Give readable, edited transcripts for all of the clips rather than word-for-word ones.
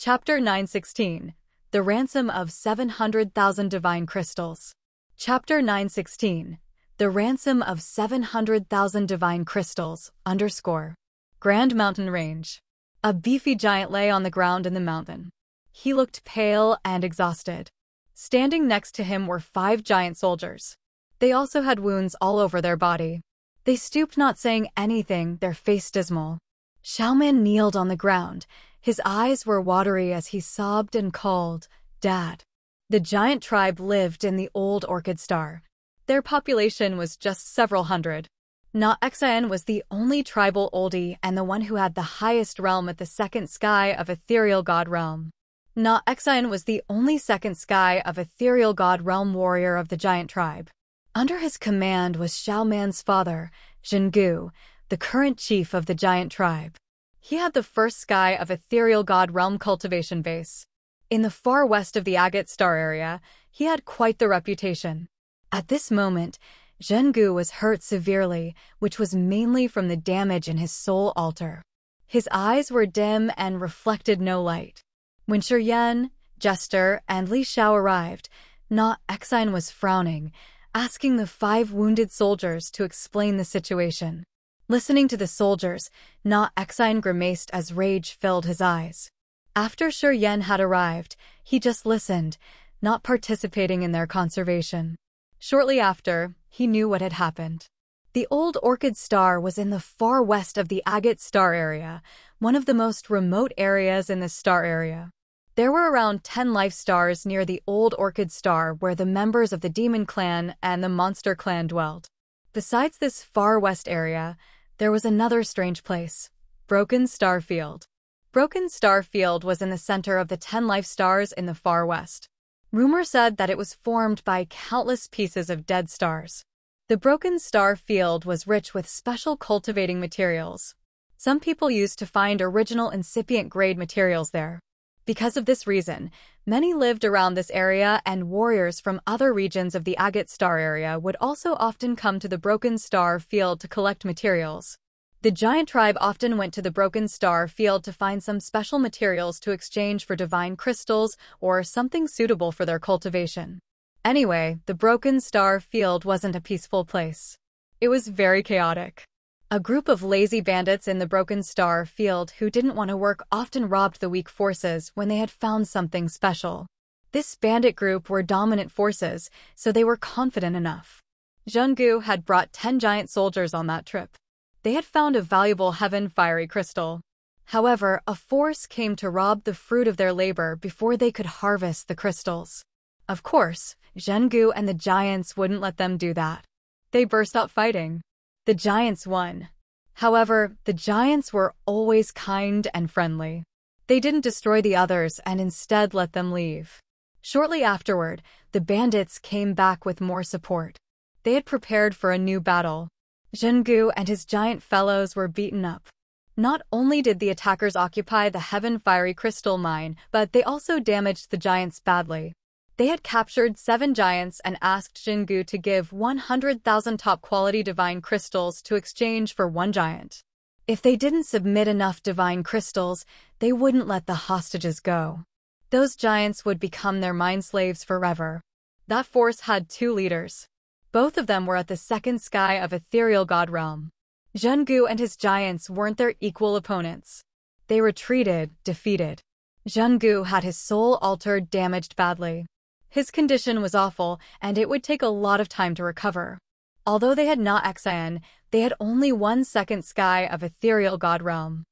Chapter 916. The Ransom of 700,000 Divine Crystals. Chapter 916. The Ransom of 700,000 Divine Crystals, _ Grand Mountain Range. A beefy giant lay on the ground in the mountain. He looked pale and exhausted. Standing next to him were 5 giant soldiers. They also had wounds all over their body. They stooped, not saying anything, their face dismal. Xiaoman kneeled on the ground. His eyes were watery as he sobbed and called, "Dad." The giant tribe lived in the old Orchid Star. Their population was just several hundred. Na Xian was the only tribal oldie and the one who had the highest realm at the second sky of Ethereal God Realm. Na Xian was the only second sky of Ethereal God Realm warrior of the giant tribe. Under his command was Xiaoman's father, Zhengu, the current chief of the giant tribe. He had the first sky of Ethereal God Realm cultivation base. In the far west of the Agate Star area, he had quite the reputation. At this moment, Zhengu was hurt severely, which was mainly from the damage in his soul altar. His eyes were dim and reflected no light. When Shiyan, Jester, and Li Xiao arrived, Na Xian was frowning, asking the 5 wounded soldiers to explain the situation. Listening to the soldiers, Na Xian grimaced as rage filled his eyes. After Shiyan had arrived, he just listened, not participating in their conservation. Shortly after, he knew what had happened. The old Orchid Star was in the far west of the Agate Star area, one of the most remote areas in the star area. There were around 10 life stars near the old Orchid Star where the members of the Demon Clan and the Monster Clan dwelled. Besides this far west area, there was another strange place, Broken Star Field. Broken Star Field was in the center of the 10 life stars in the far west. Rumor said that it was formed by countless pieces of dead stars. The Broken Star Field was rich with special cultivating materials. Some people used to find original incipient grade materials there. Because of this reason, many lived around this area, and warriors from other regions of the Agate Star area would also often come to the Broken Star Field to collect materials. The giant tribe often went to the Broken Star Field to find some special materials to exchange for divine crystals or something suitable for their cultivation. Anyway, the Broken Star Field wasn't a peaceful place. It was very chaotic. A group of lazy bandits in the Broken Star Field who didn't want to work often robbed the weak forces when they had found something special. This bandit group were dominant forces, so they were confident enough. Zhengu had brought 10 giant soldiers on that trip. They had found a valuable heaven fiery crystal. However, a force came to rob the fruit of their labor before they could harvest the crystals. Of course, Zhengu and the giants wouldn't let them do that. They burst out fighting. The giants won. However, the giants were always kind and friendly. They didn't destroy the others and instead let them leave. Shortly afterward, the bandits came back with more support. They had prepared for a new battle. Zhengu and his giant fellows were beaten up. Not only did the attackers occupy the heaven fiery crystal mine, but they also damaged the giants badly. They had captured 7 giants and asked Zhengu to give 100,000 top-quality divine crystals to exchange for 1 giant. If they didn't submit enough divine crystals, they wouldn't let the hostages go. Those giants would become their mind slaves forever. That force had 2 leaders. Both of them were at the second sky of Ethereal God Realm. Zhengu and his giants weren't their equal opponents. They retreated, defeated. Zhengu had his soul altar damaged badly. His condition was awful, and it would take a lot of time to recover. Although they had Na Xian, they had only 1 second sky of Ethereal God Realm.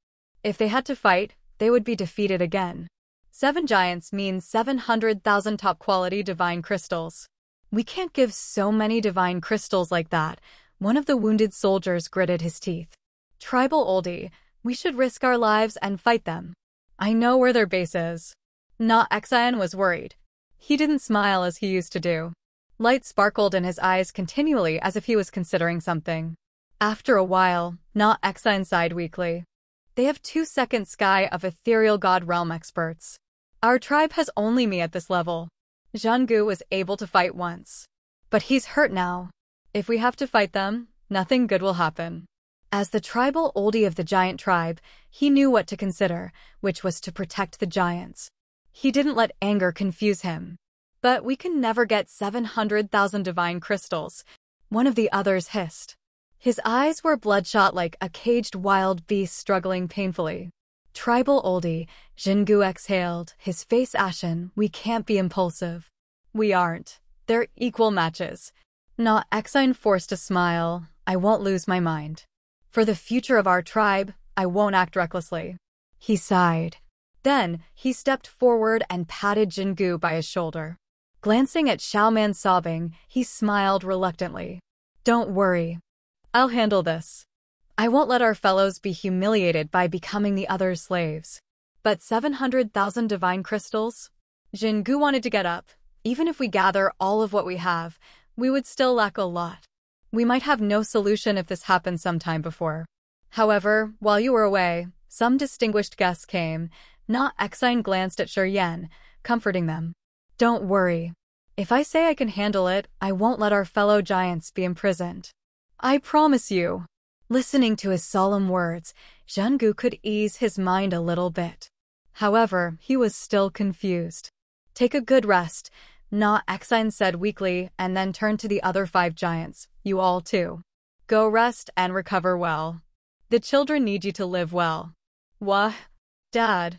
If they had to fight, they would be defeated again. 7 giants means 700,000 top-quality divine crystals. We can't give so many divine crystals like that. One of the wounded soldiers gritted his teeth. Tribal oldie, we should risk our lives and fight them. I know where their base is. Na Xian was worried. He didn't smile as he used to do. Light sparkled in his eyes continually as if he was considering something. After a while, Na Xian sighed weakly. They have 2 second sky of Ethereal God Realm experts. Our tribe has only me at this level. Zhengu was able to fight once. But he's hurt now. If we have to fight them, nothing good will happen. As the tribal oldie of the giant tribe, he knew what to consider, which was to protect the giants. He didn't let anger confuse him. But we can never get 700,000 divine crystals, one of the others hissed. His eyes were bloodshot like a caged wild beast struggling painfully. Tribal oldie, Jingu exhaled, his face ashen. We can't be impulsive. We aren't. They're equal matches. Not Exine forced a smile. I won't lose my mind. For the future of our tribe, I won't act recklessly. He sighed. Then, he stepped forward and patted Jingu by his shoulder. Glancing at Xiaoman sobbing, he smiled reluctantly. Don't worry. I'll handle this. I won't let our fellows be humiliated by becoming the other's slaves. But 700,000 divine crystals? Jingu wanted to get up. Even if we gather all of what we have, we would still lack a lot. We might have no solution if this happened sometime before. However, while you were away, some distinguished guests came. Not Exine glanced at Shuryen, comforting them. Don't worry. If I say I can handle it, I won't let our fellow giants be imprisoned. I promise you. Listening to his solemn words, Jingu could ease his mind a little bit. However, he was still confused. Take a good rest, Na Exine said weakly, and then turned to the other 5 giants. You all too. Go rest and recover well. The children need you to live well. Wah, Dad.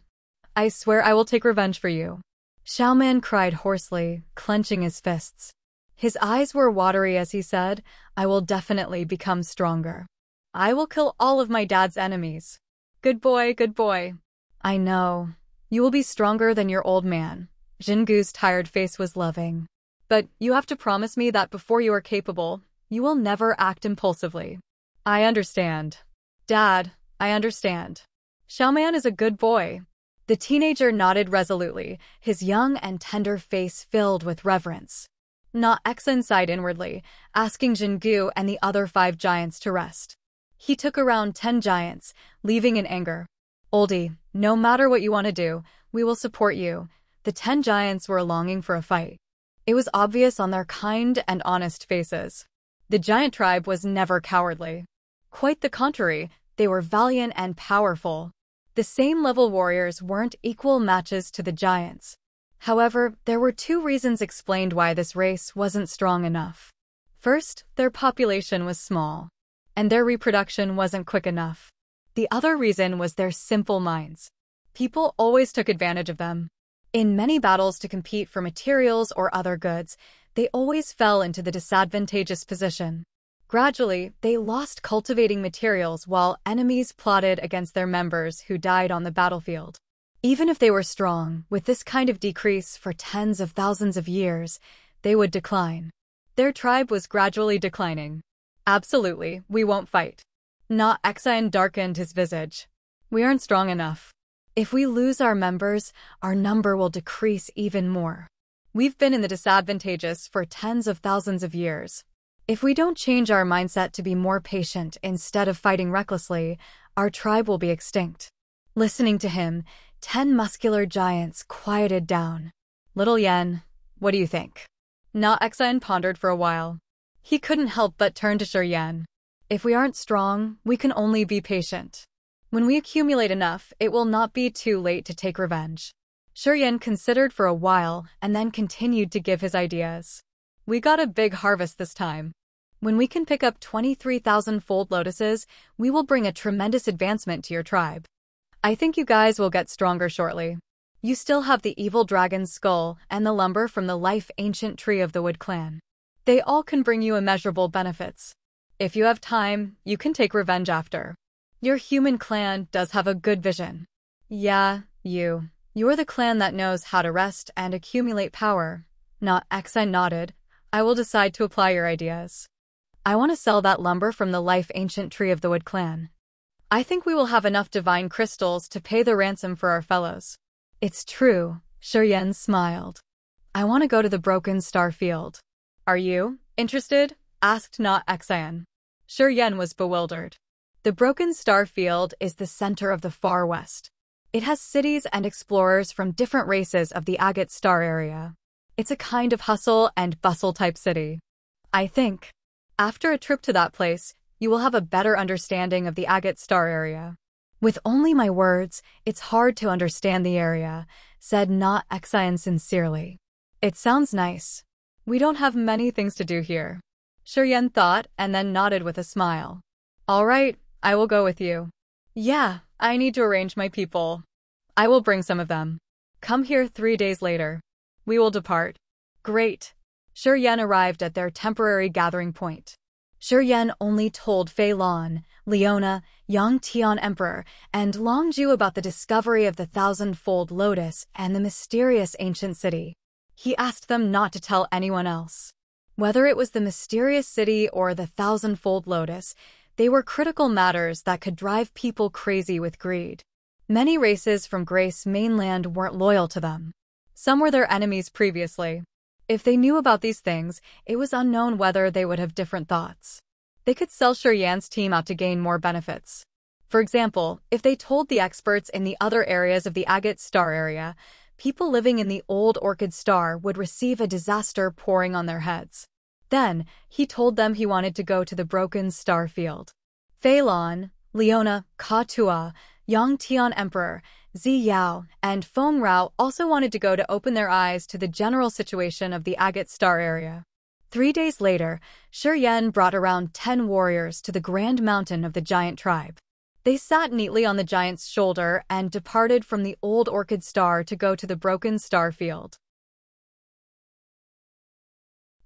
I swear I will take revenge for you. Xiaoman cried hoarsely, clenching his fists. His eyes were watery as he said, I will definitely become stronger. I will kill all of my dad's enemies. Good boy, good boy. I know. You will be stronger than your old man. Jingu's tired face was loving. But you have to promise me that before you are capable, you will never act impulsively. I understand. Dad, I understand. Xiaoman is a good boy. The teenager nodded resolutely, his young and tender face filled with reverence. Na Exine sighed inwardly, asking Jingu and the other 5 giants to rest. He took around 10 giants, leaving in anger. Oldie, no matter what you want to do, we will support you. The 10 giants were longing for a fight. It was obvious on their kind and honest faces. The giant tribe was never cowardly. Quite the contrary, they were valiant and powerful. The same-level warriors weren't equal matches to the giants. However, there were 2 reasons explained why this race wasn't strong enough. First, their population was small, and their reproduction wasn't quick enough. The other reason was their simple minds. People always took advantage of them. In many battles to compete for materials or other goods, they always fell into the disadvantageous position. Gradually, they lost cultivating materials while enemies plotted against their members who died on the battlefield. Even if they were strong, with this kind of decrease for tens of thousands of years, they would decline. Their tribe was gradually declining. Absolutely, we won't fight. Na Exine darkened his visage. We aren't strong enough. If we lose our members, our number will decrease even more. We've been in the disadvantageous for tens of thousands of years. If we don't change our mindset to be more patient instead of fighting recklessly, our tribe will be extinct. Listening to him, 10 muscular giants quieted down. Little Yen, what do you think? Na Exine pondered for a while. He couldn't help but turn to Shuryen. If we aren't strong, we can only be patient. When we accumulate enough, it will not be too late to take revenge. Shuryen considered for a while and then continued to give his ideas. We got a big harvest this time. When we can pick up 23,000 fold lotuses, we will bring a tremendous advancement to your tribe. I think you guys will get stronger shortly. You still have the evil dragon's skull and the lumber from the life ancient tree of the Wood clan. They all can bring you immeasurable benefits. If you have time, you can take revenge after. Your human clan does have a good vision. Yeah, you're the clan that knows how to rest and accumulate power. Not Exine nodded. I will decide to apply your ideas. I want to sell that lumber from the life ancient tree of the Wood clan. I think we will have enough divine crystals to pay the ransom for our fellows. It's true, Shuryen smiled. I want to go to the Broken Star Field. Are you interested? Asked Na Exine. Shuryen was bewildered. The Broken Star Field is the center of the far west. It has cities and explorers from different races of the Agate Star area. It's a kind of hustle and bustle type city. I think. After a trip to that place, you will have a better understanding of the agate star area. With only my words, it's hard to understand the area, said Na Xian sincerely. It sounds nice. We don't have many things to do here. Shi Yan thought and then nodded with a smile. All right, I will go with you. Yeah, I need to arrange my people. I will bring some of them. Come here 3 days later. We will depart. Great. Shi Yan arrived at their temporary gathering point. Shi Yan only told Fei Lan, Leona, Yang Tian Emperor, and Long Zhu about the discovery of the thousand-fold lotus and the mysterious ancient city. He asked them not to tell anyone else. Whether it was the mysterious city or the thousand-fold lotus, they were critical matters that could drive people crazy with greed. Many races from Grace mainland weren't loyal to them. Some were their enemies previously. If they knew about these things, it was unknown whether they would have different thoughts. They could sell Shi Yan's team out to gain more benefits. For example, if they told the experts in the other areas of the agate star area, people living in the old orchid star would receive a disaster pouring on their heads. Then, he told them he wanted to go to the broken star field. Fei Lan, Leona, Ka Tua, Yang Tian Emperor, Zi Yao, and Feng Rao also wanted to go to open their eyes to the general situation of the agate star area. 3 days later, Shi Yan brought around 10 warriors to the Grand Mountain of the giant tribe. They sat neatly on the giant's shoulder and departed from the old orchid star to go to the broken star field.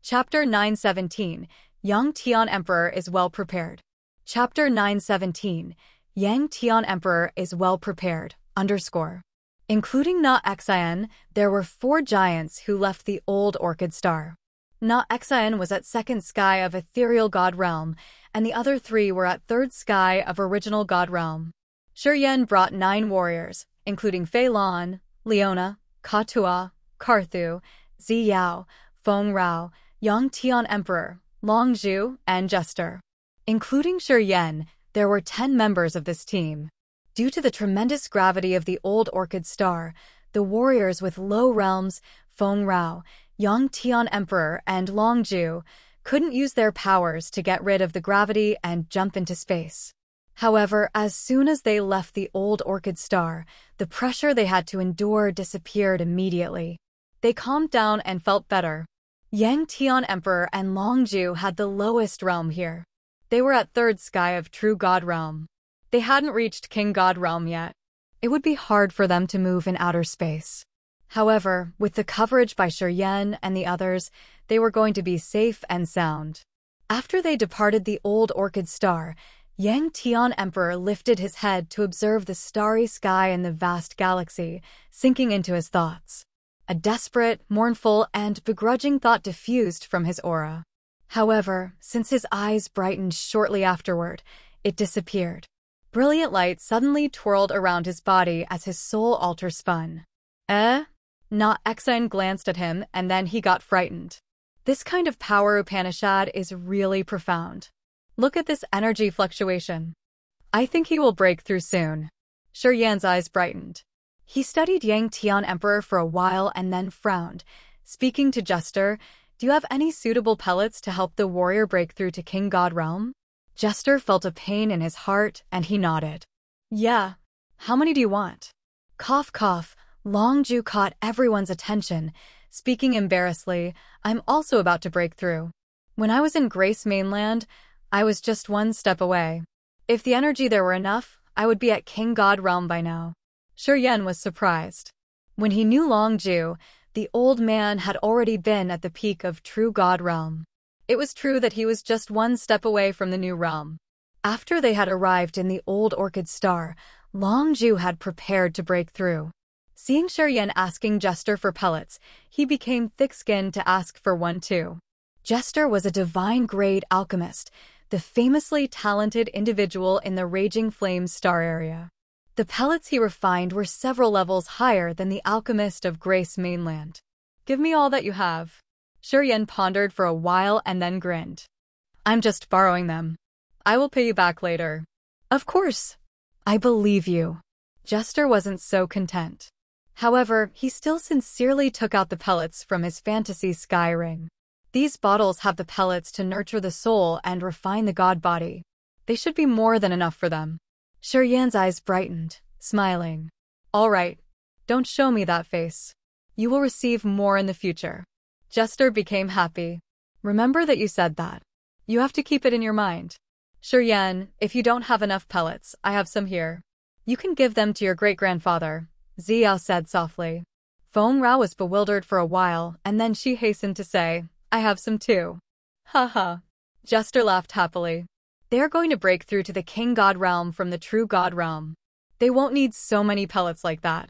Chapter 917, Yang Tian Emperor is well prepared. Chapter 917, Yang Tian Emperor is well prepared, _. Including Na Xian, there were 4 giants who left the old orchid star. Na Xian was at second sky of ethereal god realm, and the other 3 were at third sky of original god realm. Shi Yan brought 9 warriors, including Fei Lan, Leona, Ka Tua, Karthu, Zi Yao, Feng Rao, Yang Tian Emperor, Long Zhu, and Jester. Including Shi Yan, there were 10 members of this team. Due to the tremendous gravity of the old orchid star, the warriors with low realms, Feng Rao, Yang Tian Emperor, and Long Zhu, couldn't use their powers to get rid of the gravity and jump into space. However, as soon as they left the old orchid star, the pressure they had to endure disappeared immediately. They calmed down and felt better. Yang Tian Emperor and Long Zhu had the lowest realm here. They were at third sky of true god realm. They hadn't reached king god realm yet. It would be hard for them to move in outer space. However, with the coverage by Shi Yan and the others, they were going to be safe and sound. After they departed the old orchid star, Yang Tian Emperor lifted his head to observe the starry sky and the vast galaxy, sinking into his thoughts. A desperate, mournful, and begrudging thought diffused from his aura. However, since his eyes brightened shortly afterward, it disappeared. Brilliant light suddenly twirled around his body as his soul altar spun. Na Xian glanced at him and then he got frightened. This kind of power Upanishad is really profound. Look at this energy fluctuation. I think he will break through soon. Shi Yan's eyes brightened. He studied Yang Tian Emperor for a while and then frowned. Speaking to Jester, do you have any suitable pellets to help the warrior break through to King God Realm? Jester felt a pain in his heart and he nodded. Yeah. How many do you want? Cough cough. Long Zhu caught everyone's attention. Speaking embarrassedly, I'm also about to break through. When I was in Grace Mainland, I was just one step away. If the energy there were enough, I would be at King God Realm by now. Shi Yan was surprised. When he knew Long Zhu, the old man had already been at the peak of true God Realm. It was true that he was just one step away from the new realm. After they had arrived in the old orchid star, Long Zhu had prepared to break through. Seeing Shi Yan asking Jester for pellets, he became thick-skinned to ask for one too. Jester was a divine-grade alchemist, the famously talented individual in the Raging Flames star area. The pellets he refined were several levels higher than the alchemist of Grace Mainland. Give me all that you have. Shi Yan pondered for a while and then grinned. I'm just borrowing them. I will pay you back later. Of course. I believe you. Jester wasn't so content. However, he still sincerely took out the pellets from his fantasy sky ring. These bottles have the pellets to nurture the soul and refine the god body. They should be more than enough for them. Yan's eyes brightened, smiling. All right. Don't show me that face. You will receive more in the future. Jester became happy. Remember that you said that. You have to keep it in your mind. Yan, if you don't have enough pellets, I have some here. You can give them to your great-grandfather, Ziyao said softly. Feng Rao was bewildered for a while, and then she hastened to say, I have some too. Haha. Jester laughed happily. They are going to break through to the King God realm from the True God realm. They won't need so many pellets like that.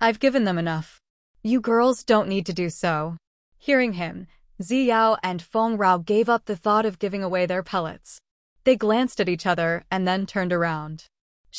I've given them enough. You girls don't need to do so. Hearing him, Ziyao and Feng Rao gave up the thought of giving away their pellets. They glanced at each other and then turned around.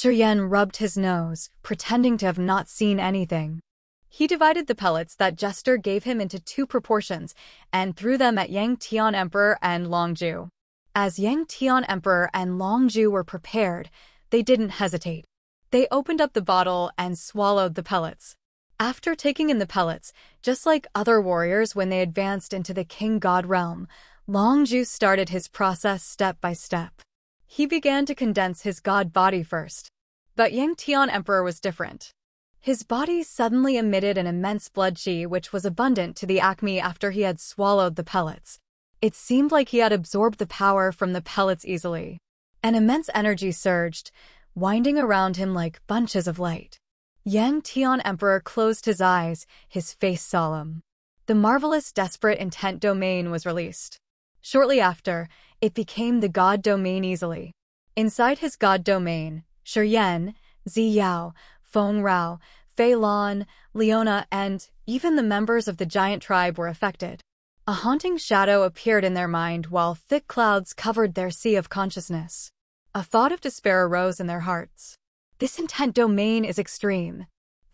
Yan rubbed his nose, pretending to have not seen anything. He divided the pellets that Jester gave him into 2 proportions and threw them at Yang Tian Emperor and Longju. As Yang Tian Emperor and Longju were prepared, they didn't hesitate. They opened up the bottle and swallowed the pellets. After taking in the pellets, just like other warriors when they advanced into the King God realm, Longju started his process step by step. He began to condense his god body first. But Yang Tian Emperor was different. His body suddenly emitted an immense blood qi which was abundant to the acme after he had swallowed the pellets. It seemed like he had absorbed the power from the pellets easily. An immense energy surged, winding around him like bunches of light. Yang Tian Emperor closed his eyes, his face solemn. The marvelous desperate intent domain was released. Shortly after, it became the god domain easily. Inside his god domain, Yan, Ziyao, Feng Rao, Fei Lan, Leona, and even the members of the giant tribe were affected. A haunting shadow appeared in their mind while thick clouds covered their sea of consciousness. A thought of despair arose in their hearts. This intent domain is extreme.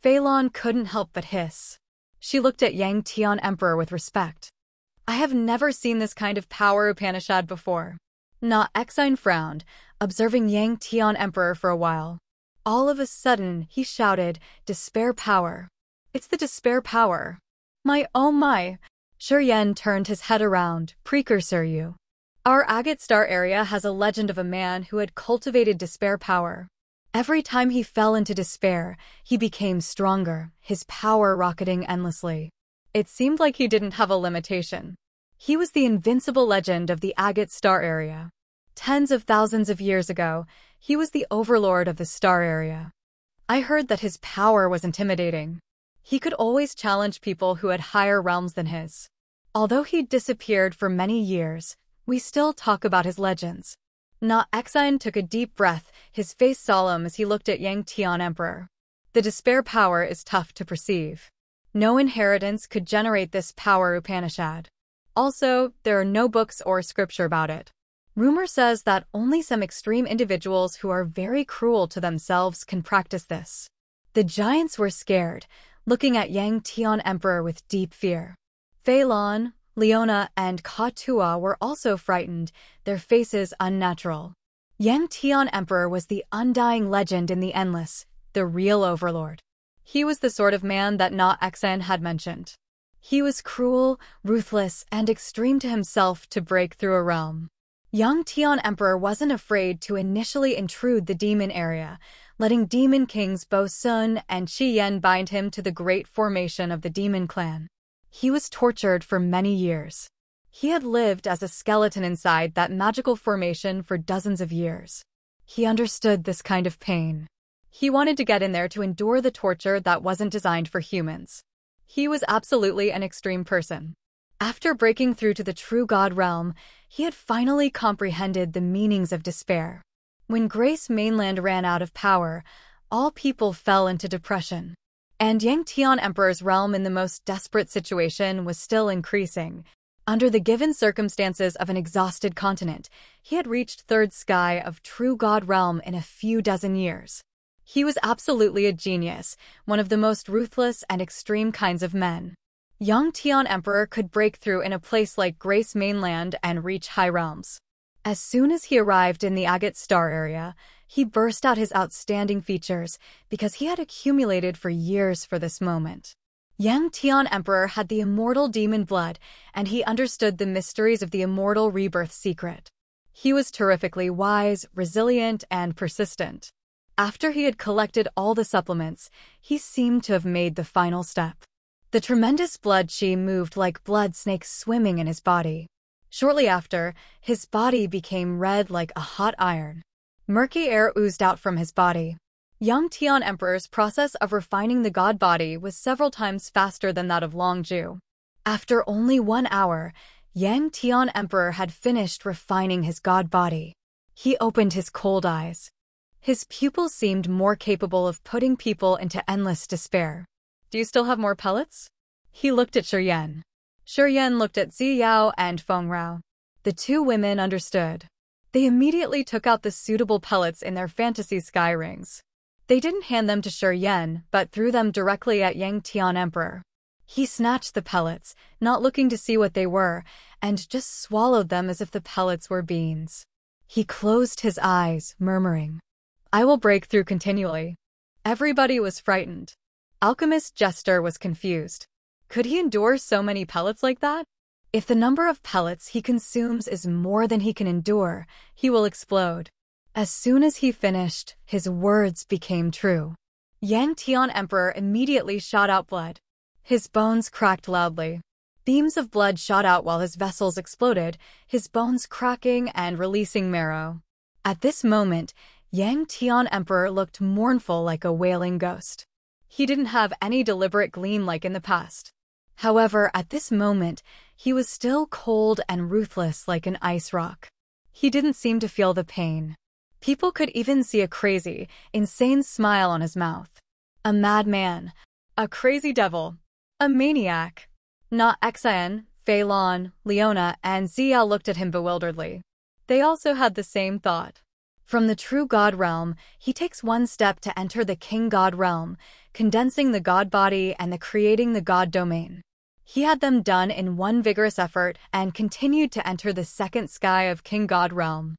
Fei Lan couldn't help but hiss. She looked at Yang Tian Emperor with respect. I have never seen this kind of power Upanishad before. Na Exine frowned, observing Yang Tian Emperor for a while. All of a sudden, he shouted, Despair power. It's the despair power. My oh my. Yan turned his head around, Precursor you. Our agate star area has a legend of a man who had cultivated despair power. Every time he fell into despair, he became stronger, his power rocketing endlessly. It seemed like he didn't have a limitation. He was the invincible legend of the agate star area. Tens of thousands of years ago, he was the overlord of the star area. I heard that his power was intimidating. He could always challenge people who had higher realms than his. Although he disappeared for many years, we still talk about his legends. Na Exine took a deep breath, his face solemn as he looked at Yang Tian Emperor. The despair power is tough to perceive. No inheritance could generate this power Upanishad. Also, there are no books or scripture about it. Rumor says that only some extreme individuals who are very cruel to themselves can practice this. The giants were scared, looking at Yang Tian Emperor with deep fear. Fei Lan, Leona, and Ka-Tua were also frightened, their faces unnatural. Yang Tian Emperor was the undying legend in the endless, the real overlord. He was the sort of man that Na Exine had mentioned. He was cruel, ruthless, and extreme to himself to break through a realm. Yang Tian Emperor wasn't afraid to initially intrude the demon area, letting demon kings Bo Sun and Qi Yen bind him to the great formation of the demon clan. He was tortured for many years. He had lived as a skeleton inside that magical formation for dozens of years. He understood this kind of pain. He wanted to get in there to endure the torture that wasn't designed for humans. He was absolutely an extreme person. After breaking through to the true God realm, he had finally comprehended the meanings of despair. When Grace Mainland ran out of power, all people fell into depression. And Yang Tian Emperor's realm in the most desperate situation was still increasing. Under the given circumstances of an exhausted continent, he had reached third sky of true God realm in a few dozen years. He was absolutely a genius, one of the most ruthless and extreme kinds of men. Yang Tian Emperor could break through in a place like Grace Mainland and reach high realms. As soon as he arrived in the agate star area, he burst out his outstanding features because he had accumulated for years for this moment. Yang Tian Emperor had the immortal demon blood, and he understood the mysteries of the immortal rebirth secret. He was terrifically wise, resilient, and persistent. After he had collected all the supplements, he seemed to have made the final step. The tremendous blood chi moved like blood snakes swimming in his body. Shortly after, his body became red like a hot iron. Murky air oozed out from his body. Young Tian Emperor's process of refining the god body was several times faster than that of Long Ju. After only 1 hour, Yang Tian Emperor had finished refining his god body. He opened his cold eyes. His pupils seemed more capable of putting people into endless despair. Do you still have more pellets? He looked at Shi Yan. Shi Yan looked at Zi Yao and Feng Rao. The two women understood. They immediately took out the suitable pellets in their fantasy sky rings. They didn't hand them to Shi Yan, but threw them directly at Yang Tian Emperor. He snatched the pellets, not looking to see what they were, and just swallowed them as if the pellets were beans. He closed his eyes, murmuring, "I will break through continually." Everybody was frightened. Alchemist Jester was confused. Could he endure so many pellets like that? If the number of pellets he consumes is more than he can endure, he will explode. As soon as he finished, his words became true. Yang Tian Emperor immediately shot out blood. His bones cracked loudly. Beams of blood shot out while his vessels exploded, his bones cracking and releasing marrow. At this moment, Yang Tian Emperor looked mournful like a wailing ghost. He didn't have any deliberate gleam like in the past. However, at this moment, he was still cold and ruthless like an ice rock. He didn't seem to feel the pain. People could even see a crazy, insane smile on his mouth. A madman. A crazy devil. A maniac. Na Xian, Fei Lan, Leona, and Ziya looked at him bewilderedly. They also had the same thought. From the true God realm, he takes one step to enter the King God realm, condensing the God body and creating the God domain. He had them done in one vigorous effort and continued to enter the second sky of King God realm.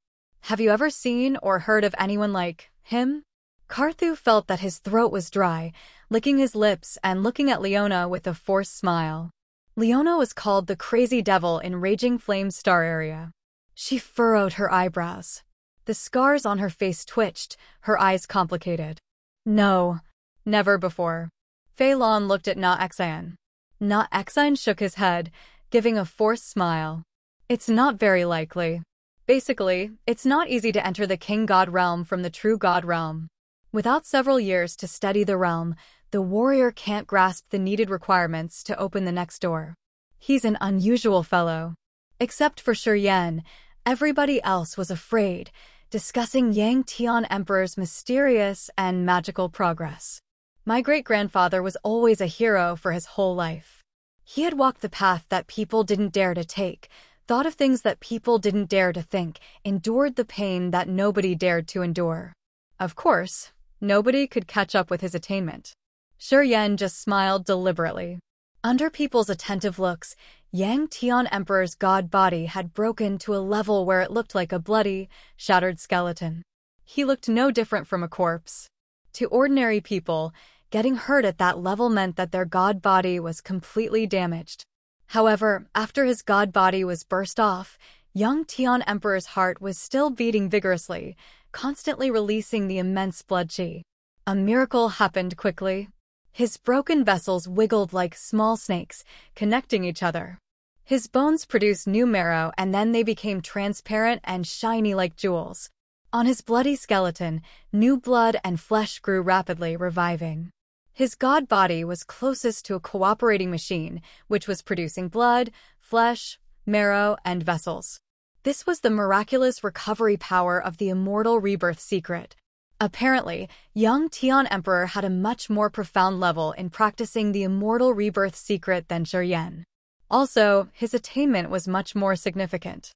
Have you ever seen or heard of anyone like him? Karthu felt that his throat was dry, licking his lips and looking at Leona with a forced smile. Leona was called the Crazy Devil in Raging Flame Star area. She furrowed her eyebrows. The scars on her face twitched, her eyes complicated. No, never before. Fei Lan looked at Na Xian. Na Xian shook his head, giving a forced smile. It's not very likely. Basically, it's not easy to enter the King God realm from the true God realm. Without several years to study the realm, the warrior can't grasp the needed requirements to open the next door. He's an unusual fellow. Except for Shi Yan, everybody else was afraid, discussing Yang Tian Emperor's mysterious and magical progress. My great-grandfather was always a hero for his whole life. He had walked the path that people didn't dare to take, thought of things that people didn't dare to think, endured the pain that nobody dared to endure. Of course, nobody could catch up with his attainment. Shi Yan just smiled deliberately. Under people's attentive looks, Yang Tian Emperor's god body had broken to a level where it looked like a bloody, shattered skeleton. He looked no different from a corpse. To ordinary people, getting hurt at that level meant that their god body was completely damaged. However, after his god body was burst off, young Tian Emperor's heart was still beating vigorously, constantly releasing the immense blood chi. A miracle happened quickly. His broken vessels wiggled like small snakes, connecting each other. His bones produced new marrow and then they became transparent and shiny like jewels. On his bloody skeleton, new blood and flesh grew rapidly, reviving. His god body was closest to a cooperating machine, which was producing blood, flesh, marrow, and vessels. This was the miraculous recovery power of the immortal rebirth secret. Apparently, young Tian Emperor had a much more profound level in practicing the immortal rebirth secret than Shi Yan. Also, his attainment was much more significant.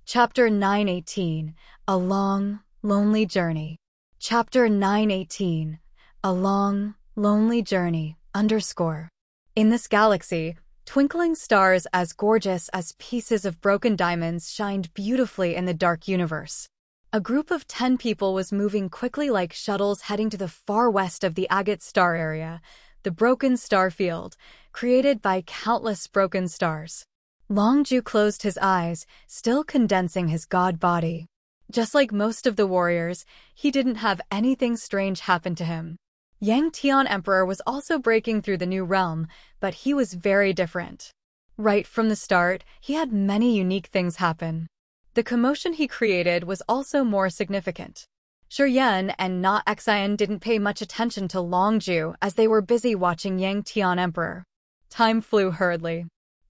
Chapter 918, A Long, Lonely Journey. Chapter 918, A Long, Lonely Journey, _ In this galaxy, twinkling stars as gorgeous as pieces of broken diamonds shined beautifully in the dark universe. A group of 10 people was moving quickly like shuttles heading to the far west of the agate star area, the broken star field, created by countless broken stars. Longju closed his eyes, still condensing his god body. Just like most of the warriors, he didn't have anything strange happen to him. Yang Tian Emperor was also breaking through the new realm, but he was very different. Right from the start, he had many unique things happen. The commotion he created was also more significant. Yan and Na Xian didn't pay much attention to Longju as they were busy watching Yang Tian Emperor. Time flew hurriedly.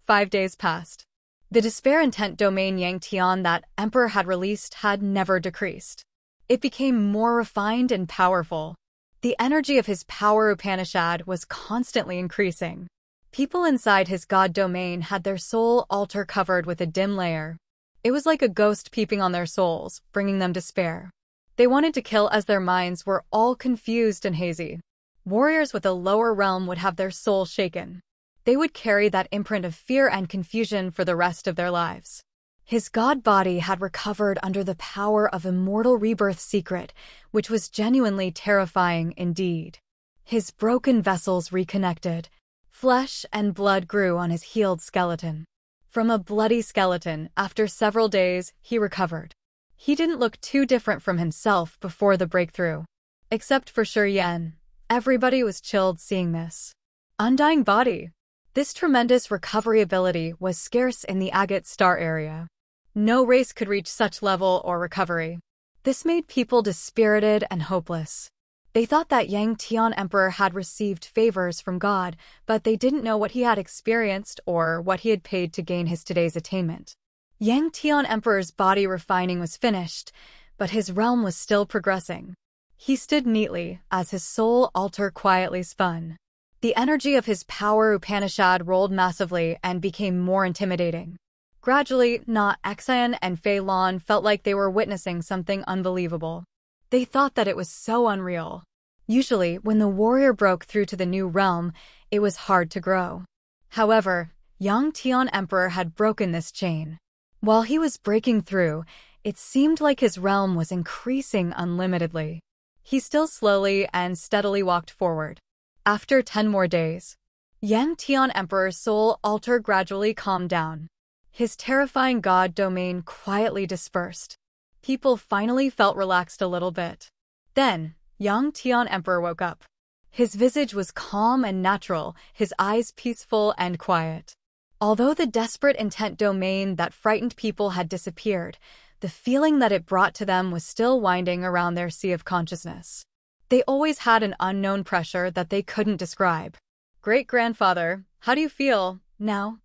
5 days passed. The despair intent domain Yang Tian that Emperor had released had never decreased. It became more refined and powerful. The energy of his power Upanishad was constantly increasing. People inside his god domain had their soul altar covered with a dim layer. It was like a ghost peeping on their souls, bringing them despair. They wanted to kill as their minds were all confused and hazy. Warriors with a lower realm would have their soul shaken. They would carry that imprint of fear and confusion for the rest of their lives. His god body had recovered under the power of immortal rebirth secret, which was genuinely terrifying indeed. His broken vessels reconnected. Flesh and blood grew on his healed skeleton. From a bloody skeleton, after several days, he recovered. He didn't look too different from himself before the breakthrough. Except for Yan. Everybody was chilled seeing this. Undying body. This tremendous recovery ability was scarce in the agate star area. No race could reach such level or recovery. This made people dispirited and hopeless. They thought that Yang Tian Emperor had received favors from God, but they didn't know what he had experienced or what he had paid to gain his today's attainment. Yang Tian Emperor's body refining was finished, but his realm was still progressing. He stood neatly as his soul altar quietly spun. The energy of his power Upanishad rolled massively and became more intimidating. Gradually, Na Xian and Fei Lan felt like they were witnessing something unbelievable. They thought that it was so unreal. Usually, when the warrior broke through to the new realm, it was hard to grow. However, Yang Tian Emperor had broken this chain. While he was breaking through, it seemed like his realm was increasing unlimitedly. He still slowly and steadily walked forward. After 10 more days, Yang Tian Emperor's soul altar gradually calmed down. His terrifying god domain quietly dispersed. People finally felt relaxed a little bit. Then, Yang Tian Emperor woke up. His visage was calm and natural, his eyes peaceful and quiet. Although the desperate intent domain that frightened people had disappeared, the feeling that it brought to them was still winding around their sea of consciousness. They always had an unknown pressure that they couldn't describe. Great-grandfather, how do you feel now?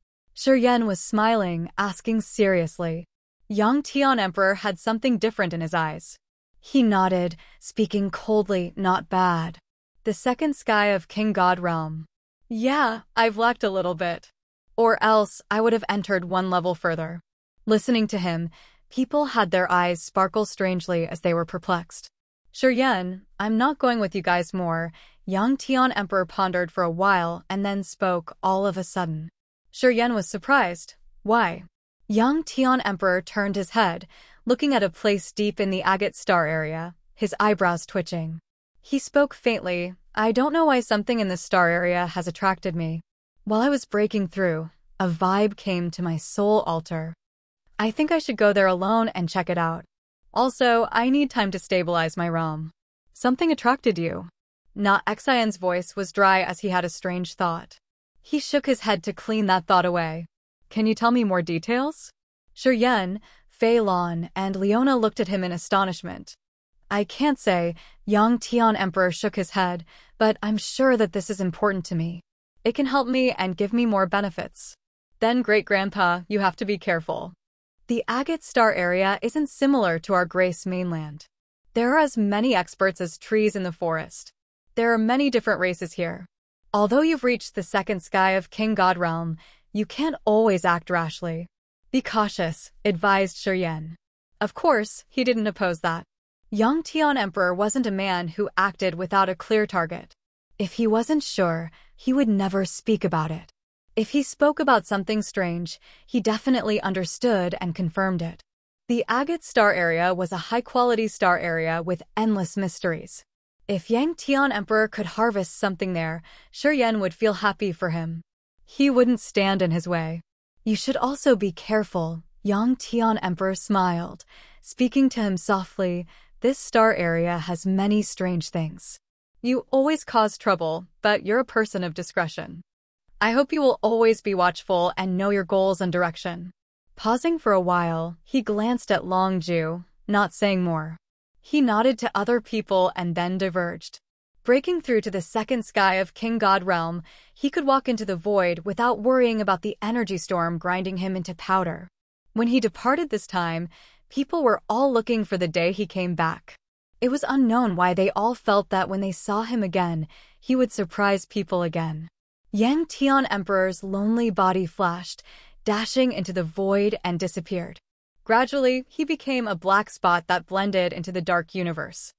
Yan was smiling, asking seriously. Yang Tian Emperor had something different in his eyes. He nodded, speaking coldly, not bad. The second sky of King God Realm. Yeah, I've lacked a little bit. Or else I would have entered one level further. Listening to him, people had their eyes sparkle strangely as they were perplexed. Yan, I'm not going with you guys more. Yang Tian Emperor pondered for a while and then spoke all of a sudden. Yan was surprised. Why? Yang Tian Emperor turned his head, looking at a place deep in the agate star area, his eyebrows twitching. He spoke faintly, I don't know why something in the star area has attracted me. While I was breaking through, a vibe came to my soul altar. I think I should go there alone and check it out. Also, I need time to stabilize my realm. Something attracted you. Na Xian's voice was dry as he had a strange thought. He shook his head to clean that thought away. Can you tell me more details? Yan, Fei Lan, and Leona looked at him in astonishment. I can't say, Yang Tian Emperor shook his head, but I'm sure that this is important to me. It can help me and give me more benefits. Then, great-grandpa, you have to be careful. The agate star area isn't similar to our Grace mainland. There are as many experts as trees in the forest. There are many different races here. Although you've reached the second sky of King God Realm, you can't always act rashly. Be cautious, advised Yan. Of course, he didn't oppose that. Yang Tian Emperor wasn't a man who acted without a clear target. If he wasn't sure, he would never speak about it. If he spoke about something strange, he definitely understood and confirmed it. The agate star area was a high-quality star area with endless mysteries. If Yang Tian Emperor could harvest something there, Yan would feel happy for him. He wouldn't stand in his way. You should also be careful. Young Tian Emperor smiled, speaking to him softly. This star area has many strange things. You always cause trouble, but you're a person of discretion. I hope you will always be watchful and know your goals and direction. Pausing for a while, he glanced at Longju, not saying more. He nodded to other people and then diverged. Breaking through to the second sky of King God Realm, he could walk into the void without worrying about the energy storm grinding him into powder. When he departed this time, people were all looking for the day he came back. It was unknown why they all felt that when they saw him again, he would surprise people again. Yang Tian Emperor's lonely body flashed, dashing into the void and disappeared. Gradually, he became a black spot that blended into the dark universe.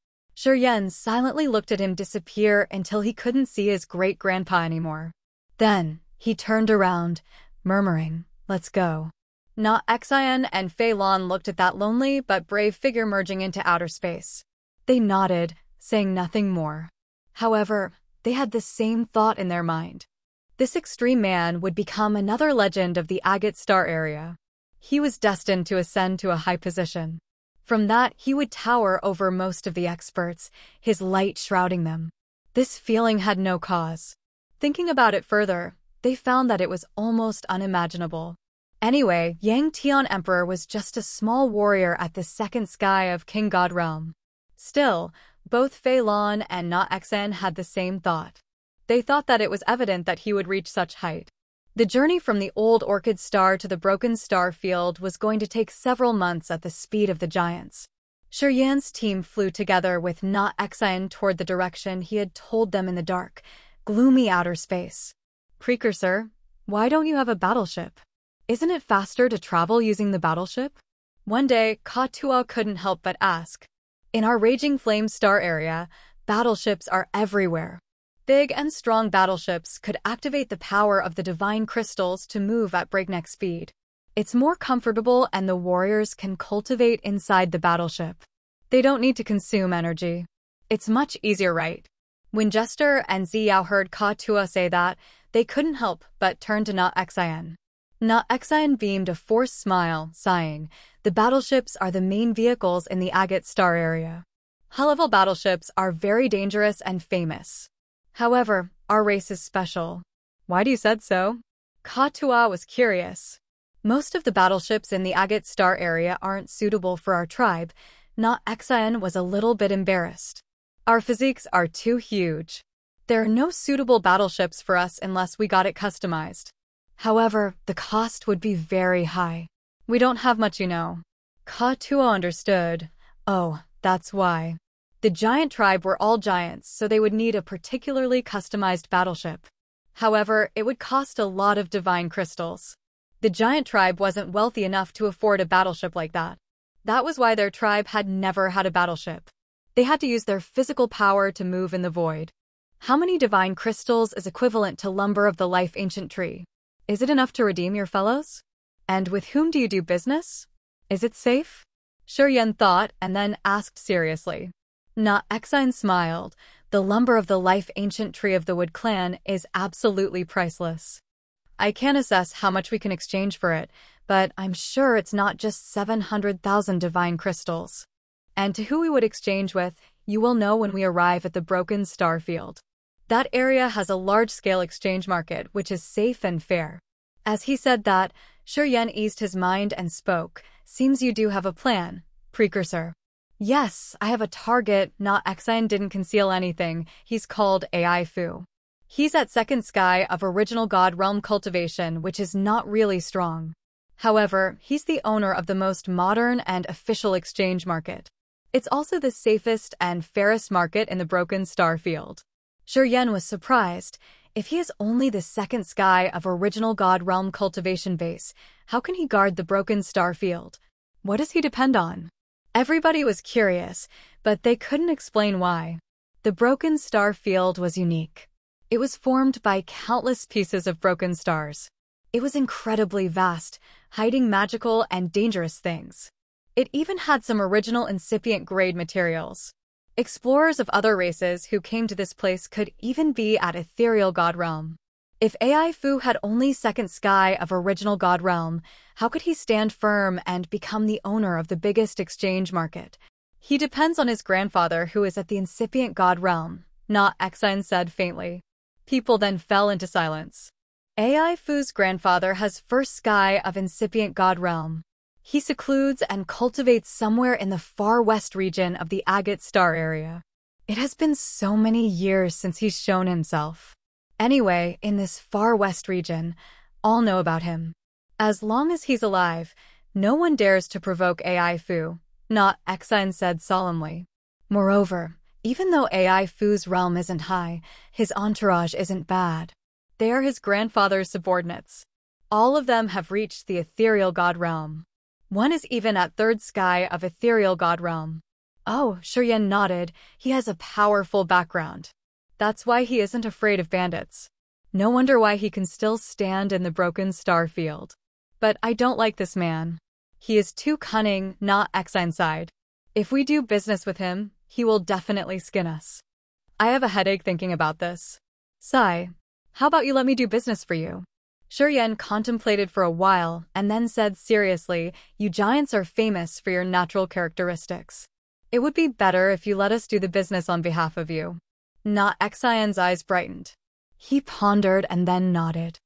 Yan silently looked at him disappear until he couldn't see his great-grandpa anymore. Then, he turned around, murmuring, "Let's go." Na Xian and Fei Lan looked at that lonely but brave figure merging into outer space. They nodded, saying nothing more. However, they had the same thought in their mind. This extreme man would become another legend of the Agate Star area. He was destined to ascend to a high position. From that, he would tower over most of the experts, his light shrouding them. This feeling had no cause. Thinking about it further, they found that it was almost unimaginable. Anyway, Yang Tian Emperor was just a small warrior at the second sky of King God Realm. Still, both Fei Lan and Na Xian had the same thought. They thought that it was evident that he would reach such height. The journey from the old Orchid Star to the broken star field was going to take several months at the speed of the giants. Yan's team flew together with Na Xian toward the direction he had told them in the dark, gloomy outer space. "Precursor, why don't you have a battleship? Isn't it faster to travel using the battleship?" One day, Ka-Tua couldn't help but ask. "In our Raging Flame Star area, battleships are everywhere. Big and strong battleships could activate the power of the divine crystals to move at breakneck speed. It's more comfortable and the warriors can cultivate inside the battleship. They don't need to consume energy. It's much easier, right?" When Jester and Ziyao heard Ka-Tua say that, they couldn't help but turn to Na Xian. Na Xian beamed a forced smile, sighing, "The battleships are the main vehicles in the Agate Star area. High-level battleships are very dangerous and famous. However, our race is special." "Why do you said so?" Ka-Tua was curious. "Most of the battleships in the Agate Star area aren't suitable for our tribe." Na Xian was a little bit embarrassed. "Our physiques are too huge. There are no suitable battleships for us unless we got it customized. However, the cost would be very high. We don't have much, you know." Ka-Tua understood. "Oh, that's why. The giant tribe were all giants, so they would need a particularly customized battleship. However, it would cost a lot of divine crystals. The giant tribe wasn't wealthy enough to afford a battleship like that. That was why their tribe had never had a battleship. They had to use their physical power to move in the void. How many divine crystals is equivalent to lumber of the life ancient tree? Is it enough to redeem your fellows? And with whom do you do business? Is it safe?" Yan thought and then asked seriously. Na Xian smiled. "The lumber of the life ancient tree of the Wood Clan is absolutely priceless. I can't assess how much we can exchange for it, but I'm sure it's not just 700,000 divine crystals. And to who we would exchange with, you will know when we arrive at the broken star field. That area has a large-scale exchange market which is safe and fair." As he said that, Yan eased his mind and spoke. "Seems you do have a plan, Precursor." "Yes, I have a target." Na Xian didn't conceal anything. "He's called AI Fu. He's at second sky of original God Realm cultivation, which is not really strong. However, he's the owner of the most modern and official exchange market. It's also the safest and fairest market in the broken star field." Yan was surprised. If he is only the second sky of original God Realm cultivation base, how can he guard the broken star field? What does he depend on? Everybody was curious, but they couldn't explain why. The broken star field was unique. It was formed by countless pieces of broken stars. It was incredibly vast, hiding magical and dangerous things. It even had some original incipient grade materials. Explorers of other races who came to this place could even be at ethereal God Realm. If AI Fu had only second sky of original God realm, how could he stand firm and become the owner of the biggest exchange market? He depends on his grandfather, who is at the incipient God realm, not Exine said faintly. People then fell into silence. AI Fu's grandfather has first sky of incipient God realm. He secludes and cultivates somewhere in the far west region of the agate star area. It has been so many years since he's shown himself. Anyway, in this far west region, all know about him. As long as he's alive, no one dares to provoke AI Fu, not Exine said solemnly. Moreover, even though AI Fu's realm isn't high, his entourage isn't bad. They are his grandfather's subordinates. All of them have reached the ethereal God realm. One is even at third sky of ethereal God realm. Oh, Shuryen nodded. He has a powerful background. That's why he isn't afraid of bandits. No wonder why he can still stand in the broken star field. But I don't like this man. He is too cunning, not Exine side. If we do business with him, he will definitely skin us. I have a headache thinking about this. Sigh. How about you let me do business for you? Shuryen contemplated for a while and then said seriously, you giants are famous for your natural characteristics. It would be better if you let us do the business on behalf of you. Not Exine's eyes brightened. He pondered and then nodded.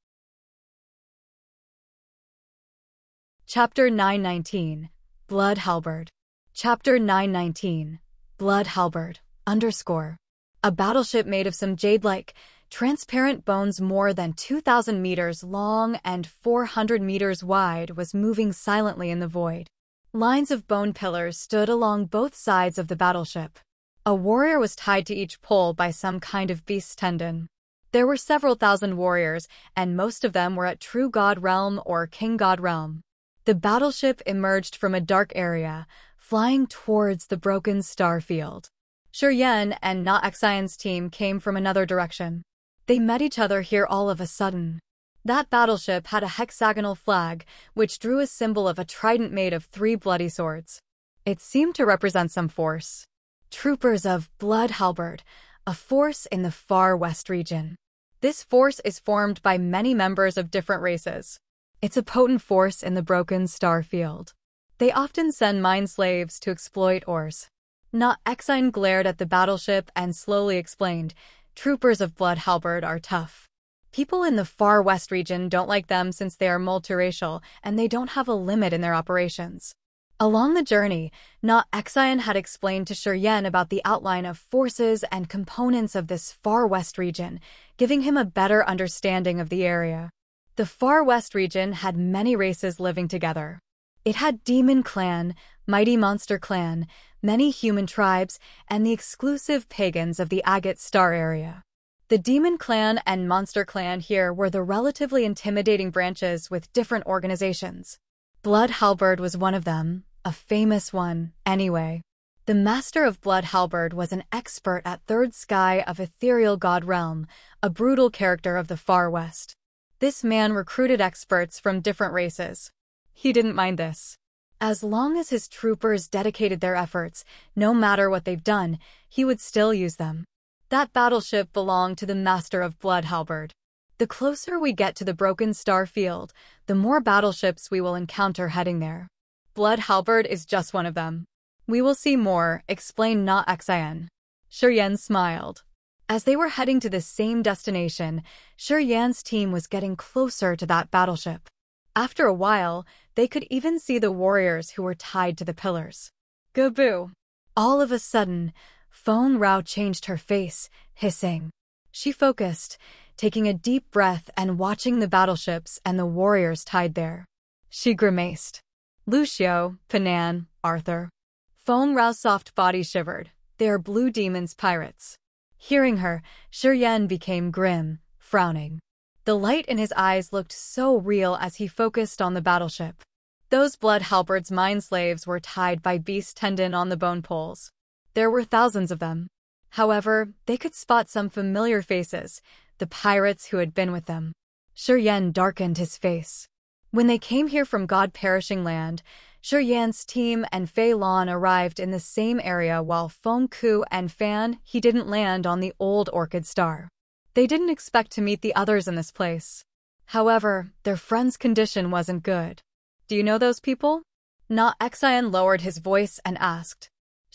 Chapter 919. Blood Halberd. Chapter 919. Blood Halberd, _ A battleship made of some jade-like, transparent bones more than 2,000 meters long and 400 meters wide was moving silently in the void. Lines of bone pillars stood along both sides of the battleship. A warrior was tied to each pole by some kind of beast's tendon. There were several thousand warriors, and most of them were at True God Realm or King God Realm. The battleship emerged from a dark area, flying towards the broken star field. Shuryen and Na Exine's team came from another direction. They met each other here all of a sudden. That battleship had a hexagonal flag, which drew a symbol of a trident made of 3 bloody swords. It seemed to represent some force. Troopers of Blood Halberd, a force in the far west region. This force is formed by many members of different races. It's a potent force in the broken star field. They often send mind slaves to exploit ores. Na Exine glared at the battleship and slowly explained, troopers of Blood Halberd are tough. People in the far west region don't like them since they are multiracial and they don't have a limit in their operations. Along the journey, Na Exine had explained to Shuryen about the outline of forces and components of this far west region, giving him a better understanding of the area. The far west region had many races living together. It had Demon Clan, Mighty Monster Clan, many human tribes, and the exclusive pagans of the Agate Star area. The Demon Clan and Monster Clan here were the relatively intimidating branches with different organizations. Blood Halberd was one of them, a famous one, anyway. The Master of Blood Halberd was an expert at Third Sky of Ethereal God Realm, a brutal character of the Far West. This man recruited experts from different races. He didn't mind this. As long as his troopers dedicated their efforts, no matter what they've done, he would still use them. That battleship belonged to the Master of Blood Halberd. The closer we get to the broken star field, the more battleships we will encounter heading there. Blood Halberd is just one of them. We will see more, explained Na Exine. Shuryen smiled. As they were heading to the same destination, Shuryen's team was getting closer to that battleship. After a while, they could even see the warriors who were tied to the pillars. Gaboo! All of a sudden, Feng Rao changed her face, hissing. She focused, taking a deep breath and watching the battleships and the warriors tied there. She grimaced. Lucio, Panan, Arthur. Feng Rao's soft body shivered. They are blue demons pirates. Hearing her, Shuryen became grim, frowning. The light in his eyes looked so real as he focused on the battleship. Those Blood Halberd's mind slaves were tied by beast tendon on the bone poles. There were thousands of them. However, they could spot some familiar faces, the pirates who had been with them. Shuryen darkened his face. When they came here from God-perishing land, Shuryen's team and Fei Lan arrived in the same area while Feng Ku and Fan he didn't land on the old Orchid Star. They didn't expect to meet the others in this place. However, their friend's condition wasn't good. Do you know those people? Na Xian lowered his voice and asked.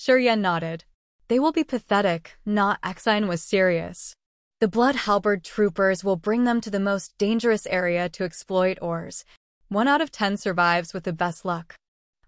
Yen nodded. They will be pathetic. Na Xian was serious. The Blood Halberd troopers will bring them to the most dangerous area to exploit ores. 1 out of 10 survives with the best luck.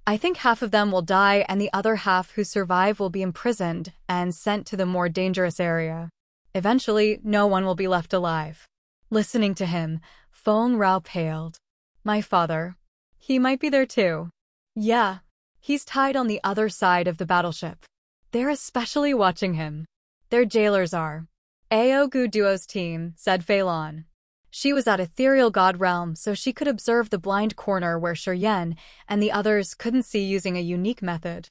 I think half of them will die and the other half who survive will be imprisoned and sent to the more dangerous area. Eventually, no one will be left alive. Listening to him, Feng Rao paled. My father. He might be there too. Yeah. He's tied on the other side of the battleship. They're especially watching him. Their jailers are. Aogu Duo's team, said Fei Lan. She was at Ethereal God Realm, so she could observe the blind corner where Yen and the others couldn't see using a unique method.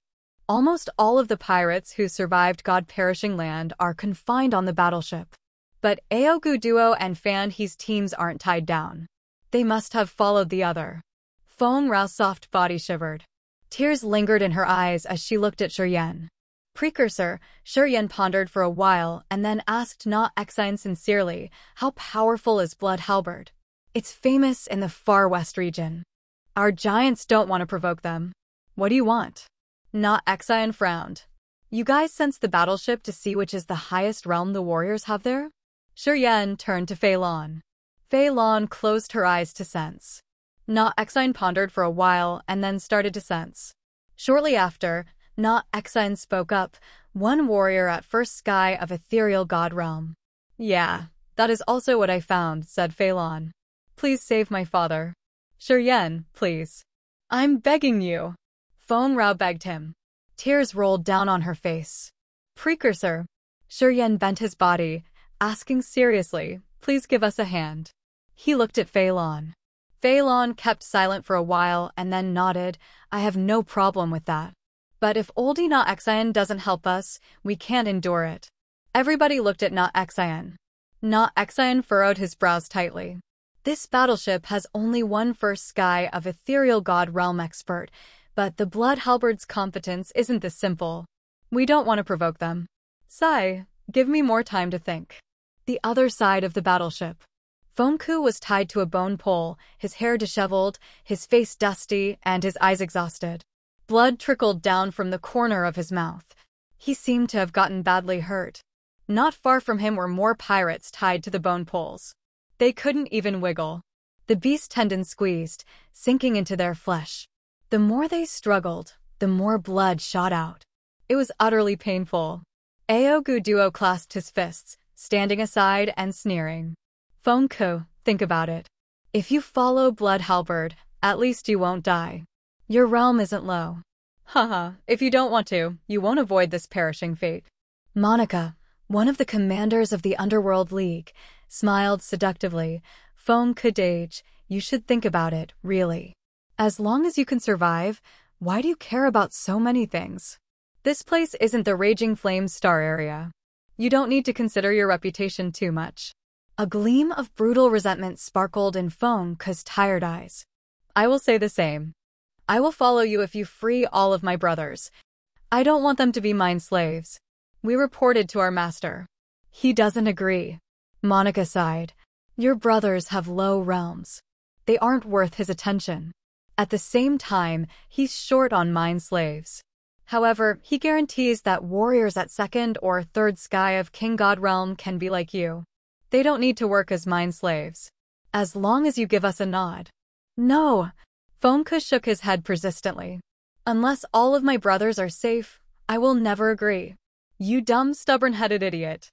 Almost all of the pirates who survived God-perishing land are confined on the battleship. But Aogu Duo and Fan He's teams aren't tied down. They must have followed the other. Feng Rao's soft body shivered. Tears lingered in her eyes as she looked at Yen. Precursor, Yen pondered for a while and then asked Na Xian sincerely, how powerful is Blood Halberd? It's famous in the far west region. Our giants don't want to provoke them. What do you want? Na Xian frowned. You guys sense the battleship to see which is the highest realm the warriors have there? Yen turned to Fei Lan. Fei Lan closed her eyes to sense. Na Xian pondered for a while and then started to sense. Shortly after, Na Xian spoke up, one warrior at first sky of Ethereal God Realm. Yeah, that is also what I found, said Fei Lan. Please save my father. Yen, please. I'm begging you. Feng Rao begged him. Tears rolled down on her face. Precursor. Yen bent his body, asking seriously, please give us a hand. He looked at Fei Lan. Fei Lan kept silent for a while and then nodded, I have no problem with that. But if oldie Na Xian doesn't help us, we can't endure it. Everybody looked at Na Xian. Na Xian furrowed his brows tightly. This battleship has only one first sky of Ethereal God Realm expert, but the Blood Halberd's competence isn't this simple. We don't want to provoke them. Sigh, give me more time to think. The other side of the battleship. Fengku was tied to a bone pole, his hair disheveled, his face dusty, and his eyes exhausted. Blood trickled down from the corner of his mouth. He seemed to have gotten badly hurt. Not far from him were more pirates tied to the bone poles. They couldn't even wiggle. The beast's tendons squeezed, sinking into their flesh. The more they struggled, the more blood shot out. It was utterly painful. Aogu Duo clasped his fists, standing aside and sneering. Fengku, think about it. If you follow Blood Halberd, at least you won't die. Your realm isn't low. Haha, if you don't want to, you won't avoid this perishing fate. Monica, one of the commanders of the Underworld League, smiled seductively. Fengku Dage, you should think about it, really. As long as you can survive, why do you care about so many things? This place isn't the Raging Flames star area. You don't need to consider your reputation too much. A gleam of brutal resentment sparkled in Fengku's tired eyes. I will say the same. I will follow you if you free all of my brothers. I don't want them to be mine slaves. We reported to our master. He doesn't agree. Monica sighed. Your brothers have low realms. They aren't worth his attention. At the same time, he's short on mine slaves. However, he guarantees that warriors at 2nd or 3rd sky of King God Realm can be like you. They don't need to work as mine slaves. As long as you give us a nod. No. Fengku shook his head persistently. Unless all of my brothers are safe, I will never agree. You dumb, stubborn-headed idiot.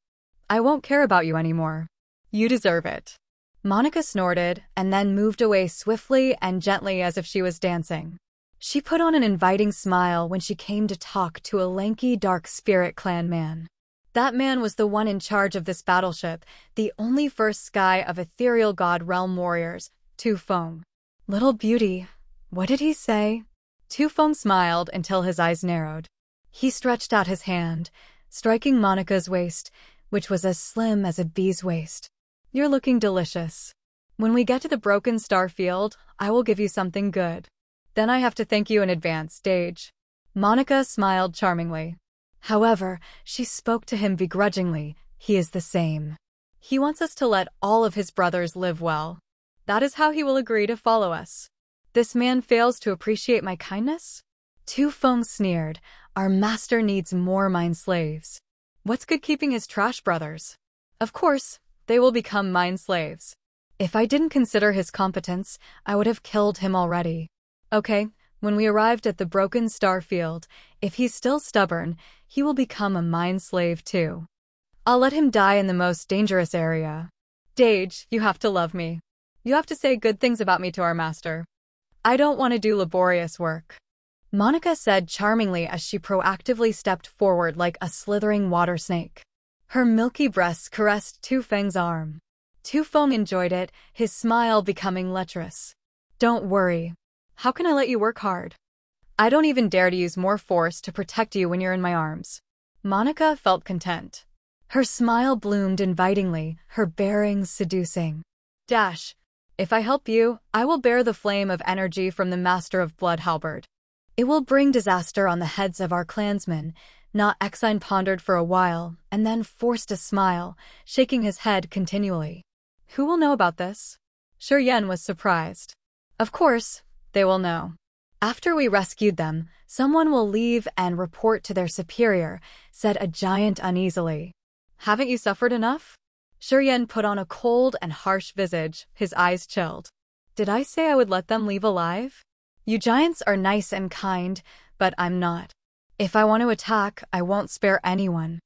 I won't care about you anymore. You deserve it. Monica snorted and then moved away swiftly and gently as if she was dancing. She put on an inviting smile when she came to talk to a lanky, dark spirit clan man. That man was the one in charge of this battleship, the only first sky of Ethereal God Realm warriors, Tu Feng. Little beauty. What did he say? Tu Feng smiled until his eyes narrowed. He stretched out his hand, striking Monica's waist, which was as slim as a bee's waist. You're looking delicious. When we get to the Broken Star Field, I will give you something good. Then I have to thank you in advance, Dage. Monica smiled charmingly. However, she spoke to him begrudgingly. He is the same. He wants us to let all of his brothers live well. That is how he will agree to follow us. This man fails to appreciate my kindness? Tu Feng sneered. Our master needs more mine slaves. What's good keeping his trash brothers? Of course, they will become mine slaves. If I didn't consider his competence, I would have killed him already. Okay, when we arrived at the Broken Star Field, if he's still stubborn, he will become a mine slave too. I'll let him die in the most dangerous area. Dage, you have to love me. You have to say good things about me to our master. I don't want to do laborious work. Monica said charmingly as she proactively stepped forward like a slithering water snake. Her milky breasts caressed Tu Feng's arm. Tu Feng enjoyed it, his smile becoming lecherous. Don't worry. How can I let you work hard? I don't even dare to use more force to protect you when you're in my arms. Monica felt content. Her smile bloomed invitingly, her bearings seducing. Dash. If I help you, I will bear the flame of energy from the Master of Blood Halberd. It will bring disaster on the heads of our clansmen. Not Exine pondered for a while, and then forced a smile, shaking his head continually. Who will know about this? Yen was surprised. Of course, they will know. After we rescued them, someone will leave and report to their superior, said a giant uneasily. Haven't you suffered enough? Yen put on a cold and harsh visage, his eyes chilled. Did I say I would let them leave alive? You giants are nice and kind, but I'm not. If I want to attack, I won't spare anyone.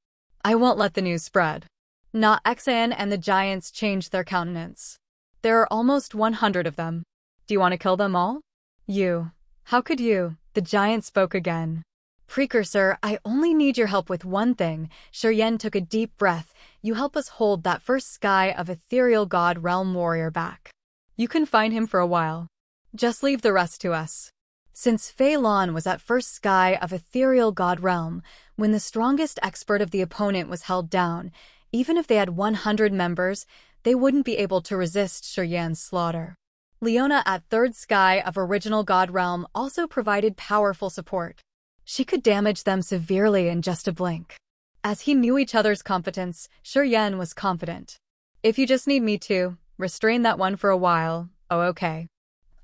I won't let the news spread. Not Exine and the giants changed their countenance. There are almost 100 of them. Do you want to kill them all? You. How could you? The giant spoke again. Precursor, I only need your help with one thing. Yen took a deep breath. You help us hold that first sky of ethereal god realm warrior back. You can find him for a while. Just leave the rest to us. Since Fei Lan was at first sky of ethereal god realm, when the strongest expert of the opponent was held down, even if they had 100 members, they wouldn't be able to resist Yan's slaughter. Leona at third sky of original god realm also provided powerful support. She could damage them severely in just a blink. As he knew each other's competence, Yen was confident. If you just need me to restrain that one for a while, oh okay.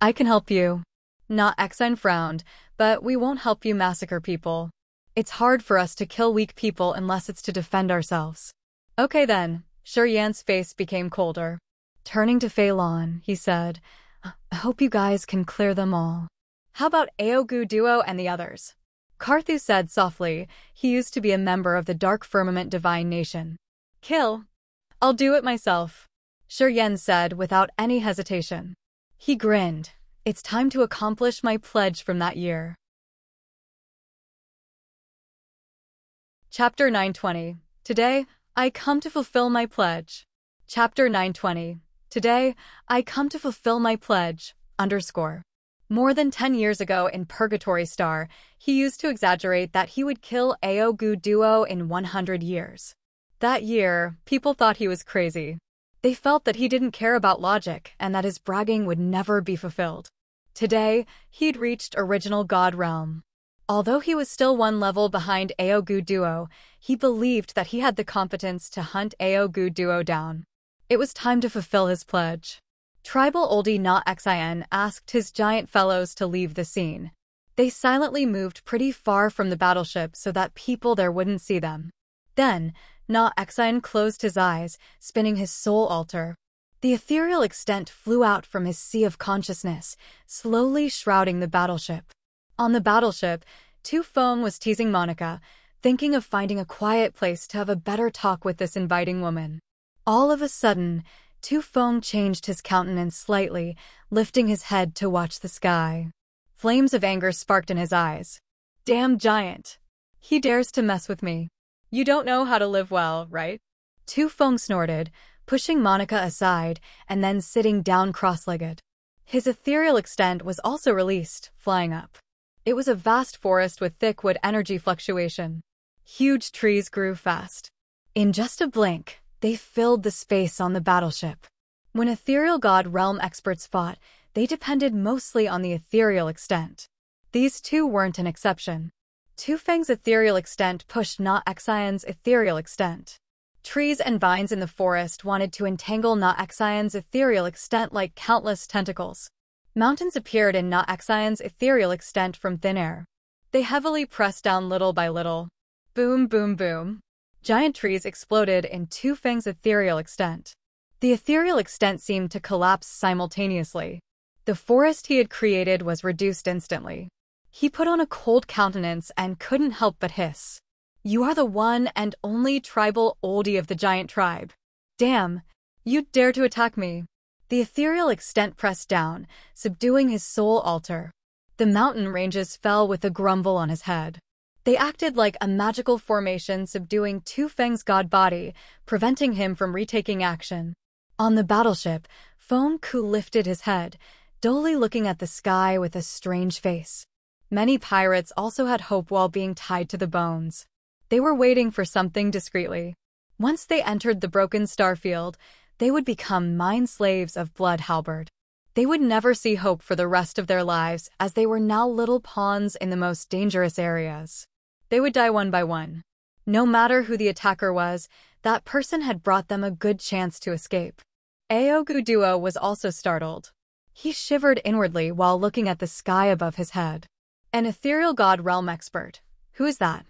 I can help you. Not Exine frowned, but we won't help you massacre people. It's hard for us to kill weak people unless it's to defend ourselves. Okay then, Yan's face became colder. Turning to Fei Lan, he said, I hope you guys can clear them all. How about Aogu Duo and the others? Karthu said softly. He used to be a member of the Dark Firmament Divine Nation. Kill? I'll do it myself, Yen said without any hesitation. He grinned. It's time to accomplish my pledge from that year. Chapter 920. Today, I come to fulfill my pledge. Chapter 920. Today, I come to fulfill my pledge. More than 10 years ago in Purgatory Star, he used to exaggerate that he would kill Aogu Duo in 100 years. That year, people thought he was crazy. They felt that he didn't care about logic and that his bragging would never be fulfilled. Today, he'd reached original god realm. Although he was still one level behind Aogu Duo, he believed that he had the competence to hunt Aogu Duo down. It was time to fulfill his pledge. Tribal oldie Na Xin asked his giant fellows to leave the scene. They silently moved pretty far from the battleship so that people there wouldn't see them. Then, Na Xin closed his eyes, spinning his soul altar. The ethereal extent flew out from his sea of consciousness, slowly shrouding the battleship. On the battleship, Tu Feng was teasing Monica, thinking of finding a quiet place to have a better talk with this inviting woman. All of a sudden, Tu Feng changed his countenance slightly, lifting his head to watch the sky. Flames of anger sparked in his eyes. Damn giant! He dares to mess with me. You don't know how to live well, right? Tu Feng snorted, pushing Monica aside and then sitting down cross-legged. His ethereal extent was also released, flying up. It was a vast forest with thick wood energy fluctuation. Huge trees grew fast. In just a blink, they filled the space on the battleship. When ethereal god realm experts fought, they depended mostly on the ethereal extent. These two weren't an exception. Tu Feng's ethereal extent pushed Na Xian's ethereal extent. Trees and vines in the forest wanted to entangle Na-Xian's ethereal extent like countless tentacles. Mountains appeared in Na-Xian's ethereal extent from thin air. They heavily pressed down little by little. Boom, boom, boom. Giant trees exploded in Tu Feng's ethereal extent. The ethereal extent seemed to collapse simultaneously. The forest he had created was reduced instantly. He put on a cold countenance and couldn't help but hiss. "You are the one and only tribal oldie of the giant tribe. Damn, you dare to attack me." The ethereal extent pressed down, subduing his soul altar. The mountain ranges fell with a grumble on his head. They acted like a magical formation subduing Tu Feng's god body, preventing him from retaking action. On the battleship, Feng Ku lifted his head, dully looking at the sky with a strange face. Many pirates also had hope while being tied to the bones. They were waiting for something discreetly. Once they entered the broken starfield, they would become mind slaves of Blood Halberd. They would never see hope for the rest of their lives as they were now little pawns in the most dangerous areas. They would die one by one. No matter who the attacker was, that person had brought them a good chance to escape. Aogu Duo was also startled. He shivered inwardly while looking at the sky above his head. An ethereal god realm expert. Who is that?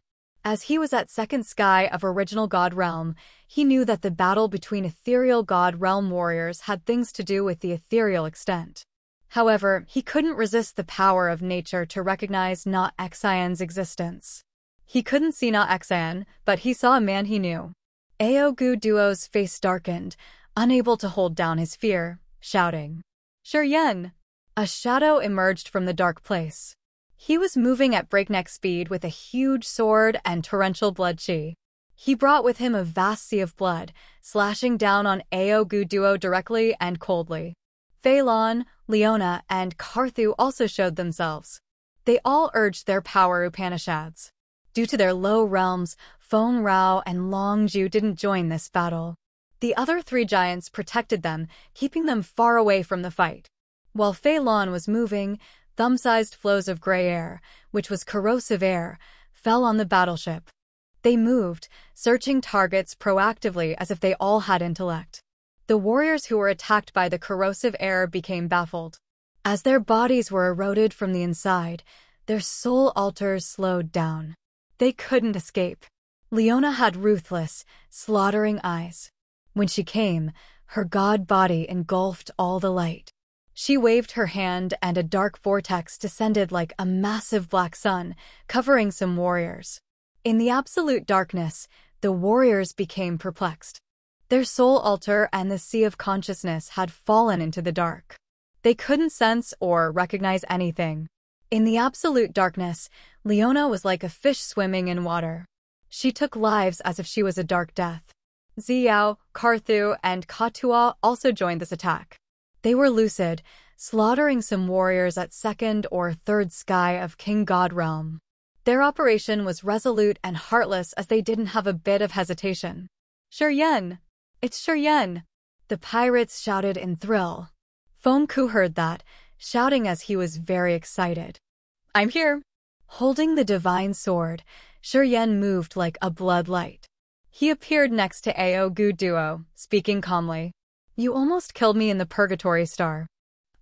As he was at second sky of original god realm, he knew that the battle between ethereal god realm warriors had things to do with the ethereal extent. However, he couldn't resist the power of nature to recognize Na-Xian's existence. He couldn't see Na-Xian, but he saw a man he knew. Aogu Duo's face darkened, unable to hold down his fear, shouting, "Shiryen!" A shadow emerged from the dark place. He was moving at breakneck speed with a huge sword and torrential blood chi. He brought with him a vast sea of blood, slashing down on Aogu Duo directly and coldly. Fei Lan, Leona, and Carthu also showed themselves. They all urged their power Upanishads. Due to their low realms, Feng Rao and Long Ju didn't join this battle. The other three giants protected them, keeping them far away from the fight. While Fei Lan was moving, thumb-sized flows of gray air, which was corrosive air, fell on the battleship. They moved, searching targets proactively as if they all had intellect. The warriors who were attacked by the corrosive air became baffled. As their bodies were eroded from the inside, their soul altars slowed down. They couldn't escape. Leona had ruthless, slaughtering eyes. When she came, her god body engulfed all the light. She waved her hand and a dark vortex descended like a massive black sun, covering some warriors. In the absolute darkness, the warriors became perplexed. Their soul altar and the sea of consciousness had fallen into the dark. They couldn't sense or recognize anything. In the absolute darkness, Leona was like a fish swimming in water. She took lives as if she was a dark death. Xiao, Carthu, and Katua also joined this attack. They were lucid, slaughtering some warriors at second or third sky of King God Realm. Their operation was resolute and heartless as they didn't have a bit of hesitation. "Shiryen! It's Shiryen!" The pirates shouted in thrill. Feng Ku heard that, shouting as he was very excited. "I'm here!" Holding the divine sword, Shiryen moved like a blood light. He appeared next to Aogu Duo, speaking calmly. "You almost killed me in the Purgatory Star.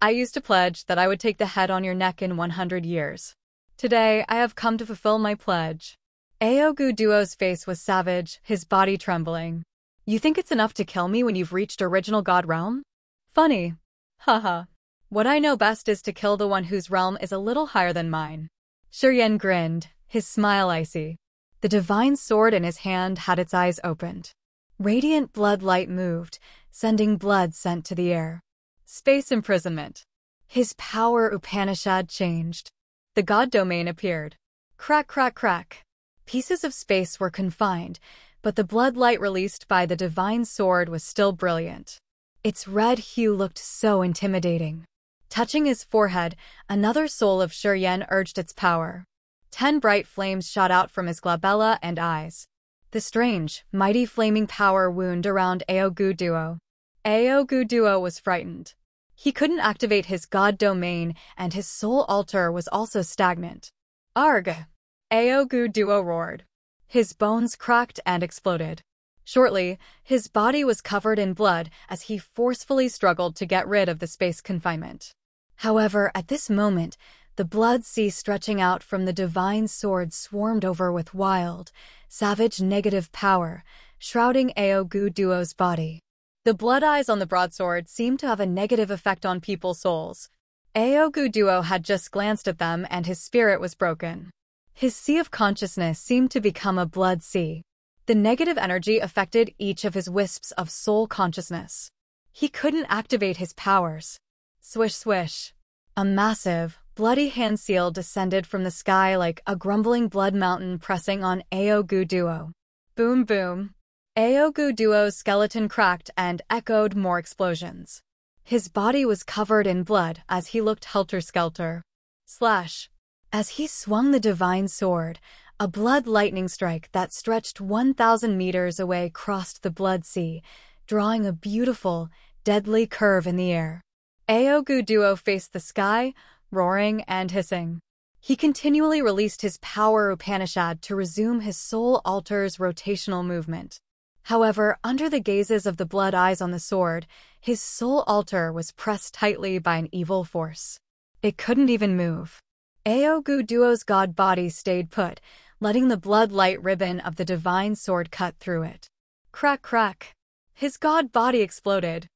I used to pledge that I would take the head on your neck in 100 years. Today, I have come to fulfill my pledge." Aogu Duo's face was savage, his body trembling. "You think it's enough to kill me when you've reached original god realm? Funny. Haha. What I know best is to kill the one whose realm is a little higher than mine." Shiryen grinned, his smile icy. The divine sword in his hand had its eyes opened. Radiant blood light moved, sending blood sent to the air. Space imprisonment. His power Upanishad changed. The god domain appeared. Crack, crack, crack. Pieces of space were confined, but the blood light released by the divine sword was still brilliant. Its red hue looked so intimidating. Touching his forehead, another soul of Shiryen urged its power. 10 bright flames shot out from his glabella and eyes. The strange, mighty flaming power wound around Aogu Duo. Aogu Duo was frightened. He couldn't activate his god domain, and his soul altar was also stagnant. "Arg!" Aogu Duo roared. His bones cracked and exploded. Shortly, his body was covered in blood as he forcefully struggled to get rid of the space confinement. However, at this moment, the blood sea stretching out from the divine sword swarmed over with wild, savage negative power, shrouding Aogu Duo's body. The blood eyes on the broadsword seemed to have a negative effect on people's souls. Aogu Duo had just glanced at them and his spirit was broken. His sea of consciousness seemed to become a blood sea. The negative energy affected each of his wisps of soul consciousness. He couldn't activate his powers. Swish swish. A massive, bloody hand seal descended from the sky like a grumbling blood mountain pressing on Aogu Duo. Boom boom. Aogu Duo's skeleton cracked and echoed more explosions. His body was covered in blood as he looked helter-skelter. Slash. As he swung the divine sword, a blood lightning strike that stretched 1,000 meters away crossed the blood sea, drawing a beautiful, deadly curve in the air. Aogu Duo faced the sky, roaring and hissing. He continually released his power Upanishad to resume his soul altar's rotational movement. However, under the gazes of the blood eyes on the sword, his soul altar was pressed tightly by an evil force. It couldn't even move. Aogu Duo's god body stayed put, letting the blood light ribbon of the divine sword cut through it. Crack crack. His god body exploded.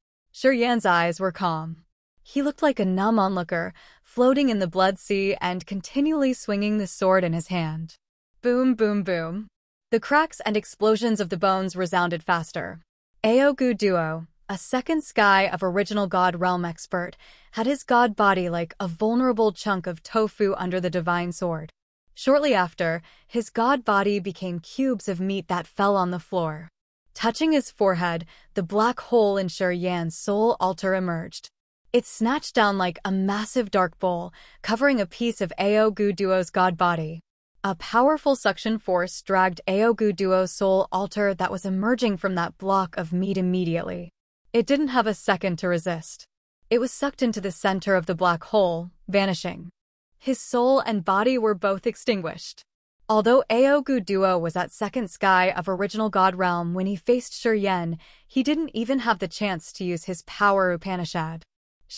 Yan's eyes were calm. He looked like a numb onlooker, floating in the blood sea and continually swinging the sword in his hand. Boom boom boom. The cracks and explosions of the bones resounded faster. Aogu Duo, a second sky of original god realm expert, had his god body like a vulnerable chunk of tofu under the divine sword. Shortly after, his god body became cubes of meat that fell on the floor. Touching his forehead, the black hole in Yan's soul altar emerged. It snatched down like a massive dark bowl, covering a piece of Aogu Duo's god body. A powerful suction force dragged Aogu Duo's soul altar that was emerging from that block of meat immediately. It didn't have a second to resist. It was sucked into the center of the black hole, vanishing. His soul and body were both extinguished. Although Aogu Duo was at second sky of original god realm when he faced Yan, he didn't even have the chance to use his power Upanishad.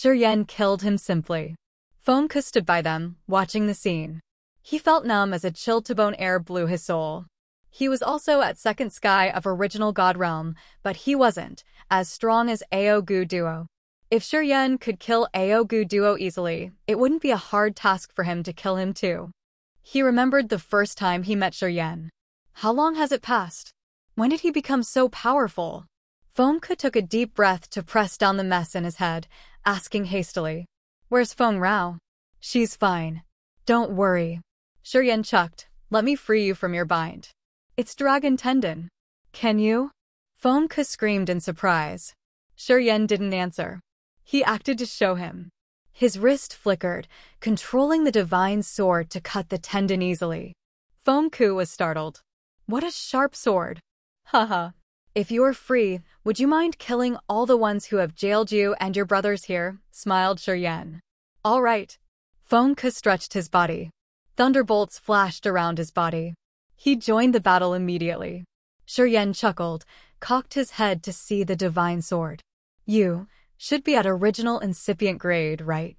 Yan killed him simply. Fomka stood by them, watching the scene. He felt numb as a chill-to-bone air blew his soul. He was also at second sky of original god realm, but he wasn't as strong as Aogu Duo. If Yan could kill Aogu Duo easily, it wouldn't be a hard task for him to kill him too. He remembered the first time he met Yan. How long has it passed? When did he become so powerful? Fomka took a deep breath to press down the mess in his head, asking hastily, "Where's Feng Rao?" "She's fine. Don't worry." Yan chucked, "Let me free you from your bind. It's dragon tendon." "Can you?" Fomka screamed in surprise. Yan didn't answer. He acted to show him. His wrist flickered, controlling the divine sword to cut the tendon easily. Fomku was startled. "What a sharp sword." "Haha. If you are free, would you mind killing all the ones who have jailed you and your brothers here?" smiled Yan. "All right." Fomka stretched his body. Thunderbolts flashed around his body. He joined the battle immediately. Yan chuckled, cocked his head to see the divine sword. "You should be at original incipient grade, right?"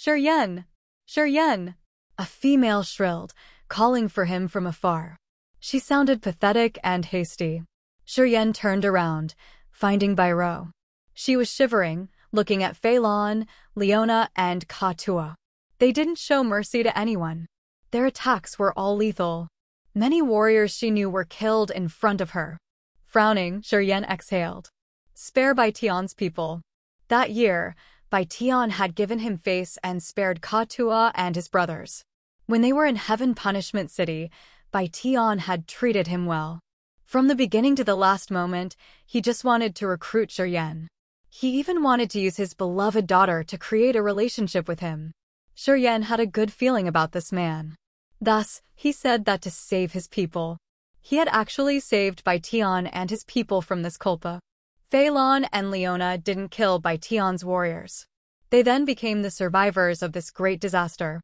"Yan! Yan!" A female shrilled, calling for him from afar. She sounded pathetic and hasty. Yan turned around, finding Bairo. She was shivering, looking at Phelan, Leona, and Katua. They didn't show mercy to anyone. Their attacks were all lethal. Many warriors she knew were killed in front of her. Frowning, Yan exhaled. Spare by Tian's people. That year, Tian had given him face and spared Katua and his brothers. When they were in Heaven Punishment City, Tian had treated him well. From the beginning to the last moment, he just wanted to recruit Yan. He even wanted to use his beloved daughter to create a relationship with him. Yan had a good feeling about this man. Thus, he said that to save his people. He had actually saved Tian and his people from this culpa. Phelan and Leona didn't kill Tian's warriors. They then became the survivors of this great disaster.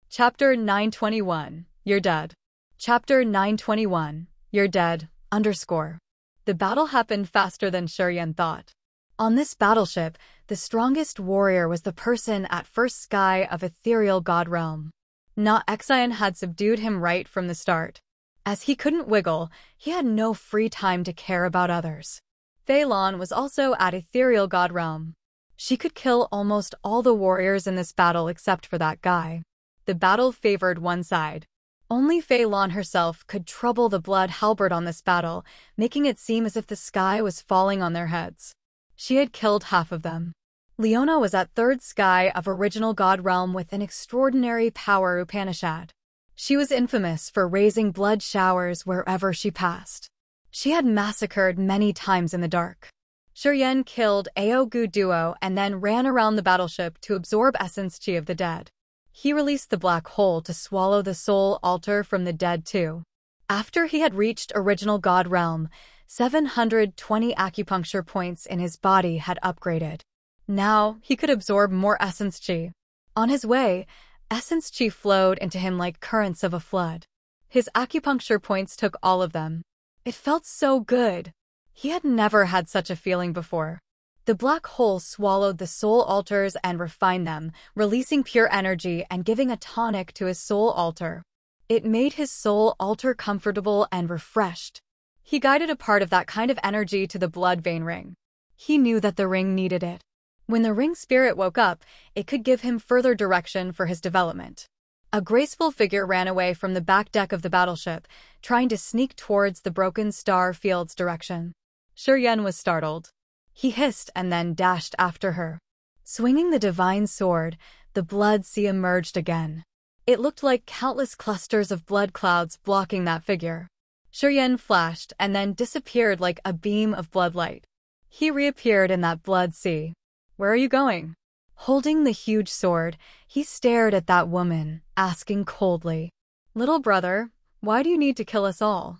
Chapter 921. You're dead. Chapter 921. You're dead. _ The battle happened faster than Tian thought. On this battleship, the strongest warrior was the person at first sky of ethereal god realm. Xian had subdued him right from the start. As he couldn't wiggle, he had no free time to care about others. Fei Lan was also at ethereal god realm. She could kill almost all the warriors in this battle except for that guy. The battle favored one side. Only Fei Lan herself could trouble the blood Halberd on this battle, making it seem as if the sky was falling on their heads. She had killed half of them. Leona was at third sky of original god realm with an extraordinary power Upanishad. She was infamous for raising blood showers wherever she passed. She had massacred many times in the dark. Tian killed Aogu Duo and then ran around the battleship to absorb essence chi of the dead. He released the black hole to swallow the soul altar from the dead too. After he had reached original god realm, 720 acupuncture points in his body had upgraded. Now, he could absorb more essence chi. On his way, essence chi flowed into him like currents of a flood. His acupuncture points took all of them. It felt so good. He had never had such a feeling before. The black hole swallowed the soul altars and refined them, releasing pure energy and giving a tonic to his soul altar. It made his soul altar comfortable and refreshed. He guided a part of that kind of energy to the blood vein ring. He knew that the ring needed it. When the ring spirit woke up, it could give him further direction for his development. A graceful figure ran away from the back deck of the battleship, trying to sneak towards the broken star field's direction. Tian was startled. He hissed and then dashed after her. Swinging the divine sword, the blood sea emerged again. It looked like countless clusters of blood clouds blocking that figure. Tian flashed and then disappeared like a beam of blood light. He reappeared in that blood sea. Where are you going? Holding the huge sword, he stared at that woman, asking coldly, "Little brother, why do you need to kill us all?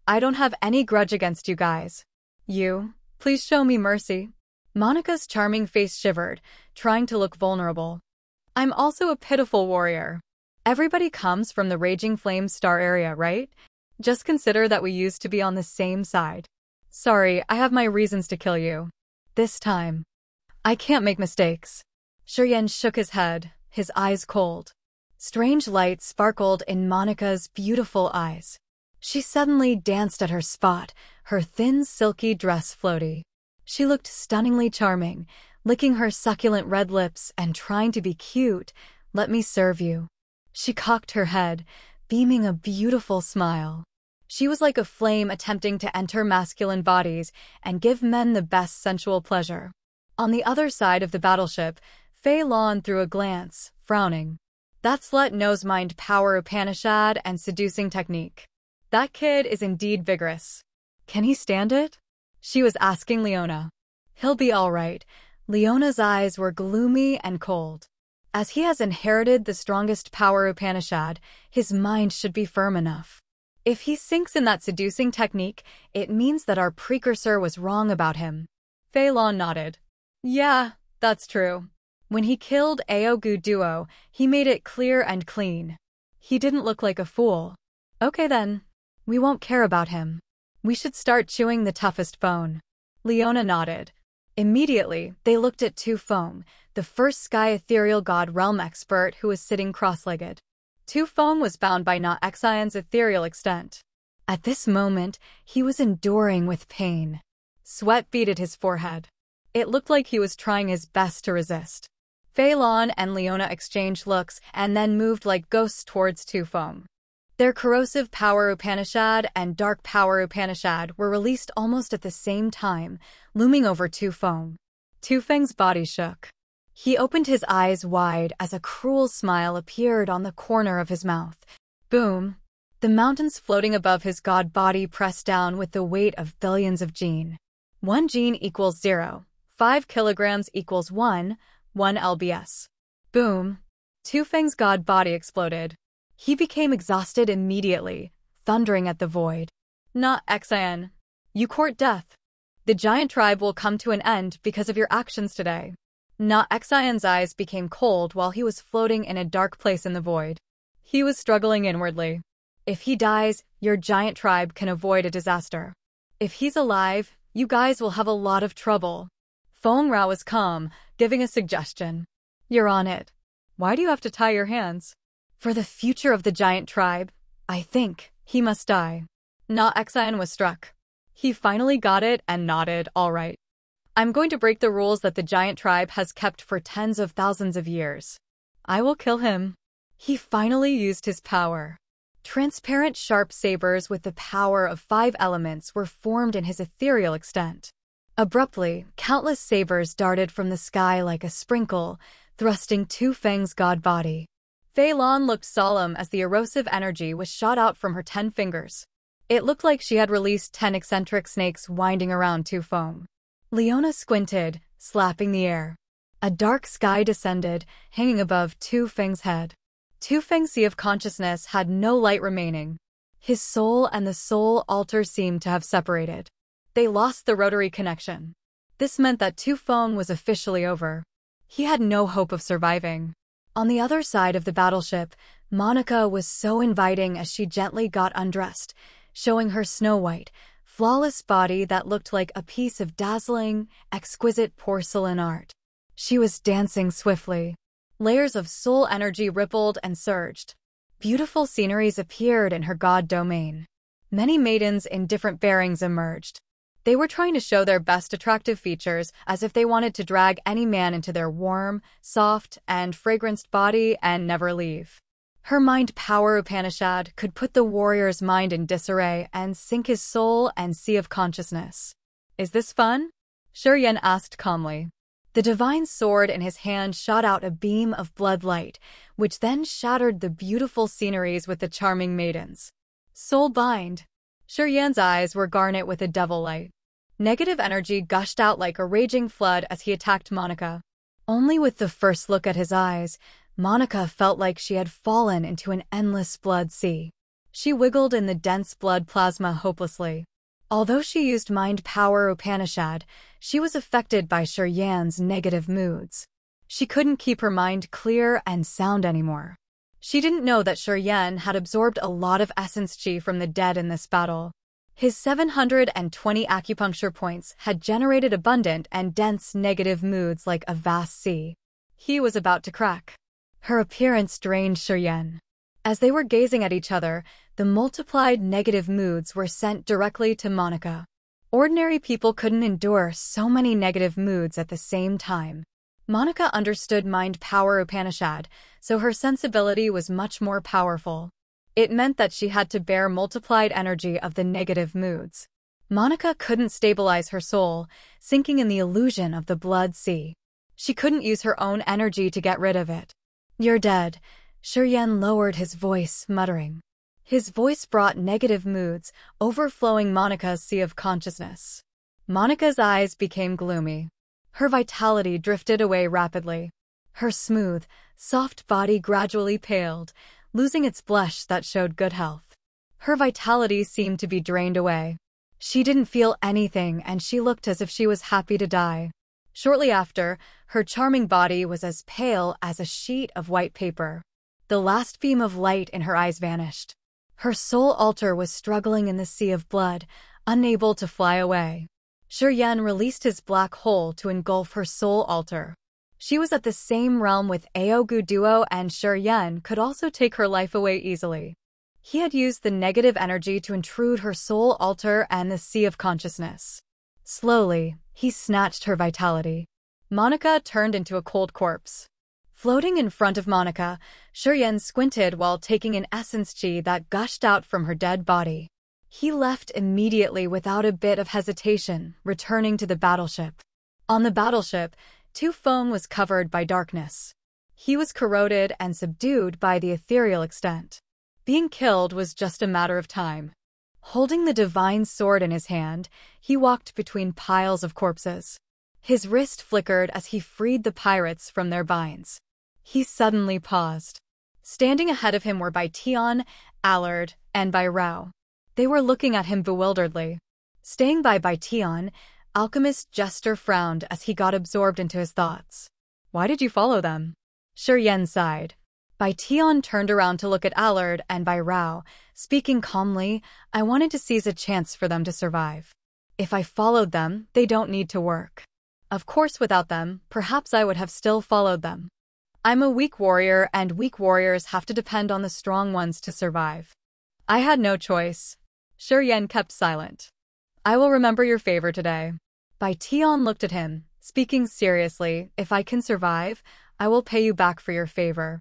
I don't have any grudge against you guys. Please show me mercy." Monica's charming face shivered, trying to look vulnerable. "I'm also a pitiful warrior. Everybody comes from the Raging Flame Star area, right? Just consider that we used to be on the same side. Sorry, I have my reasons to kill you. This time. I can't make mistakes." Tian shook his head, his eyes cold. Strange light sparkled in Monica's beautiful eyes. She suddenly danced at her spot, her thin silky dress floaty. She looked stunningly charming, licking her succulent red lips and trying to be cute. "Let me serve you." She cocked her head, beaming a beautiful smile. She was like a flame attempting to enter masculine bodies and give men the best sensual pleasure. On the other side of the battleship, Fei Lan threw a glance, frowning. That slut knows mind power Upanishad and seducing technique. That kid is indeed vigorous. Can he stand it? She was asking Leona. He'll be all right. Leona's eyes were gloomy and cold. As he has inherited the strongest power Upanishad, his mind should be firm enough. If he sinks in that seducing technique, it means that our precursor was wrong about him. Fei Lan nodded. Yeah, that's true. When he killed Aogu Duo, he made it clear and clean. He didn't look like a fool. Okay then. We won't care about him. We should start chewing the toughest bone. Leona nodded. Immediately, they looked at Tu Feng, the first sky ethereal god realm expert who was sitting cross-legged. Tu Feng was bound by Xian's ethereal extent. At this moment, he was enduring with pain. Sweat beaded his forehead. It looked like he was trying his best to resist. Fei Lan and Leona exchanged looks and then moved like ghosts towards Tu Feng. Their corrosive power Upanishad and dark power Upanishad were released almost at the same time, looming over Tu Feng. Tu Feng's body shook. He opened his eyes wide as a cruel smile appeared on the corner of his mouth. Boom! The mountains floating above his god body pressed down with the weight of billions of gene. 1 gene equals 0. 5 kilograms equals 1 lbs. Boom! Tu Feng's god body exploded. He became exhausted immediately, thundering at the void. Not Xian. You court death. The giant tribe will come to an end because of your actions today. Not Xian's eyes became cold while he was floating in a dark place in the void. He was struggling inwardly. If he dies, your giant tribe can avoid a disaster. If he's alive, you guys will have a lot of trouble. Feng Rao was calm, giving a suggestion. You're on it. Why do you have to tie your hands? For the future of the giant tribe, I think he must die. Na Xian was struck. He finally got it and nodded, all right. I'm going to break the rules that the giant tribe has kept for tens of thousands of years. I will kill him. He finally used his power. Transparent sharp sabers with the power of 5 elements were formed in his ethereal extent. Abruptly, countless sabers darted from the sky like a sprinkle, thrusting Tu Feng's god body. Fei Lan looked solemn as the erosive energy was shot out from her 10 fingers. It looked like she had released 10 eccentric snakes winding around Tu Feng. Leona squinted, slapping the air. A dark sky descended, hanging above Tu Feng's head. Tu Feng's sea of consciousness had no light remaining. His soul and the soul altar seemed to have separated. They lost the rotary connection. This meant that Tu Feng was officially over. He had no hope of surviving. On the other side of the battleship, Monica was so inviting as she gently got undressed, showing her snow-white, flawless body that looked like a piece of dazzling, exquisite porcelain art. She was dancing swiftly. Layers of soul energy rippled and surged. Beautiful sceneries appeared in her god domain. Many maidens in different bearings emerged. They were trying to show their best attractive features as if they wanted to drag any man into their warm, soft, and fragranced body and never leave. Her mind power Upanishad could put the warrior's mind in disarray and sink his soul and sea of consciousness. Is this fun? Shuryen asked calmly. The divine sword in his hand shot out a beam of blood light, which then shattered the beautiful sceneries with the charming maidens. Soul bind. Shuryen's eyes were garnet with a devil light. Negative energy gushed out like a raging flood as he attacked Monica. Only with the first look at his eyes, Monica felt like she had fallen into an endless blood sea. She wiggled in the dense blood plasma hopelessly. Although she used mind power Upanishad, she was affected by Shuryen's negative moods. She couldn't keep her mind clear and sound anymore. She didn't know that Shuryen had absorbed a lot of essence chi from the dead in this battle. His 720 acupuncture points had generated abundant and dense negative moods like a vast sea. He was about to crack. Her appearance drained Shuryen. As they were gazing at each other, the multiplied negative moods were sent directly to Monica. Ordinary people couldn't endure so many negative moods at the same time. Monica understood mind power Upanishad, so her sensibility was much more powerful. It meant that she had to bear multiplied energy of the negative moods. Monica couldn't stabilize her soul, sinking in the illusion of the blood sea. She couldn't use her own energy to get rid of it. You're dead. Shuryen lowered his voice, muttering. His voice brought negative moods, overflowing Monica's sea of consciousness. Monica's eyes became gloomy. Her vitality drifted away rapidly. Her smooth, soft body gradually paled, losing its blush that showed good health. Her vitality seemed to be drained away. She didn't feel anything and she looked as if she was happy to die. Shortly after, her charming body was as pale as a sheet of white paper. The last beam of light in her eyes vanished. Her soul altar was struggling in the sea of blood, unable to fly away. Shuryen released his black hole to engulf her soul altar. She was at the same realm with Aogu Duo and Shuryen could also take her life away easily. He had used the negative energy to intrude her soul altar and the sea of consciousness. Slowly, he snatched her vitality. Monica turned into a cold corpse. Floating in front of Monica, Shuryen squinted while taking an essence chi that gushed out from her dead body. He left immediately without a bit of hesitation, returning to the battleship. On the battleship, Tu Feng was covered by darkness. He was corroded and subdued by the ethereal extent. Being killed was just a matter of time. Holding the divine sword in his hand, he walked between piles of corpses. His wrist flickered as he freed the pirates from their binds. He suddenly paused. Standing ahead of him were by Tian, Allard, and by Rao. They were looking at him bewilderedly. Staying by Tian, Alchemist Jester frowned as he got absorbed into his thoughts. Why did you follow them? Shuryen sighed. Bai Tian turned around to look at Allard and Bai Rao, speaking calmly. I wanted to seize a chance for them to survive. If I followed them, they don't need to work. Of course, without them, perhaps I would have still followed them. I'm a weak warrior, and weak warriors have to depend on the strong ones to survive. I had no choice. Shi Yan kept silent. I will remember your favor today. Bai Tian looked at him, speaking seriously. If I can survive, I will pay you back for your favor.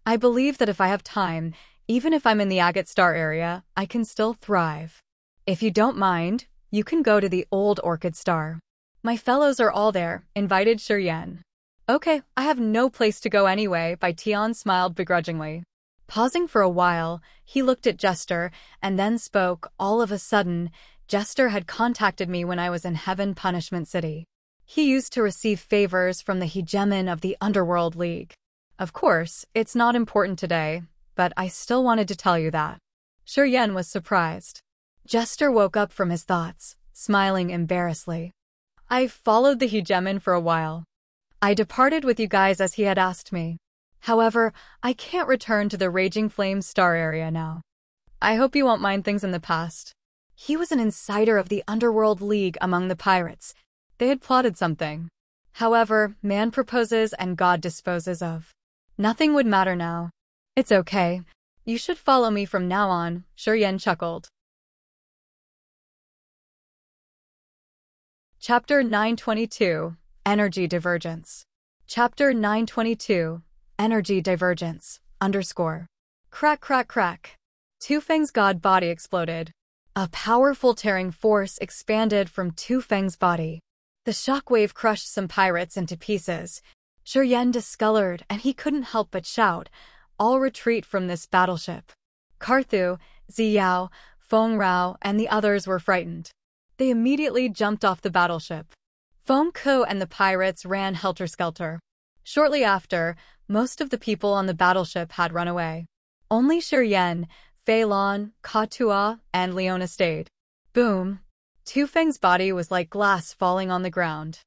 I believe that if I have time, even if I'm in the Agate Star area, I can still thrive. If you don't mind, you can go to the old Orchid Star. My fellows are all there, invited Shi Yan. Okay, I have no place to go anyway, Bai Tian smiled begrudgingly. Pausing for a while, he looked at Jester, and then spoke. All of a sudden, Jester had contacted me when I was in Heaven Punishment City. He used to receive favors from the hegemon of the Underworld League. Of course, it's not important today, but I still wanted to tell you that. Shi Yan was surprised. Jester woke up from his thoughts, smiling embarrassedly. I followed the hegemon for a while. I departed with you guys as he had asked me. However, I can't return to the Raging Flame Star area now. I hope you won't mind things in the past. He was an insider of the Underworld League among the pirates. They had plotted something. However, man proposes and God disposes of. Nothing would matter now. It's okay. You should follow me from now on, Shi Yan chuckled. Chapter 922, Energy Divergence. Chapter 922, Energy Divergence, _ Crack, crack, crack. Tu Feng's god body exploded. A powerful tearing force expanded from Tu Feng's body. The shockwave crushed some pirates into pieces. Shi Yan discolored, and he couldn't help but shout, all retreat from this battleship. Carthu, Ziyao, Feng Rao, and the others were frightened. They immediately jumped off the battleship. Feng Ko and the pirates ran helter-skelter. Shortly after, most of the people on the battleship had run away. Only Shi Yan, Fei Lan, Ka Tua, and Leona stayed. Boom! Tu Feng's body was like glass falling on the ground.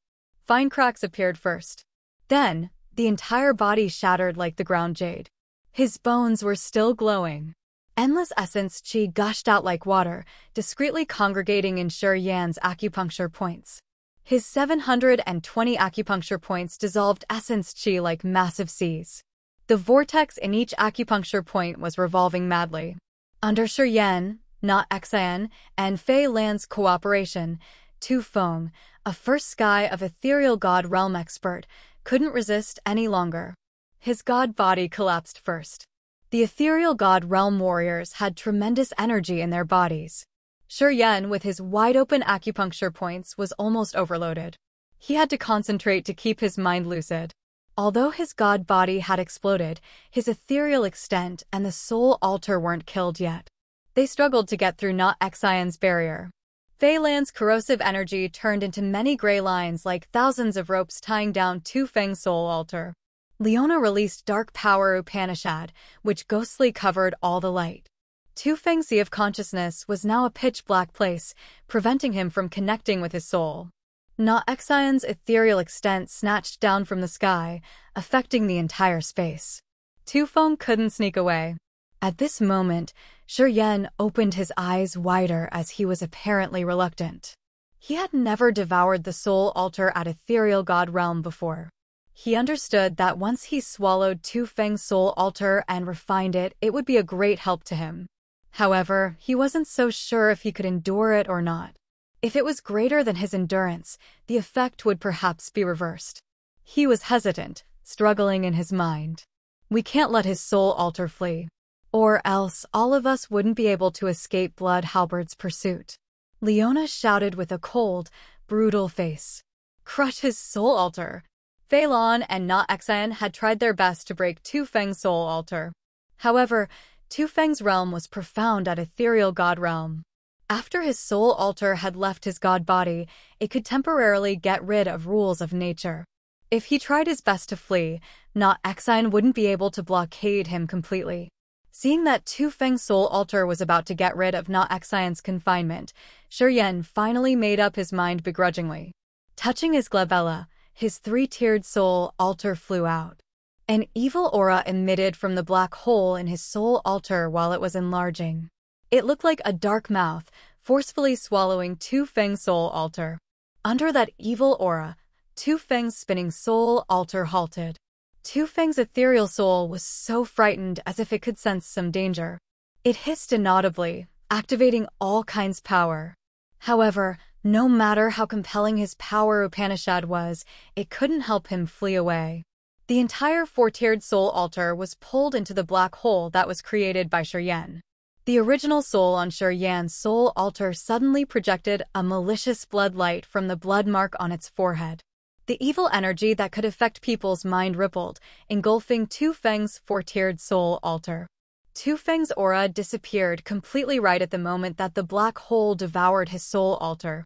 Fine cracks appeared first. Then, the entire body shattered like the ground jade. His bones were still glowing. Endless essence qi gushed out like water, discreetly congregating in Shi Yan's acupuncture points. His 720 acupuncture points dissolved essence qi like massive seas. The vortex in each acupuncture point was revolving madly. Under Shi Yan, not Xian, and Fei Lan's cooperation, Tu Feng, a first sky of ethereal god realm expert, couldn't resist any longer. His god body collapsed first. The ethereal god realm warriors had tremendous energy in their bodies. Shi Yan, with his wide-open acupuncture points, was almost overloaded. He had to concentrate to keep his mind lucid. Although his god body had exploded, his ethereal extent and the soul altar weren't killed yet. They struggled to get through not Xian's barrier. Fei Lan's corrosive energy turned into many gray lines like thousands of ropes tying down Tu Feng's soul altar. Leona released dark power Upanishad, which ghostly covered all the light. Tu Feng's sea of consciousness was now a pitch-black place, preventing him from connecting with his soul. Na Xian's ethereal extent snatched down from the sky, affecting the entire space. Tu Feng couldn't sneak away. At this moment, Shi Yan opened his eyes wider as he was apparently reluctant. He had never devoured the soul altar at ethereal god realm before. He understood that once he swallowed Tu Feng's soul altar and refined it, it would be a great help to him. However, he wasn't so sure if he could endure it or not. If it was greater than his endurance, the effect would perhaps be reversed. He was hesitant, struggling in his mind. We can't let his soul altar flee. Or else all of us wouldn't be able to escape Halberd's pursuit. Leona shouted with a cold, brutal face. Crush his soul altar! Fei Lan and Na Xian had tried their best to break Tu Feng's soul altar. However, Tu Feng's realm was profound at ethereal god realm. After his soul altar had left his god body, it could temporarily get rid of rules of nature. If he tried his best to flee, Na Xian wouldn't be able to blockade him completely. Seeing that Tu Feng's soul altar was about to get rid of Na Xian's confinement, Shi Yan finally made up his mind begrudgingly. Touching his glabella, his three-tiered soul altar flew out. An evil aura emitted from the black hole in his soul altar while it was enlarging. It looked like a dark mouth, forcefully swallowing Tu Feng's soul altar. Under that evil aura, Tu Feng's spinning soul altar halted. Tu Feng's ethereal soul was so frightened as if it could sense some danger. It hissed inaudibly, activating all kinds power. However, no matter how compelling his power Upanishad was, it couldn't help him flee away. The entire four-tiered soul altar was pulled into the black hole that was created by Shuryen. The original soul on Shuryen's soul altar suddenly projected a malicious blood light from the blood mark on its forehead. The evil energy that could affect people's mind rippled, engulfing Tu Feng's four-tiered soul altar. Tu Feng's aura disappeared completely right at the moment that the black hole devoured his soul altar.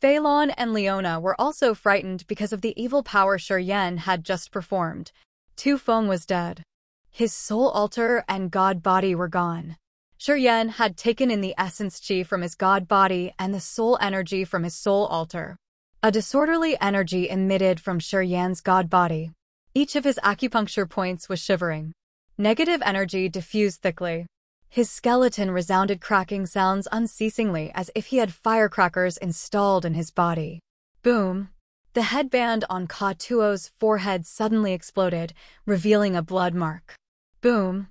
Fei Lan and Leona were also frightened because of the evil power Shuryen had just performed. Tu Feng was dead. His soul altar and god body were gone. Shuryen had taken in the essence chi from his god body and the soul energy from his soul altar. A disorderly energy emitted from Shuryen's god body. Each of his acupuncture points was shivering. Negative energy diffused thickly. His skeleton resounded cracking sounds unceasingly as if he had firecrackers installed in his body. Boom! The headband on Ka Tuo's forehead suddenly exploded, revealing a blood mark. Boom!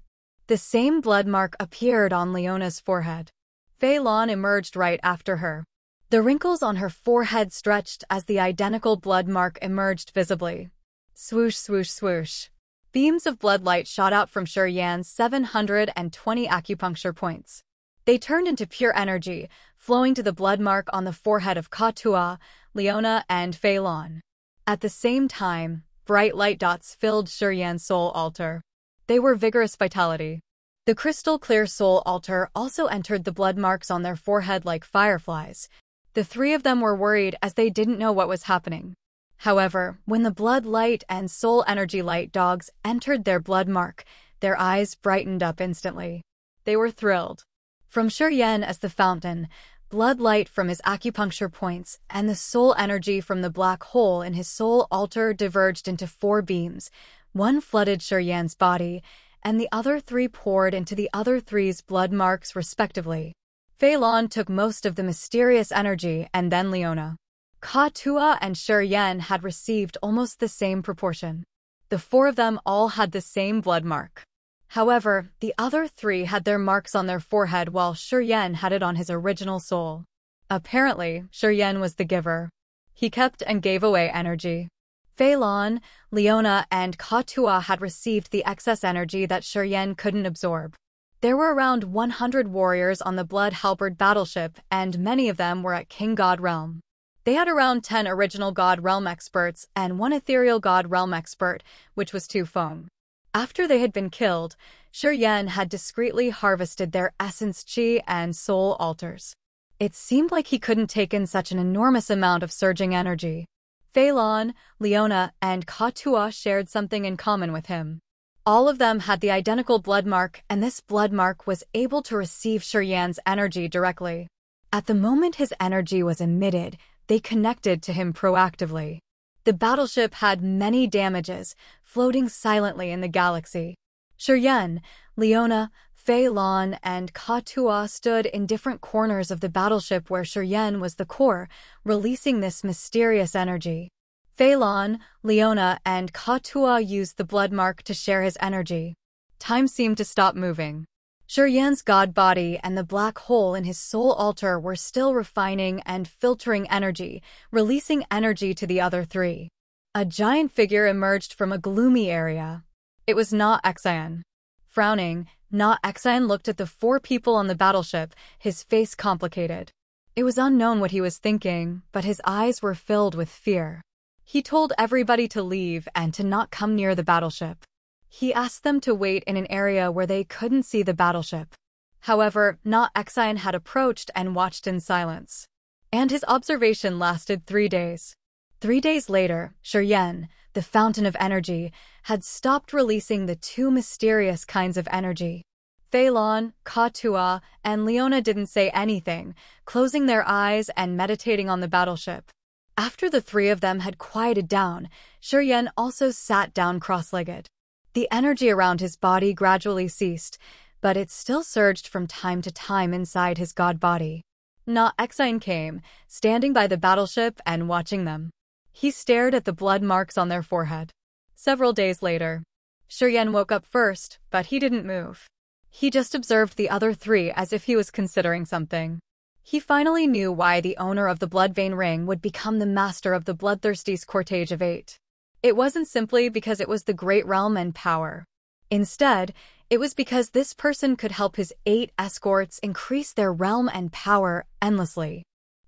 The same blood mark appeared on Leona's forehead. Fei Lan emerged right after her. The wrinkles on her forehead stretched as the identical blood mark emerged visibly. Swoosh, swoosh, swoosh. Beams of blood light shot out from Shuryen's 720 acupuncture points. They turned into pure energy, flowing to the blood mark on the forehead of Ka Tuo, Leona, and Fei Lan. At the same time, bright light dots filled Shuryen's soul altar. They were vigorous vitality. The crystal-clear soul altar also entered the blood marks on their forehead like fireflies. The three of them were worried as they didn't know what was happening. However, when the blood light and soul energy light dogs entered their blood mark, their eyes brightened up instantly. They were thrilled. From Shuryen as the fountain, blood light from his acupuncture points, and the soul energy from the black hole in his soul altar diverged into 4 beams. One flooded Shuryen's body, and the other 3 poured into the other 3's blood marks respectively. Fei Lan took most of the mysterious energy and then Leona. Ka Tuo and Shuryen had received almost the same proportion. The 4 of them all had the same blood mark. However, the other 3 had their marks on their forehead while Shuryen had it on his original soul. Apparently, Shuryen was the giver. He kept and gave away energy. Fei Lan, Leona, and Ka Tuo had received the excess energy that Shuryen couldn't absorb. There were around 100 warriors on the Blood Halberd battleship, and many of them were at King God Realm. They had around 10 original God Realm experts and 1 ethereal God Realm expert, which was Tu Feng. After they had been killed, Shuryen had discreetly harvested their essence chi and soul altars. It seemed like he couldn't take in such an enormous amount of surging energy. Fei Lan, Leona, and Ka Tuo shared something in common with him. All of them had the identical blood mark, and this blood mark was able to receive Shuryen's energy directly. At the moment his energy was emitted, they connected to him proactively. The battleship had many damages, floating silently in the galaxy. Shuryen, Leona, Fei Lan, and Ka Tuo stood in different corners of the battleship where Shuryen was the core, releasing this mysterious energy. Fei Lan, Leona, and Ka Tuo used the blood mark to share his energy. Time seemed to stop moving. Shuryen's god body and the black hole in his soul altar were still refining and filtering energy, releasing energy to the other 3. A giant figure emerged from a gloomy area. It was Na Xian. Frowning, Na Xian looked at the 4 people on the battleship, his face complicated. It was unknown what he was thinking, but his eyes were filled with fear. He told everybody to leave and to not come near the battleship. He asked them to wait in an area where they couldn't see the battleship. However, Na Xian had approached and watched in silence. And his observation lasted 3 days. 3 days later, Shuryen, the fountain of energy, had stopped releasing the 2 mysterious kinds of energy. Fei Lan, Ka Tuo, and Leona didn't say anything, closing their eyes and meditating on the battleship. After the 3 of them had quieted down, Shuryen also sat down cross-legged. The energy around his body gradually ceased, but it still surged from time to time inside his god body. Na Exine came, standing by the battleship and watching them. He stared at the blood marks on their forehead. Several days later, Shiyan woke up first, but he didn't move. He just observed the other three as if he was considering something. He finally knew why the owner of the blood vein ring would become the master of the bloodthirsty cortege of 8. It wasn't simply because it was the great realm and power. Instead, it was because this person could help his 8 escorts increase their realm and power endlessly.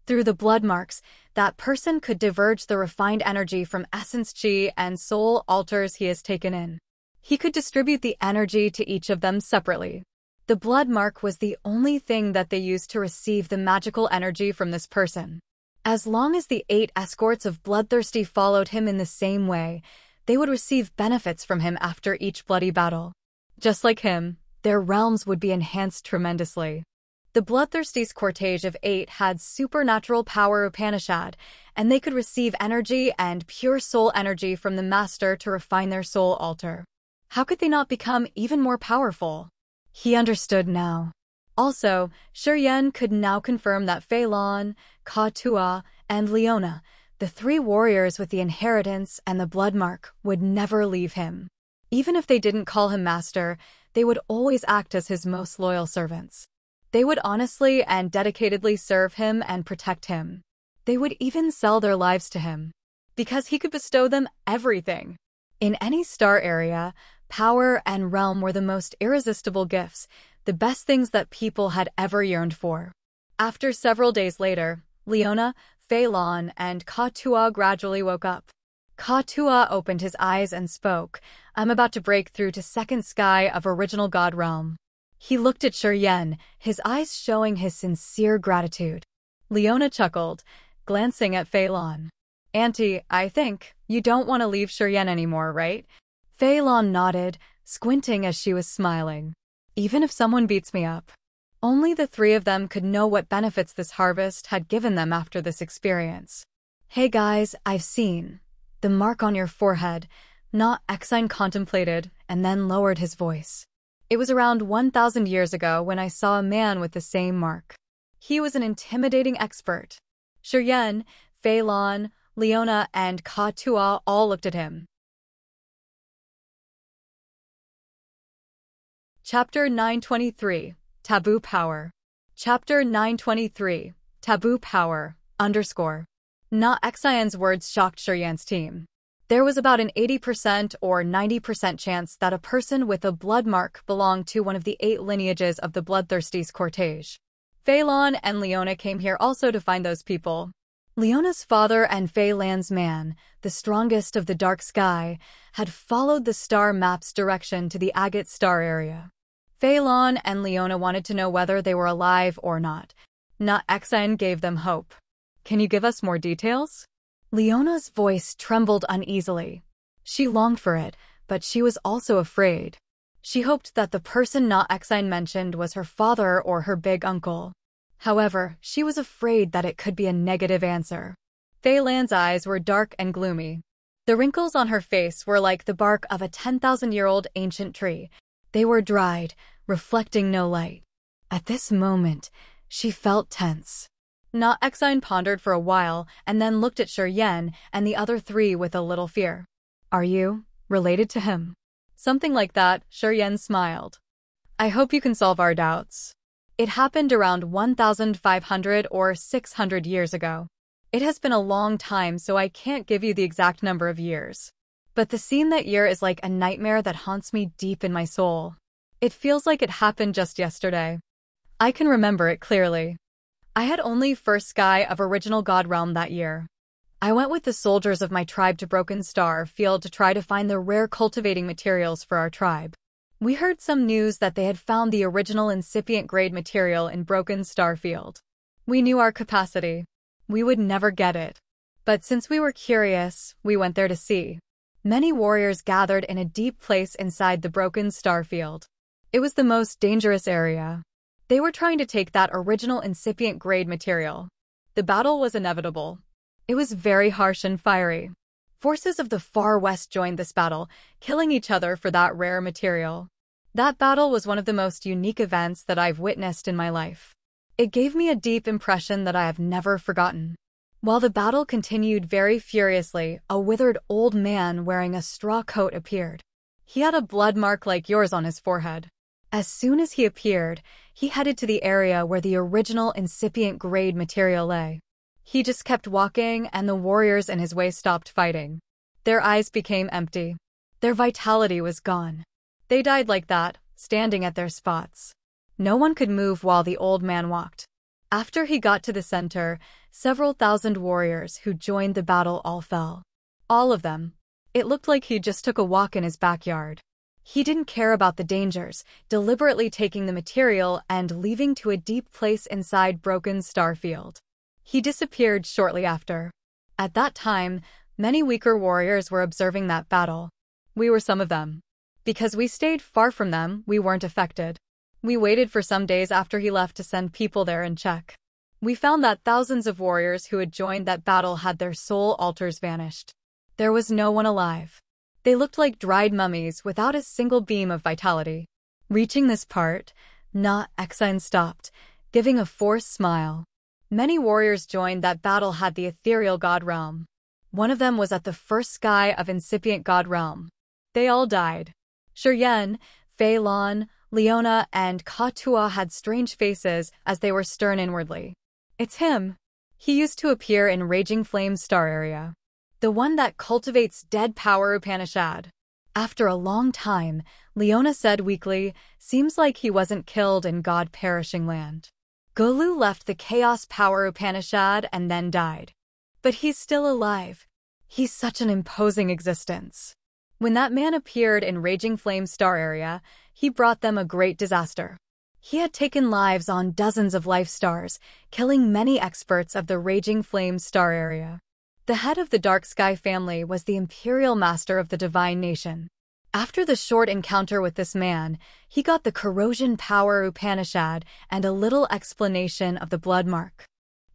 Through the blood marks, that person could diverge the refined energy from essence chi and soul altars he has taken in. He could distribute the energy to each of them separately. The blood mark was the only thing that they used to receive the magical energy from this person. As long as the 8 escorts of bloodthirsty followed him in the same way, they would receive benefits from him after each bloody battle. Just like him, their realms would be enhanced tremendously. The bloodthirsty cortege of 8 had supernatural power Upanishad, and they could receive energy and pure soul energy from the master to refine their soul altar. How could they not become even more powerful? He understood now. Also, Shiyan could now confirm that Fei Lan, Ka Tua, and Leona, the 3 warriors with the inheritance and the blood mark, would never leave him. Even if they didn't call him master, they would always act as his most loyal servants. They would honestly and dedicatedly serve him and protect him. They would even sell their lives to him, because he could bestow them everything. In any star area, power and realm were the most irresistible gifts, the best things that people had ever yearned for. After several days later, Leona, Fei Lan, and Ka Tua gradually woke up. Ka Tua opened his eyes and spoke, "I'm about to break through to second sky of original god realm." He looked at Shiyan, his eyes showing his sincere gratitude. Leona chuckled, glancing at Fei Lan. "Auntie, I think you don't want to leave Shiyan anymore, right?" Fei Lan nodded, squinting as she was smiling. "Even if someone beats me up." Only the 3 of them could know what benefits this harvest had given them after this experience. "Hey guys, I've seen the mark on your forehead," Na Exine contemplated and then lowered his voice. "It was around 1,000 years ago when I saw a man with the same mark. He was an intimidating expert." Shiyan, Fei Lan, Leona, and Ka Tua all looked at him. Chapter 923, Taboo Power. Chapter 923, Taboo Power, _ Na Exine's words shocked Shiyan's team. There was about an 80% or 90% chance that a person with a blood mark belonged to one of the 8 lineages of the bloodthirsty cortege. Fei Lan and Leona came here also to find those people. Leona's father and Fei Lan's man, the strongest of the dark sky, had followed the star map's direction to the agate star area. Fei Lan and Leona wanted to know whether they were alive or not. Na Exine gave them hope. "Can you give us more details?" Leona's voice trembled uneasily. She longed for it, but she was also afraid. She hoped that the person Na Exine mentioned was her father or her big uncle. However, she was afraid that it could be a negative answer. Fei Lan's eyes were dark and gloomy. The wrinkles on her face were like the bark of a 10,000-year-old ancient tree. They were dried, reflecting no light. At this moment, she felt tense. Na Exine pondered for a while and then looked at Shiyan and the other 3 with a little fear. "Are you related to him?" "Something like that," Shiyan smiled. "I hope you can solve our doubts." It happened around 1,500 or 600 years ago. It has been a long time, so I can't give you the exact number of years. But the scene that year is like a nightmare that haunts me deep in my soul. It feels like it happened just yesterday. I can remember it clearly. I had only first sky of original god realm that year. I went with the soldiers of my tribe to Broken Star Field to try to find the rare cultivating materials for our tribe. We heard some news that they had found the original incipient grade material in Broken Star Field. We knew our capacity. We would never get it. But since we were curious, we went there to see. Many warriors gathered in a deep place inside the Broken Star Field. It was the most dangerous area. They were trying to take that original incipient grade material. The battle was inevitable. It was very harsh and fiery. Forces of the far west joined this battle, killing each other for that rare material. That battle was one of the most unique events that I've witnessed in my life. It gave me a deep impression that I have never forgotten. While the battle continued very furiously, a withered old man wearing a straw coat appeared. He had a blood mark like yours on his forehead. As soon as he appeared, he headed to the area where the original incipient grade material lay. He just kept walking, and the warriors in his way stopped fighting. Their eyes became empty. Their vitality was gone. They died like that, standing at their spots. No one could move while the old man walked. After he got to the center, several thousand warriors who joined the battle all fell. All of them. It looked like he just took a walk in his backyard. He didn't care about the dangers, deliberately taking the material and leaving to a deep place inside Broken Starfield. He disappeared shortly after. At that time, many weaker warriors were observing that battle. We were some of them. Because we stayed far from them, we weren't affected. We waited for some days after he left to send people there and check. We found that thousands of warriors who had joined that battle had their soul altars vanished. There was no one alive. They looked like dried mummies without a single beam of vitality. Reaching this part, Na Exine stopped, giving a forced smile. Many warriors joined that battle had the ethereal god realm. One of them was at the first sky of incipient god realm. They all died. Shiryen, Fei Lan, Leona, and Ka-Tua had strange faces as they were stern inwardly. It's him. He used to appear in Raging Flame Star area. The one that cultivates dead power Upanishad. After a long time, Leona said weakly, seems like he wasn't killed in God-perishing land. Golu left the Chaos Power Upanishad and then died. But he's still alive. He's such an imposing existence. When that man appeared in Raging Flame Star area, he brought them a great disaster. He had taken lives on dozens of life stars, killing many experts of the Raging Flame Star area. The head of the Dark Sky family was the Imperial Master of the Divine Nation. After the short encounter with this man, he got the Corrosion Power Upanishad and a little explanation of the blood mark.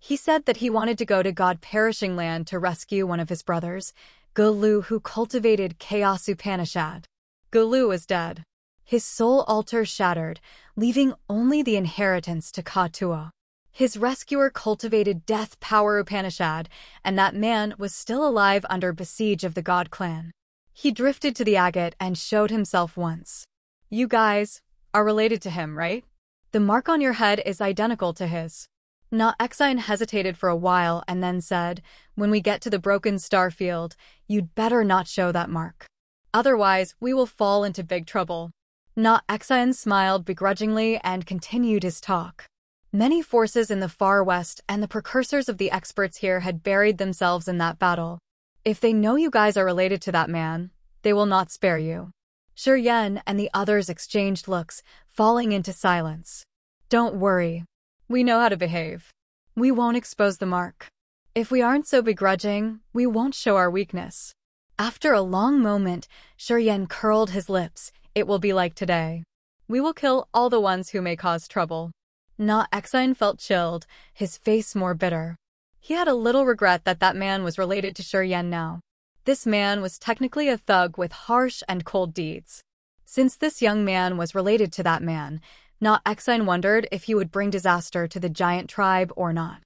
He said that he wanted to go to God-perishing land to rescue one of his brothers, Golu, who cultivated Chaos Upanishad. Golu is dead. His soul altar shattered, leaving only the inheritance to Ka-Tua. His rescuer cultivated Death Power Upanishad, and that man was still alive under besiege of the God Clan. He drifted to the agate and showed himself once. You guys are related to him, right? The mark on your head is identical to his. Na Exine hesitated for a while and then said, when we get to the Broken Star Field, you'd better not show that mark. Otherwise, we will fall into big trouble. Na Exine smiled begrudgingly and continued his talk. Many forces in the far west and the precursors of the experts here had buried themselves in that battle. If they know you guys are related to that man, they will not spare you. Shiryen and the others exchanged looks, falling into silence. Don't worry. We know how to behave. We won't expose the mark. If we aren't so begrudging, we won't show our weakness. After a long moment, Shiryen curled his lips. It will be like today. We will kill all the ones who may cause trouble. Na Exine felt chilled, his face more bitter. He had a little regret that that man was related to Shiryen now. This man was technically a thug with harsh and cold deeds. Since this young man was related to that man, Na Exine wondered if he would bring disaster to the giant tribe or not.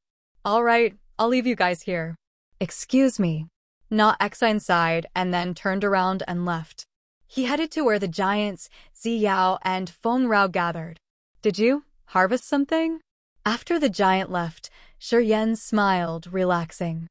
All right, I'll leave you guys here. Excuse me. Na Exine sighed and then turned around and left. He headed to where the giants, Ziyao and Feng Rao gathered. Did you harvest something? After the giant left, Shiryen smiled, relaxing.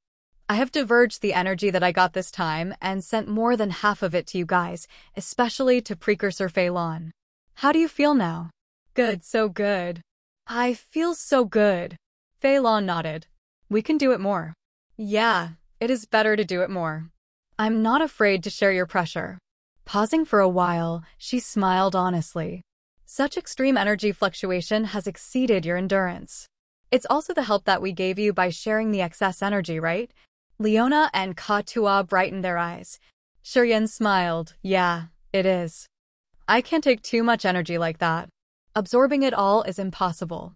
I have diverged the energy that I got this time and sent more than half of it to you guys, especially to Precursor Fei Lan. How do you feel now? Good, so good. I feel so good. Fei Lan nodded. We can do it more. Yeah, it is better to do it more. I'm not afraid to share your pressure. Pausing for a while, she smiled honestly. Such extreme energy fluctuation has exceeded your endurance. It's also the help that we gave you by sharing the excess energy, right? Leona and Ka-Tua brightened their eyes. Shiryen smiled. Yeah, it is. I can't take too much energy like that. Absorbing it all is impossible.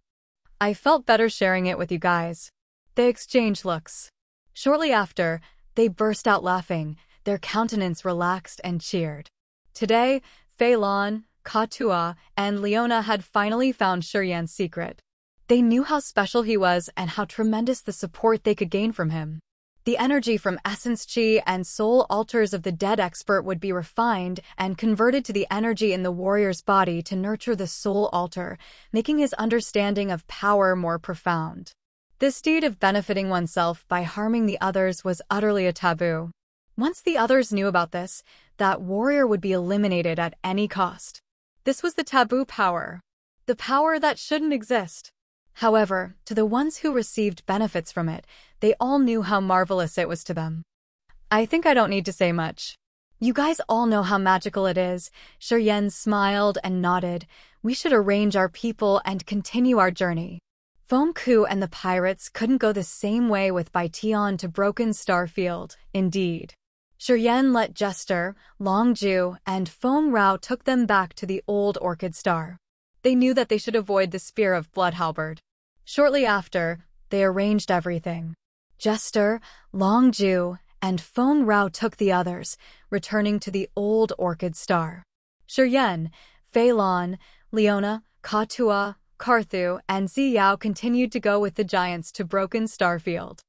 I felt better sharing it with you guys. They exchanged looks. Shortly after, they burst out laughing, their countenance relaxed and cheered. Today, Fei Lan, Katua, and Leona had finally found Shiyan's secret. They knew how special he was and how tremendous the support they could gain from him. The energy from essence chi and soul altars of the dead expert would be refined and converted to the energy in the warrior's body to nurture the soul altar, making his understanding of power more profound. This deed of benefiting oneself by harming the others was utterly a taboo. Once the others knew about this, that warrior would be eliminated at any cost. This was the taboo power. The power that shouldn't exist. However, to the ones who received benefits from it, they all knew how marvelous it was to them. I think I don't need to say much. You guys all know how magical it is. Shiyan smiled and nodded. We should arrange our people and continue our journey. Feng Ku and the pirates couldn't go the same way with Bai Tian to Broken Star Field, indeed. Shiyan let Jester, Longju, and Feng Rao took them back to the old Orchid Star. They knew that they should avoid the Spear of Blood Halberd. Shortly after, they arranged everything. Jester, Longju, and Feng Rao took the others, returning to the old Orchid Star. Shiyan, Fei Lan, Leona, Katua, Karthu, and Ziyao continued to go with the giants to Broken Star Field.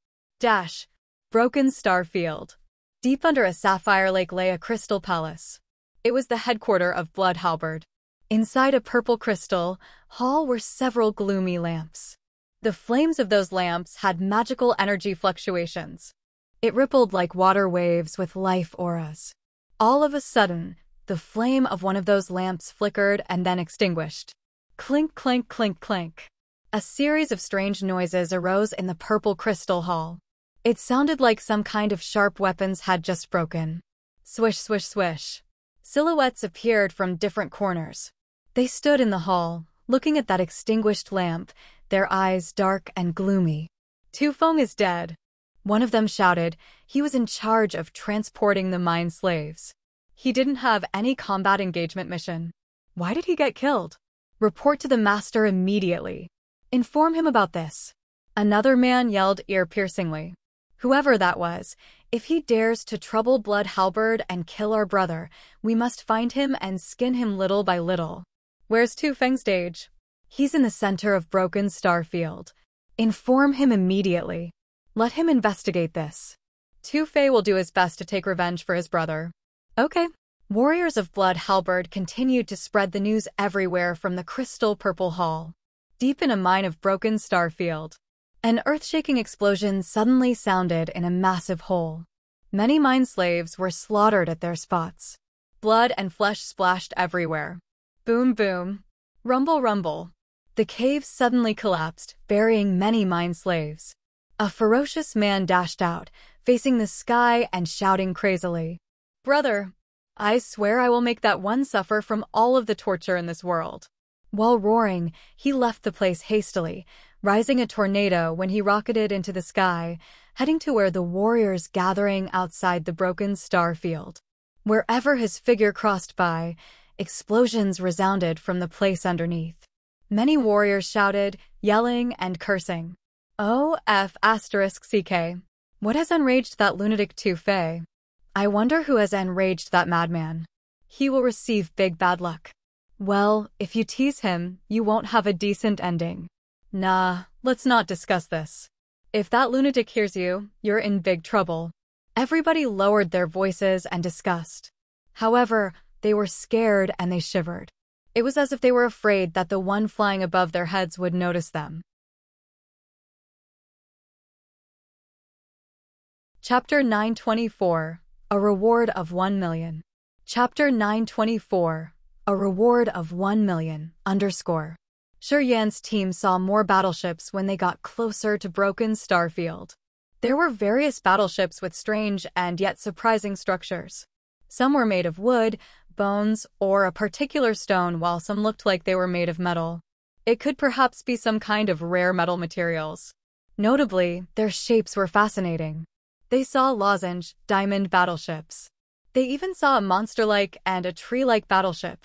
Broken Star Field. Deep under a sapphire lake lay a crystal palace. It was the headquarters of Blood Halberd. Inside a purple crystal hall were several gloomy lamps. The flames of those lamps had magical energy fluctuations. It rippled like water waves with life auras. All of a sudden, the flame of one of those lamps flickered and then extinguished. Clink, clink, clink, clink. A series of strange noises arose in the purple crystal hall. It sounded like some kind of sharp weapons had just broken. Swish, swish, swish. Silhouettes appeared from different corners. They stood in the hall, looking at that extinguished lamp, their eyes dark and gloomy. Tu Feng is dead. One of them shouted. He was in charge of transporting the mine slaves. He didn't have any combat engagement mission. Why did he get killed? Report to the master immediately. Inform him about this. Another man yelled ear-piercingly. Whoever that was, if he dares to trouble Blood Halberd and kill our brother, we must find him and skin him little by little. Where's Tu Feng's stage? He's in the center of Broken Star Field. Inform him immediately. Let him investigate this. Tu Fei will do his best to take revenge for his brother. Okay. Warriors of Blood Halberd continued to spread the news everywhere from the crystal purple hall. Deep in a mine of Broken Star Field, an earth-shaking explosion suddenly sounded in a massive hole. Many mine slaves were slaughtered at their spots. Blood and flesh splashed everywhere. Boom, boom. Rumble, rumble. The cave suddenly collapsed, burying many mine slaves. A ferocious man dashed out, facing the sky and shouting crazily. Brother, I swear I will make that one suffer from all of the torture in this world. While roaring, he left the place hastily, rising a tornado when he rocketed into the sky, heading to where the warriors gathering outside the Broken Star Field. Wherever his figure crossed by, explosions resounded from the place underneath. Many warriors shouted, yelling and cursing. OF**CK. What has enraged that lunatic Tu Fei? I wonder who has enraged that madman. He will receive big bad luck. Well, if you tease him, you won't have a decent ending. Nah, let's not discuss this. If that lunatic hears you, you're in big trouble. Everybody lowered their voices and discussed. However, they were scared and they shivered. It was as if they were afraid that the one flying above their heads would notice them. Chapter 924. A Reward of 1 Million. Chapter 924. A Reward of 1 million, _ Shiyan's team saw more battleships when they got closer to Broken Star Field. There were various battleships with strange and yet surprising structures. Some were made of wood, bones, or a particular stone, while some looked like they were made of metal. It could perhaps be some kind of rare metal materials. Notably, their shapes were fascinating. They saw lozenge, diamond battleships. They even saw a monster-like and a tree-like battleship.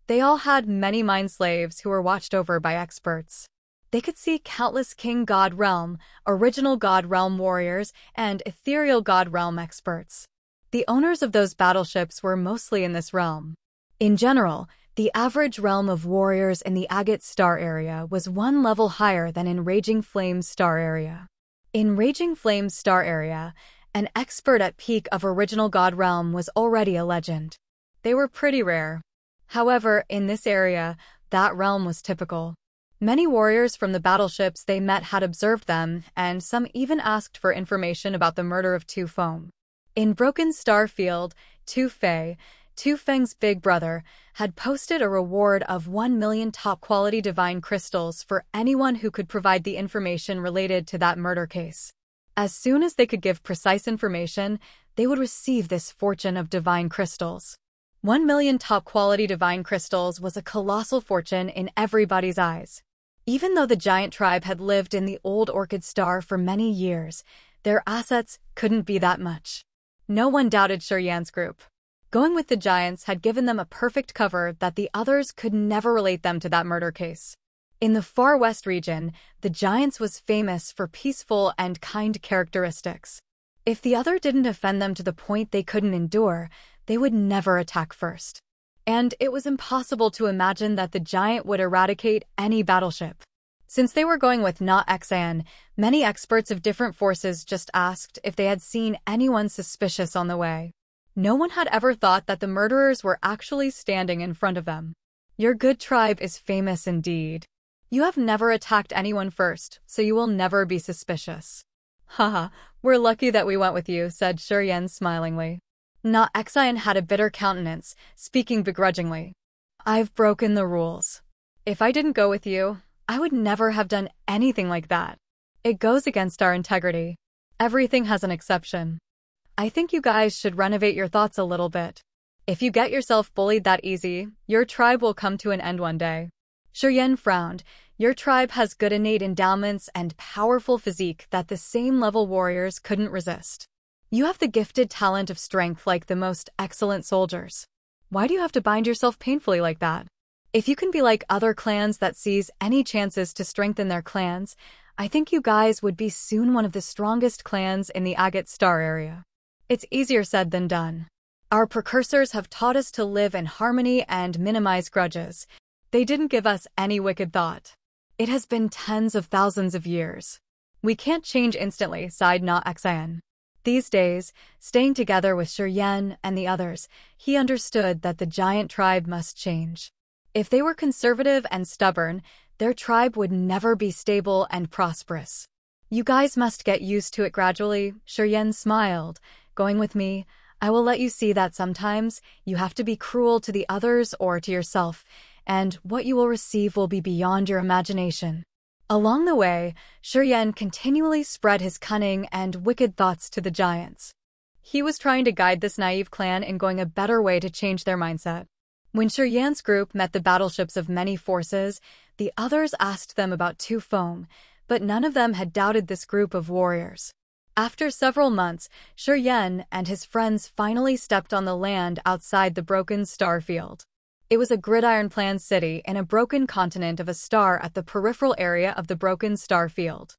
They all had many mine slaves who were watched over by experts. They could see countless King God Realm, Original God Realm warriors, and Ethereal God Realm experts. The owners of those battleships were mostly in this realm. In general, the average realm of warriors in the Agate Star area was one level higher than in Raging Flames Star area. In Raging Flames Star area, an expert at peak of Original God realm was already a legend. They were pretty rare. However, in this area, that realm was typical. Many warriors from the battleships they met had observed them, and some even asked for information about the murder of Tu Feng. In Broken Star Field, Tu Feng's big brother, had posted a reward of 1 million top-quality divine crystals for anyone who could provide the information related to that murder case. As soon as they could give precise information, they would receive this fortune of divine crystals. 1 million top-quality divine crystals was a colossal fortune in everybody's eyes. Even though the giant tribe had lived in the old Orchid Star for many years, their assets couldn't be that much. No one doubted Yan's group. Going with the giants had given them a perfect cover that the others could never relate them to that murder case. In the far west region, the giants was famous for peaceful and kind characteristics. If the other didn't offend them to the point they couldn't endure, they would never attack first. And it was impossible to imagine that the giant would eradicate any battleship. Since they were going with not Xian, many experts of different forces just asked if they had seen anyone suspicious on the way. No one had ever thought that the murderers were actually standing in front of them. Your good tribe is famous indeed. You have never attacked anyone first, so you will never be suspicious. Haha, we're lucky that we went with you, said Yan smilingly. Not Xian had a bitter countenance, speaking begrudgingly. I've broken the rules. If I didn't go with you, I would never have done anything like that. It goes against our integrity. Everything has an exception. I think you guys should renovate your thoughts a little bit. If you get yourself bullied that easy, your tribe will come to an end one day. Yan frowned. Your tribe has good innate endowments and powerful physique that the same-level warriors couldn't resist. You have the gifted talent of strength like the most excellent soldiers. Why do you have to bind yourself painfully like that? If you can be like other clans that seize any chances to strengthen their clans, I think you guys would be soon one of the strongest clans in the Agate Star area. It's easier said than done. Our precursors have taught us to live in harmony and minimize grudges. They didn't give us any wicked thought. It has been tens of thousands of years. We can't change instantly, sighed Na Xian. These days, staying together with Yan and the others, he understood that the giant tribe must change. If they were conservative and stubborn, their tribe would never be stable and prosperous. You guys must get used to it gradually, Yan smiled. Going with me, I will let you see that sometimes you have to be cruel to the others or to yourself, and what you will receive will be beyond your imagination. Along the way, Yan continually spread his cunning and wicked thoughts to the giants. He was trying to guide this naive clan in going a better way to change their mindset. When Yan's group met the battleships of many forces, the others asked them about Tu Feng, but none of them had doubted this group of warriors. After several months, Yan and his friends finally stepped on the land outside the Broken Star Field. It was a gridiron-planned city in a broken continent of a star at the peripheral area of the Broken Star Field.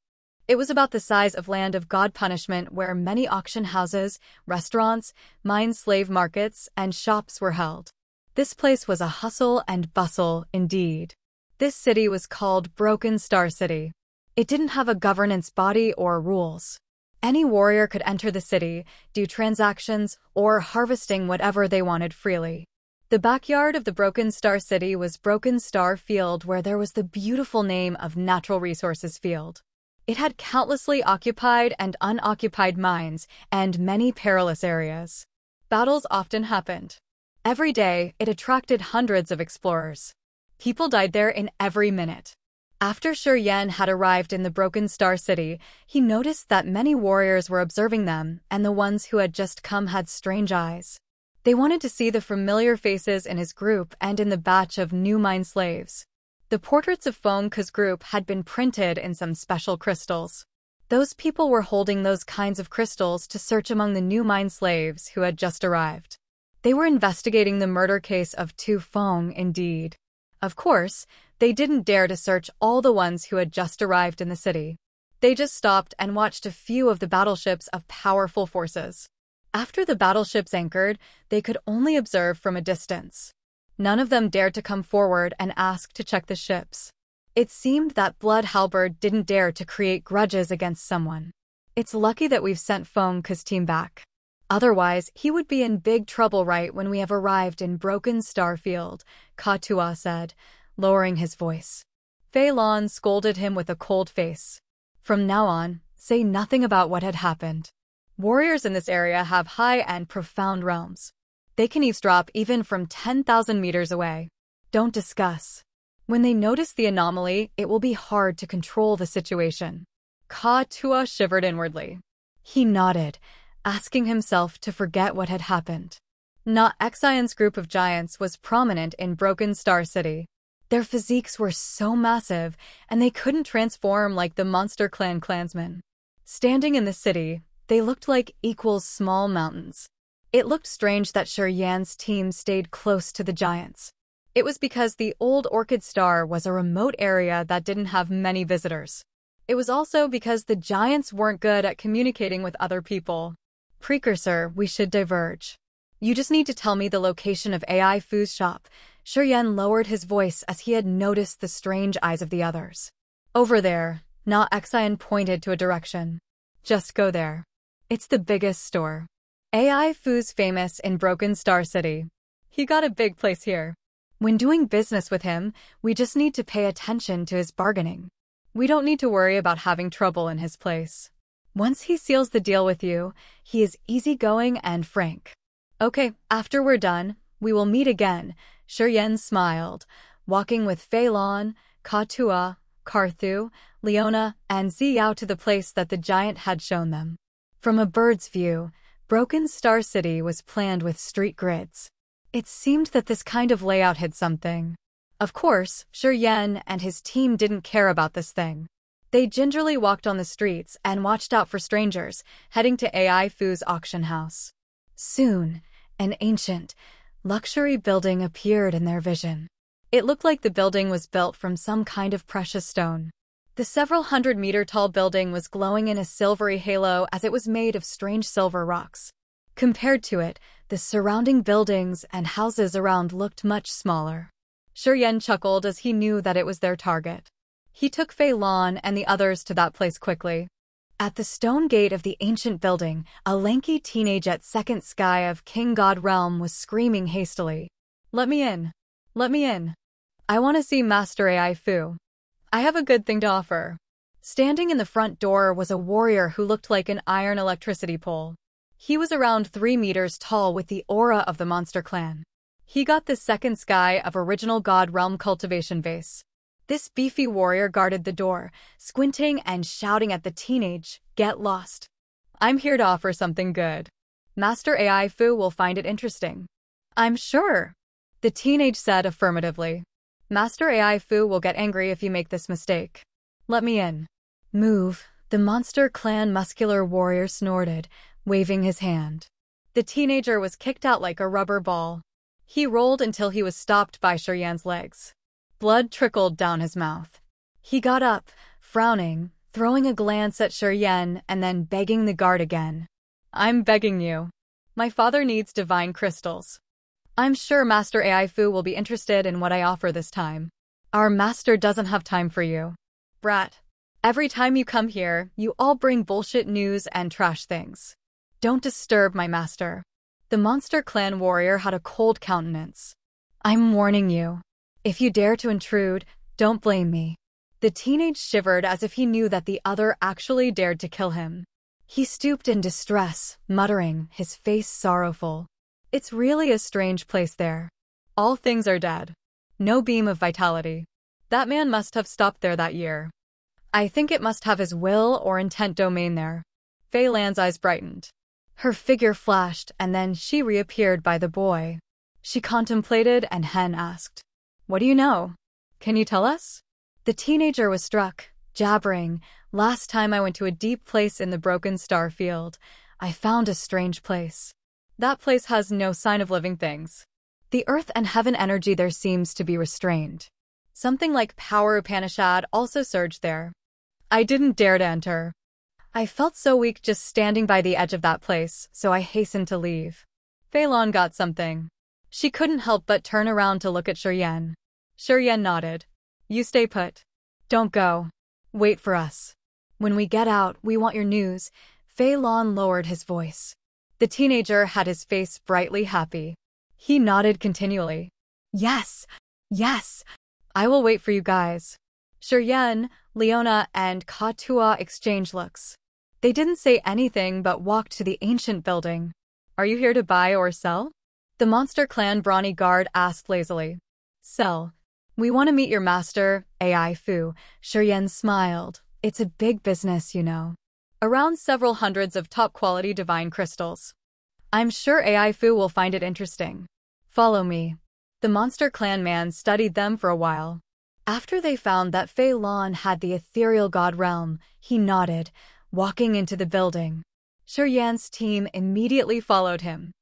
It was about the size of Land of God Punishment, where many auction houses, restaurants, mine slave markets, and shops were held. This place was a hustle and bustle indeed. This city was called Broken Star City. It didn't have a governance body or rules. Any warrior could enter the city, do transactions, or harvesting whatever they wanted freely. The backyard of the Broken Star City was Broken Star Field, where there was the beautiful name of Natural Resources Field. It had countlessly occupied and unoccupied mines, and many perilous areas. Battles often happened. Every day, it attracted hundreds of explorers. People died there in every minute. After Yan had arrived in the Broken Star City, he noticed that many warriors were observing them, and the ones who had just come had strange eyes. They wanted to see the familiar faces in his group and in the batch of new mine slaves. The portraits of Feng Ke's group had been printed in some special crystals. Those people were holding those kinds of crystals to search among the new mine slaves who had just arrived. They were investigating the murder case of Tu Feng indeed. Of course, they didn't dare to search all the ones who had just arrived in the city. They just stopped and watched a few of the battleships of powerful forces. After the battleships anchored, they could only observe from a distance. None of them dared to come forward and ask to check the ships. It seemed that Blood Halberd didn't dare to create grudges against someone. It's lucky that we've sent Feng's team back. Otherwise, he would be in big trouble right when we have arrived in Broken Star Field, Katua said, lowering his voice. Fei Lan scolded him with a cold face. From now on, say nothing about what had happened. Warriors in this area have high and profound realms. They can eavesdrop even from 10,000 meters away. Don't discuss. When they notice the anomaly, it will be hard to control the situation. Katua shivered inwardly. He nodded, asking himself to forget what had happened. Na Xian's group of giants was prominent in Broken Star City. Their physiques were so massive, and they couldn't transform like the Monster Clan clansmen. Standing in the city, they looked like equal small mountains. It looked strange that Yan's team stayed close to the giants. It was because the old Orchid Star was a remote area that didn't have many visitors. It was also because the giants weren't good at communicating with other people. Precursor, we should diverge. You just need to tell me the location of AI Fu's shop. Yan lowered his voice as he had noticed the strange eyes of the others. Over there, Na Xian pointed to a direction. Just go there. It's the biggest store. AI Fu's famous in Broken Star City. He got a big place here. When doing business with him, we just need to pay attention to his bargaining. We don't need to worry about having trouble in his place. Once he seals the deal with you, he is easygoing and frank. Okay, after we're done, we will meet again. Yan smiled, walking with Fei Lan, Katua, Karthu, Leona, and Ziyao to the place that the giant had shown them. From a bird's view, Broken Star City was planned with street grids. It seemed that this kind of layout hid something. Of course, Yan and his team didn't care about this thing. They gingerly walked on the streets and watched out for strangers, heading to AI Fu's auction house. Soon, an ancient, luxury building appeared in their vision. It looked like the building was built from some kind of precious stone. The several hundred-meter-tall building was glowing in a silvery halo as it was made of strange silver rocks. Compared to it, the surrounding buildings and houses around looked much smaller. Yan chuckled as he knew that it was their target. He took Fei Lan and the others to that place quickly. At the stone gate of the ancient building, a lanky teenage at second sky of King God Realm was screaming hastily. Let me in. Let me in. I want to see Master AI Fu. I have a good thing to offer. Standing in the front door was a warrior who looked like an iron electricity pole. He was around 3 meters tall with the aura of the Monster Clan. He got the second sky of original God Realm cultivation vase. This beefy warrior guarded the door, squinting and shouting at the teenage, "Get lost. I'm here to offer something good. Master AI Fu will find it interesting." I'm sure. The teenage said affirmatively. Master AI Fu will get angry if you make this mistake. Let me in. Move, the Monster Clan muscular warrior snorted, waving his hand. The teenager was kicked out like a rubber ball. He rolled until he was stopped by Yan's legs. Blood trickled down his mouth. He got up, frowning, throwing a glance at Yan and then begging the guard again. I'm begging you. My father needs divine crystals. I'm sure Master AI Fu will be interested in what I offer this time. Our master doesn't have time for you. Brat. Every time you come here, you all bring bullshit news and trash things. Don't disturb my master. The Monster Clan warrior had a cold countenance. I'm warning you. If you dare to intrude, don't blame me. The teenage shivered as if he knew that the other actually dared to kill him. He stooped in distress, muttering, his face sorrowful. It's really a strange place there. All things are dead. No beam of vitality. That man must have stopped there that year. I think it must have his will or intent domain there. Fei Lan's eyes brightened. Her figure flashed and then she reappeared by the boy. She contemplated and Hen asked, "What do you know? Can you tell us?" The teenager was struck, jabbering. Last time I went to a deep place in the Broken Star Field, I found a strange place. That place has no sign of living things. The earth and heaven energy there seems to be restrained. Something like power Upanishad also surged there. I didn't dare to enter. I felt so weak just standing by the edge of that place, so I hastened to leave. Fei Lan got something. She couldn't help but turn around to look at Shiyan. Shiyan nodded. You stay put. Don't go. Wait for us. When we get out, we want your news. Fei Lan lowered his voice. The teenager had his face brightly happy. He nodded continually. Yes, yes. I will wait for you guys. Shiyan, Leona, and Katua exchanged looks. They didn't say anything but walked to the ancient building. Are you here to buy or sell? The Monster Clan brawny guard asked lazily. Sell. We want to meet your master, AI Fu. Shiyan smiled. It's a big business, you know. Around several hundreds of top-quality divine crystals. I'm sure AI Fu will find it interesting. Follow me. The Monster Clan man studied them for a while. After they found that Fei Lan had the ethereal god realm, he nodded, walking into the building. Shiyan's team immediately followed him.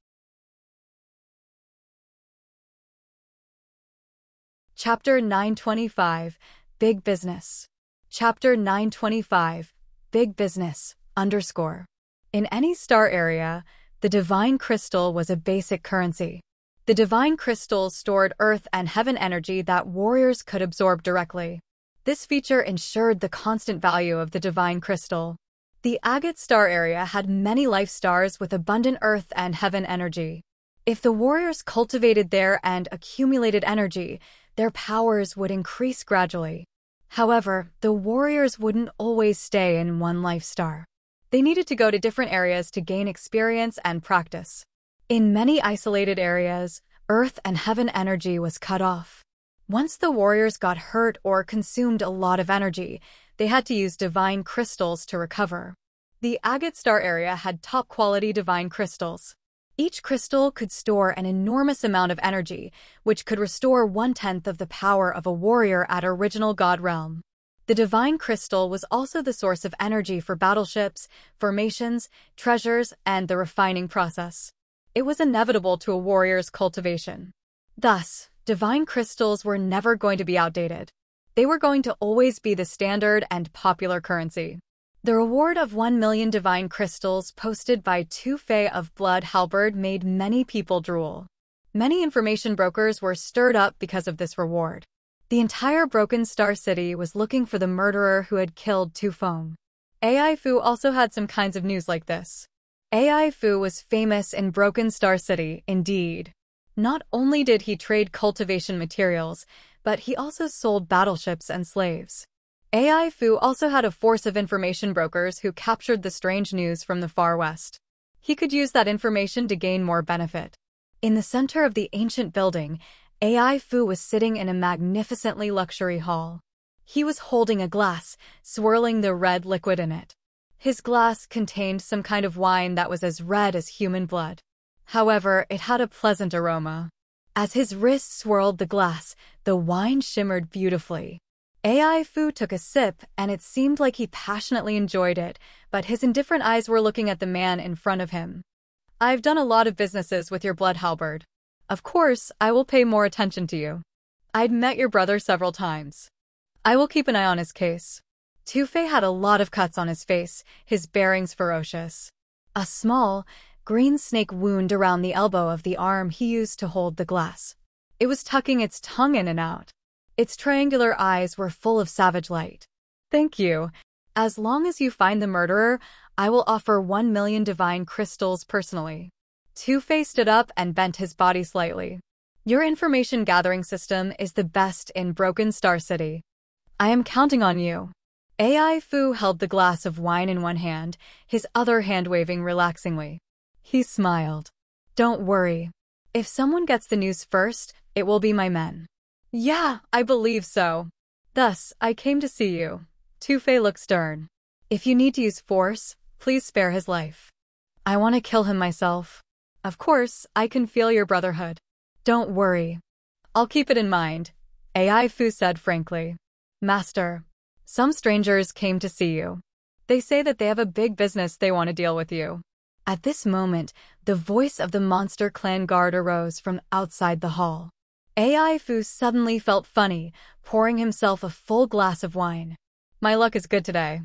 Chapter 925, Big Business. Chapter 925, Big Business, _. In any star area, the divine crystal was a basic currency. The divine crystals stored earth and heaven energy that warriors could absorb directly. This feature ensured the constant value of the divine crystal. The agate star area had many life stars with abundant earth and heaven energy. If the warriors cultivated there and accumulated energy, their powers would increase gradually. However, the warriors wouldn't always stay in one life star. They needed to go to different areas to gain experience and practice. In many isolated areas, earth and heaven energy was cut off. Once the warriors got hurt or consumed a lot of energy, they had to use divine crystals to recover. The agate star area had top-quality divine crystals. Each crystal could store an enormous amount of energy, which could restore 1/10 of the power of a warrior at original god realm. The divine crystal was also the source of energy for battleships, formations, treasures, and the refining process. It was inevitable to a warrior's cultivation. Thus, divine crystals were never going to be outdated. They were going to always be the standard and popular currency. The reward of 1 million divine crystals posted by Fei of Blood Halberd made many people drool. Many information brokers were stirred up because of this reward. The entire Broken Star City was looking for the murderer who had killed Tu Feng. AI Fu also had some kinds of news like this. AI Fu was famous in Broken Star City, indeed. Not only did he trade cultivation materials, but he also sold battleships and slaves. AI Fu also had a force of information brokers who captured the strange news from the far west. He could use that information to gain more benefit. In the center of the ancient building, AI Fu was sitting in a magnificently luxury hall. He was holding a glass, swirling the red liquid in it. His glass contained some kind of wine that was as red as human blood. However, it had a pleasant aroma. As his wrist swirled the glass, the wine shimmered beautifully. AI Fu took a sip, and it seemed like he passionately enjoyed it, but his indifferent eyes were looking at the man in front of him. I've done a lot of businesses with your blood, Halberd. Of course, I will pay more attention to you. I'd met your brother several times. I will keep an eye on his case. Fei had a lot of cuts on his face, his bearings ferocious. A small, green snake wound around the elbow of the arm he used to hold the glass. It was tucking its tongue in and out. Its triangular eyes were full of savage light. Thank you. As long as you find the murderer, I will offer 1 million divine crystals personally. Fei stood up and bent his body slightly. Your information gathering system is the best in Broken Star City. I am counting on you. AI Fu held the glass of wine in one hand, his other hand waving relaxingly. He smiled. Don't worry. If someone gets the news first, it will be my men. Yeah, I believe so. Thus, I came to see you. Fei looked stern. If you need to use force, please spare his life. I want to kill him myself. Of course, I can feel your brotherhood. Don't worry. I'll keep it in mind, AI Fu said frankly. Master, some strangers came to see you. They say that they have a big business they want to deal with you. At this moment, the voice of the Monster Clan guard arose from outside the hall. AI Fu suddenly felt funny, pouring himself a full glass of wine. My luck is good today.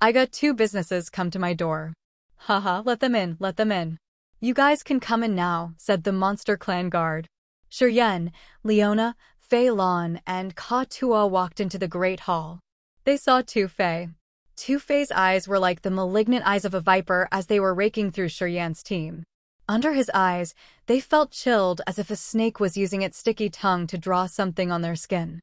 I got 2 businesses come to my door. Haha, let them in, let them in. You guys can come in now, said the Monster Clan guard. Shiryen, Leona, Fei Lan, and Ka Tua walked into the Great Hall. They saw Tu Fei. Tu Fei's eyes were like the malignant eyes of a viper as they were raking through Shiryen's team. Under his eyes, they felt chilled as if a snake was using its sticky tongue to draw something on their skin.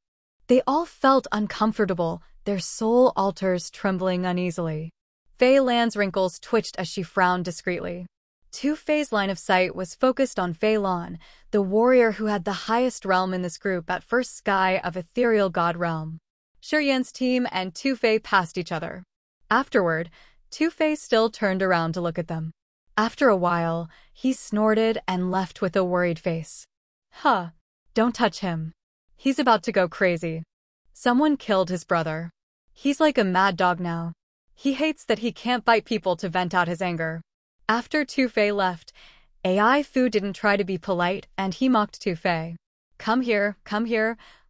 They all felt uncomfortable, their soul altars trembling uneasily. Fei Lan's wrinkles twitched as she frowned discreetly. Tu Fei's line of sight was focused on Fei Lan, the warrior who had the highest realm in this group at first sky of ethereal god realm. Shiryen's team and Tu Fei passed each other. Afterward, Tu Fei still turned around to look at them. After a while, he snorted and left with a worried face. Huh. Don't touch him. He's about to go crazy. Someone killed his brother. He's like a mad dog now. He hates that he can't bite people to vent out his anger. After Tu Fei left, AI Fu didn't try to be polite and he mocked Tu Fei. Come here,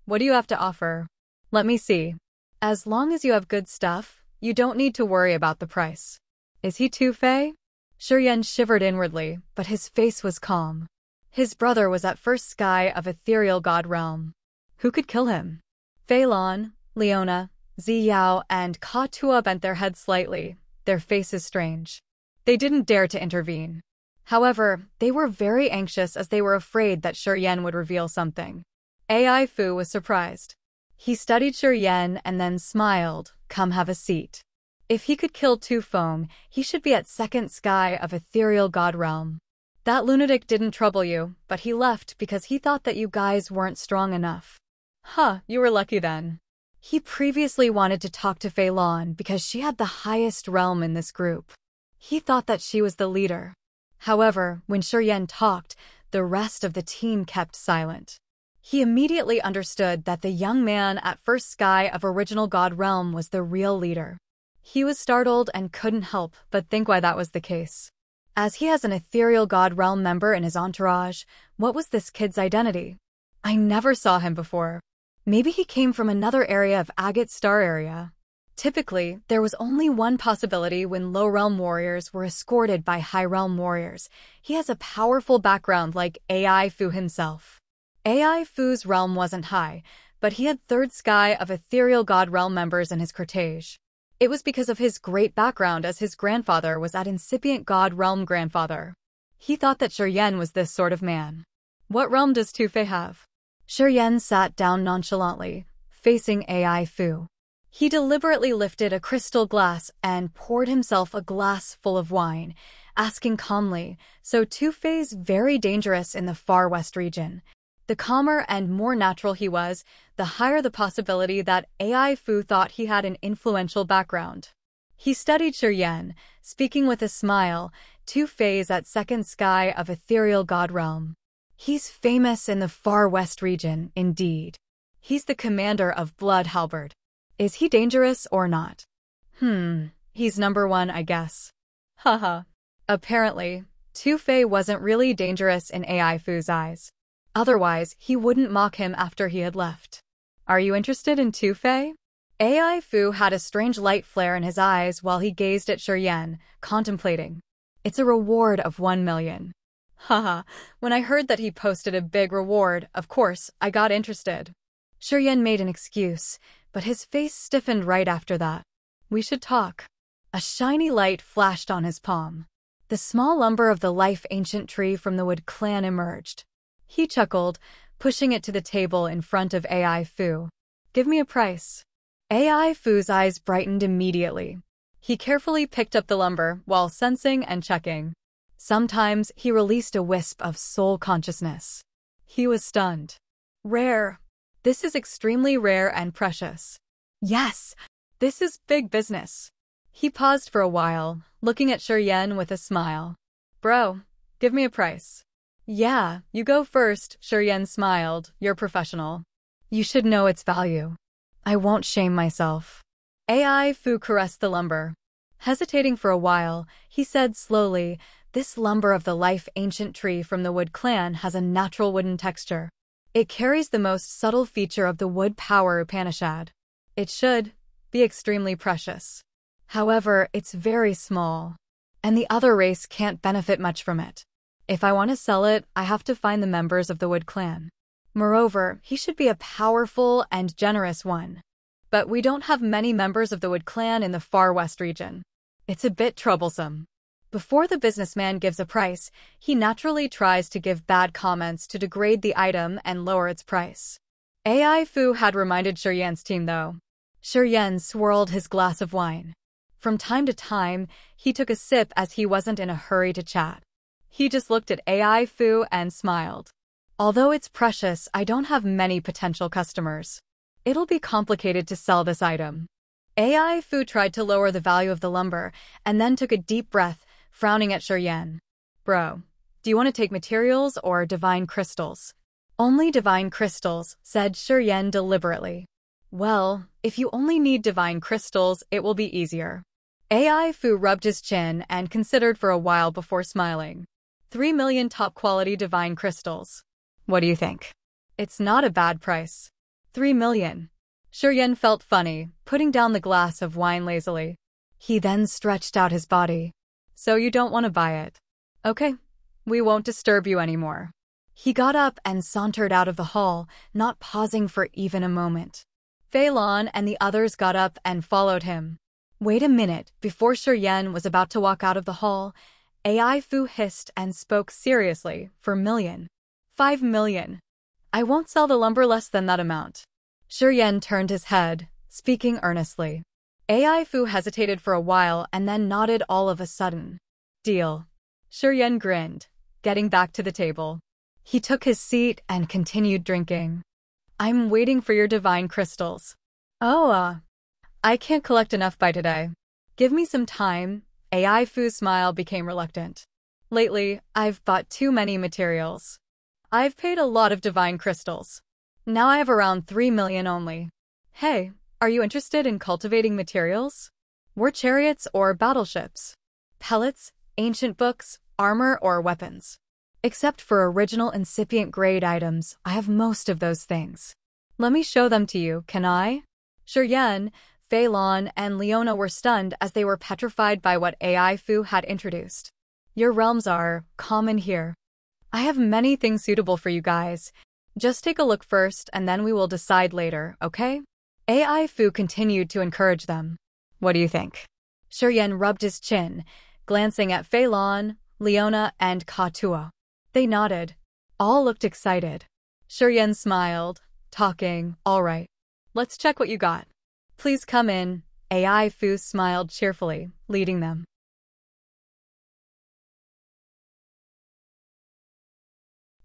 what do you have to offer? Let me see. As long as you have good stuff, you don't need to worry about the price. Is he Tu Fei? Shiryen shivered inwardly, but his face was calm. His brother was at first sky of ethereal god realm. Who could kill him? Fei Lan, Leona, Ziyao, and Ka Tua bent their heads slightly, their faces strange. They didn't dare to intervene. However, they were very anxious as they were afraid that Shiryen would reveal something. AI Fu was surprised. He studied Shiryen and then smiled. Come have a seat. If he could kill Tu Feng, he should be at second sky of ethereal god realm. That lunatic didn't trouble you, but he left because he thought that you guys weren't strong enough. Huh, you were lucky then. He previously wanted to talk to Fei Lan because she had the highest realm in this group. He thought that she was the leader. However, when Shiryen talked, the rest of the team kept silent. He immediately understood that the young man at first sky of original god realm was the real leader. He was startled and couldn't help but think why that was the case. As he has an ethereal god realm member in his entourage, what was this kid's identity? I never saw him before. Maybe he came from another area of Agate Star area. Typically, there was only one possibility when low realm warriors were escorted by high realm warriors. He has a powerful background like AI Fu himself. AI Fu's realm wasn't high, but he had third sky of ethereal god realm members in his cortege. It was because of his great background as his grandfather was at incipient god realm grandfather. He thought that Shiryen was this sort of man. What realm does Tu Fei have? Shiryen sat down nonchalantly, facing AI Fu. He deliberately lifted a crystal glass and poured himself a glass full of wine, asking calmly, so Tu Fei's very dangerous in the far west region. The calmer and more natural he was, the higher the possibility that AI Fu thought he had an influential background. He studied Shiryen, speaking with a smile. Tu Fei's at second sky of ethereal god realm. He's famous in the far west region, indeed. He's the commander of Blood Halberd. Is he dangerous or not? He's number 1, I guess. Haha. Apparently, Tu Fei wasn't really dangerous in AI Fu's eyes. Otherwise, he wouldn't mock him after he had left. Are you interested in Tu Fei? AI Fu had a strange light flare in his eyes while he gazed at Shiryen, contemplating. It's a reward of 1 million. Haha, when I heard that he posted a big reward, of course, I got interested. Shiryen made an excuse, but his face stiffened right after that. We should talk. A shiny light flashed on his palm. The small lumber of the life ancient tree from the Wood clan emerged. He chuckled, pushing it to the table in front of AI Fu. Give me a price. AI Fu's eyes brightened immediately. He carefully picked up the lumber while sensing and checking. Sometimes he released a wisp of soul consciousness. He was stunned. Rare. This is extremely rare and precious. Yes, this is big business. He paused for a while, looking at Shiryen with a smile. Bro, give me a price. Yeah, you go first, Shiryen smiled. You're professional. You should know its value. I won't shame myself. AI Fu caressed the lumber. Hesitating for a while, he said slowly, this lumber of the life ancient tree from the Wood clan has a natural wooden texture. It carries the most subtle feature of the wood power Upanishad. It should be extremely precious. However, it's very small, and the other race can't benefit much from it. If I want to sell it, I have to find the members of the Wood clan. Moreover, he should be a powerful and generous one. But we don't have many members of the Wood clan in the far west region. It's a bit troublesome. Before the businessman gives a price, he naturally tries to give bad comments to degrade the item and lower its price. AI Fu had reminded Shiyan's team though. Shiyan swirled his glass of wine. From time to time, he took a sip as he wasn't in a hurry to chat. He just looked at AI Fu and smiled. Although it's precious, I don't have many potential customers. It'll be complicated to sell this item. AI Fu tried to lower the value of the lumber and then took a deep breath, frowning at Shiyan. Bro, do you want to take materials or divine crystals? Only divine crystals, said Shiyan deliberately. Well, if you only need divine crystals, it will be easier. AI Fu rubbed his chin and considered for a while before smiling. 3 million top-quality divine crystals. What do you think? It's not a bad price. 3 million. Shiyan felt funny, putting down the glass of wine lazily. He then stretched out his body. So you don't want to buy it? Okay, we won't disturb you anymore. He got up and sauntered out of the hall, not pausing for even a moment. Fei Lan and the others got up and followed him. Wait a minute, before Shiyan was about to walk out of the hall, AI Fu hissed and spoke seriously, for million. 5 million. I won't sell the lumber less than that amount. Shiyan turned his head, speaking earnestly. AI Fu hesitated for a while and then nodded all of a sudden. Deal. Shiyan grinned, getting back to the table. He took his seat and continued drinking. I'm waiting for your divine crystals. Oh, I can't collect enough by today. Give me some time. AI Fu's smile became reluctant. Lately, I've bought too many materials. I've paid a lot of divine crystals. Now I have around 3 million only. Hey, are you interested in cultivating materials? War chariots or battleships? Pellets, ancient books, armor or weapons? Except for original incipient grade items, I have most of those things. Let me show them to you, can I? Shiyan, Fei Lan, and Leona were stunned as they were petrified by what AI Fu had introduced. Your realms are common here. I have many things suitable for you guys. Just take a look first and then we will decide later, okay? AI Fu continued to encourage them. What do you think? Shiyan rubbed his chin, glancing at Fei Lan, Leona, and Katua. They nodded. All looked excited. Shiyan smiled, talking, all right. Let's check what you got. Please come in. AI Fu smiled cheerfully, leading them.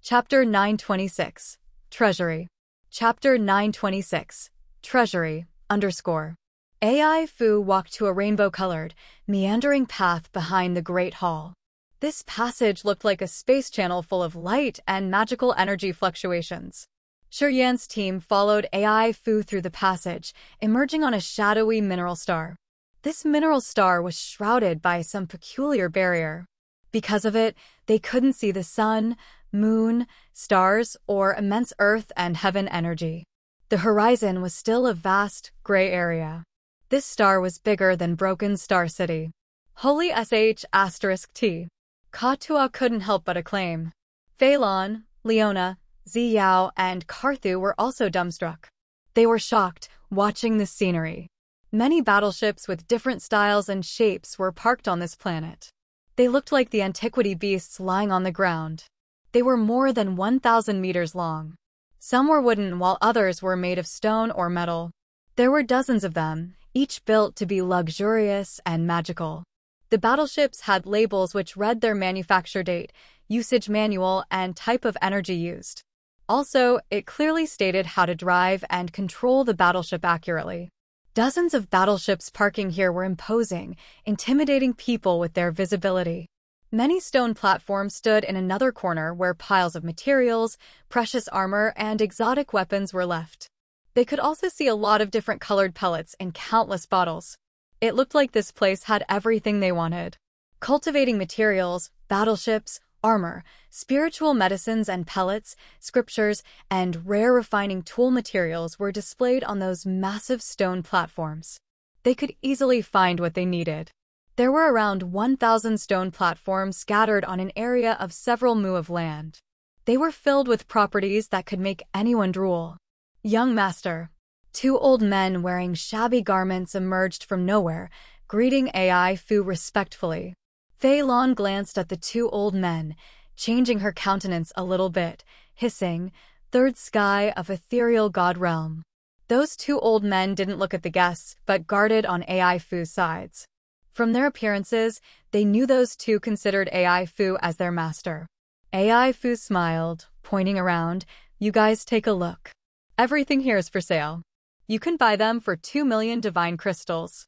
Chapter 926. Treasury. Chapter 926. Treasury, _ AI Fu walked to a rainbow-colored, meandering path behind the Great Hall. This passage looked like a space channel full of light and magical energy fluctuations. Shiyan's team followed AI Fu through the passage, emerging on a shadowy mineral star. This mineral star was shrouded by some peculiar barrier. Because of it, they couldn't see the sun, moon, stars, or immense earth and heaven energy. The horizon was still a vast, gray area. This star was bigger than Broken Star City. Holy **T. Katua couldn't help but acclaim. Fei Lan, Leona, Ziyao, and Karthu were also dumbstruck. They were shocked, watching the scenery. Many battleships with different styles and shapes were parked on this planet. They looked like the antiquity beasts lying on the ground. They were more than 1,000 meters long. Some were wooden while others were made of stone or metal. There were dozens of them, each built to be luxurious and magical. The battleships had labels which read their manufacture date, usage manual, and type of energy used. Also, it clearly stated how to drive and control the battleship accurately. Dozens of battleships parking here were imposing, intimidating people with their visibility. Many stone platforms stood in another corner where piles of materials, precious armor, and exotic weapons were left. They could also see a lot of different colored pellets in countless bottles. It looked like this place had everything they wanted. Cultivating materials, battleships, armor, spiritual medicines and pellets, scriptures, and rare refining tool materials were displayed on those massive stone platforms. They could easily find what they needed. There were around 1,000 stone platforms scattered on an area of several mu of land. They were filled with properties that could make anyone drool. Young master. Two old men wearing shabby garments emerged from nowhere, greeting Ai Fu respectfully. Fei Lon glanced at the two old men, changing her countenance a little bit, hissing, "Third sky of ethereal god realm." Those two old men didn't look at the guests, but guarded on Ai Fu's sides. From their appearances, they knew those two considered Ai Fu as their master. Ai Fu smiled, pointing around. "You guys take a look. Everything here is for sale. You can buy them for 2 million divine crystals.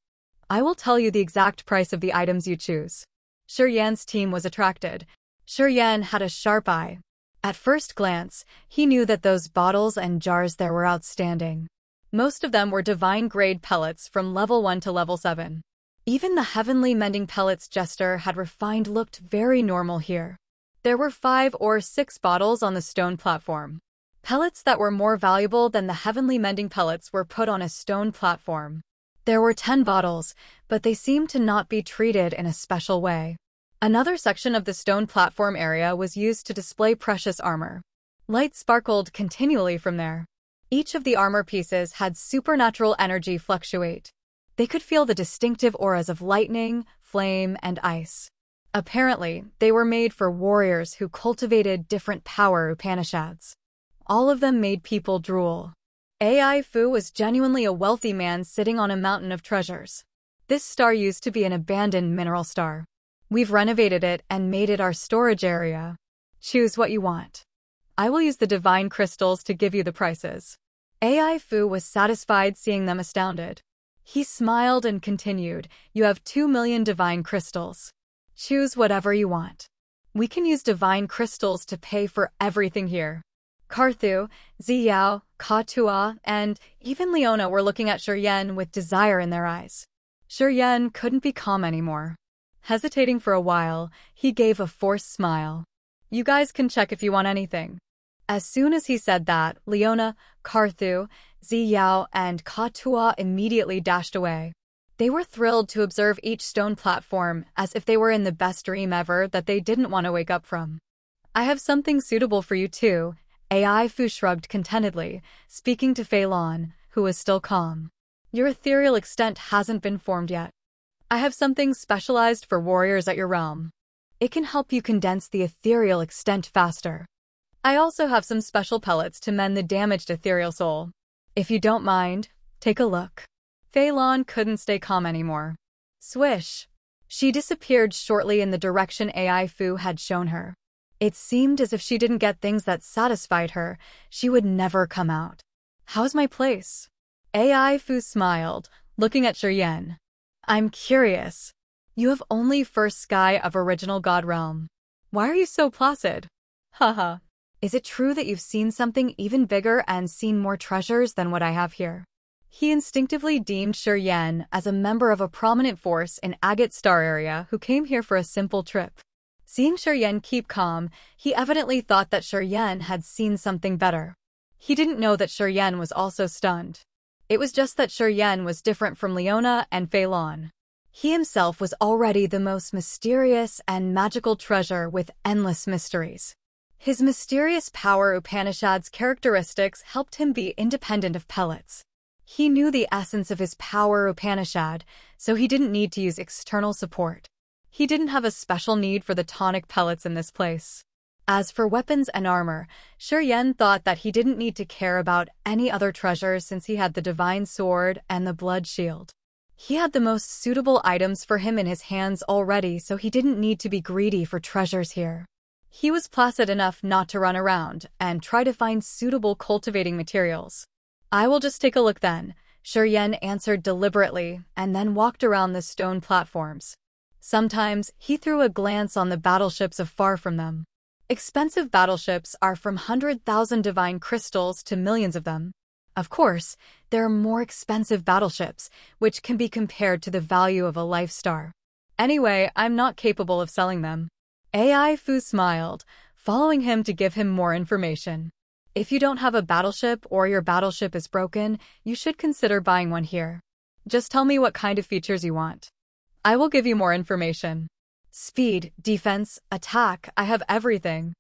I will tell you the exact price of the items you choose." Shi Yan's team was attracted. Shi Yan had a sharp eye. At first glance, he knew that those bottles and jars there were outstanding. Most of them were divine-grade pellets from level 1 to level 7. Even the heavenly mending pellets Jester had refined looked very normal here. There were 5 or 6 bottles on the stone platform. Pellets that were more valuable than the heavenly mending pellets were put on a stone platform. There were 10 bottles, but they seemed to not be treated in a special way. Another section of the stone platform area was used to display precious armor. Light sparkled continually from there. Each of the armor pieces had supernatural energy fluctuate. They could feel the distinctive auras of lightning, flame, and ice. Apparently, they were made for warriors who cultivated different power Upanishads. All of them made people drool. Ai Fu was genuinely a wealthy man sitting on a mountain of treasures. This star used to be an abandoned mineral star. We've renovated it and made it our storage area. Choose what you want. I will use the divine crystals to give you the prices. Ai Fu was satisfied seeing them astounded. He smiled and continued, "You have 2 million divine crystals. Choose whatever you want. We can use divine crystals to pay for everything here." Karthu, Ziyao, Katua, and even Leona were looking at Shi Yan with desire in their eyes. Shi Yan couldn't be calm anymore. Hesitating for a while, he gave a forced smile. "You guys can check if you want anything." As soon as he said that, Leona, Karthu, Ziyao, and Katua immediately dashed away. They were thrilled to observe each stone platform as if they were in the best dream ever that they didn't want to wake up from. "I have something suitable for you too," Ai Fu shrugged contentedly, speaking to Fei Lon, who was still calm. "Your ethereal extent hasn't been formed yet. I have something specialized for warriors at your realm. It can help you condense the ethereal extent faster. I also have some special pellets to mend the damaged ethereal soul. If you don't mind, take a look." Fei Lon couldn't stay calm anymore. Swish! She disappeared shortly in the direction Ai Fu had shown her. It seemed as if she didn't get things that satisfied her, she would never come out. "How's my place?" Ai Fu smiled, looking at Shi Yan. "I'm curious. You have only first sky of original god realm. Why are you so placid?" "Haha. Is it true that you've seen something even bigger and seen more treasures than what I have here?" He instinctively deemed Shi Yan as a member of a prominent force in Agate Star area who came here for a simple trip. Seeing Shi Yan keep calm, he evidently thought that Shi Yan had seen something better. He didn't know that Shi Yan was also stunned. It was just that Shi Yan was different from Leona and Fei Lon. He himself was already the most mysterious and magical treasure with endless mysteries. His mysterious power Upanishad's characteristics helped him be independent of pellets. He knew the essence of his power Upanishad, so he didn't need to use external support. He didn't have a special need for the tonic pellets in this place. As for weapons and armor, Shi Yan thought that he didn't need to care about any other treasures since he had the divine sword and the blood shield. He had the most suitable items for him in his hands already, so he didn't need to be greedy for treasures here. He was placid enough not to run around and try to find suitable cultivating materials. "I will just take a look then," Shi Yan answered deliberately and then walked around the stone platforms. Sometimes he threw a glance on the battleships afar from them. Expensive battleships are from 100,000 divine crystals to millions of them. Of course, there are more expensive battleships, which can be compared to the value of a life star. Anyway, I'm not capable of selling them. Ai Fu smiled, following him to give him more information. "If you don't have a battleship or your battleship is broken, you should consider buying one here. Just tell me what kind of features you want. I will give you more information. Speed, defense, attack, I have everything.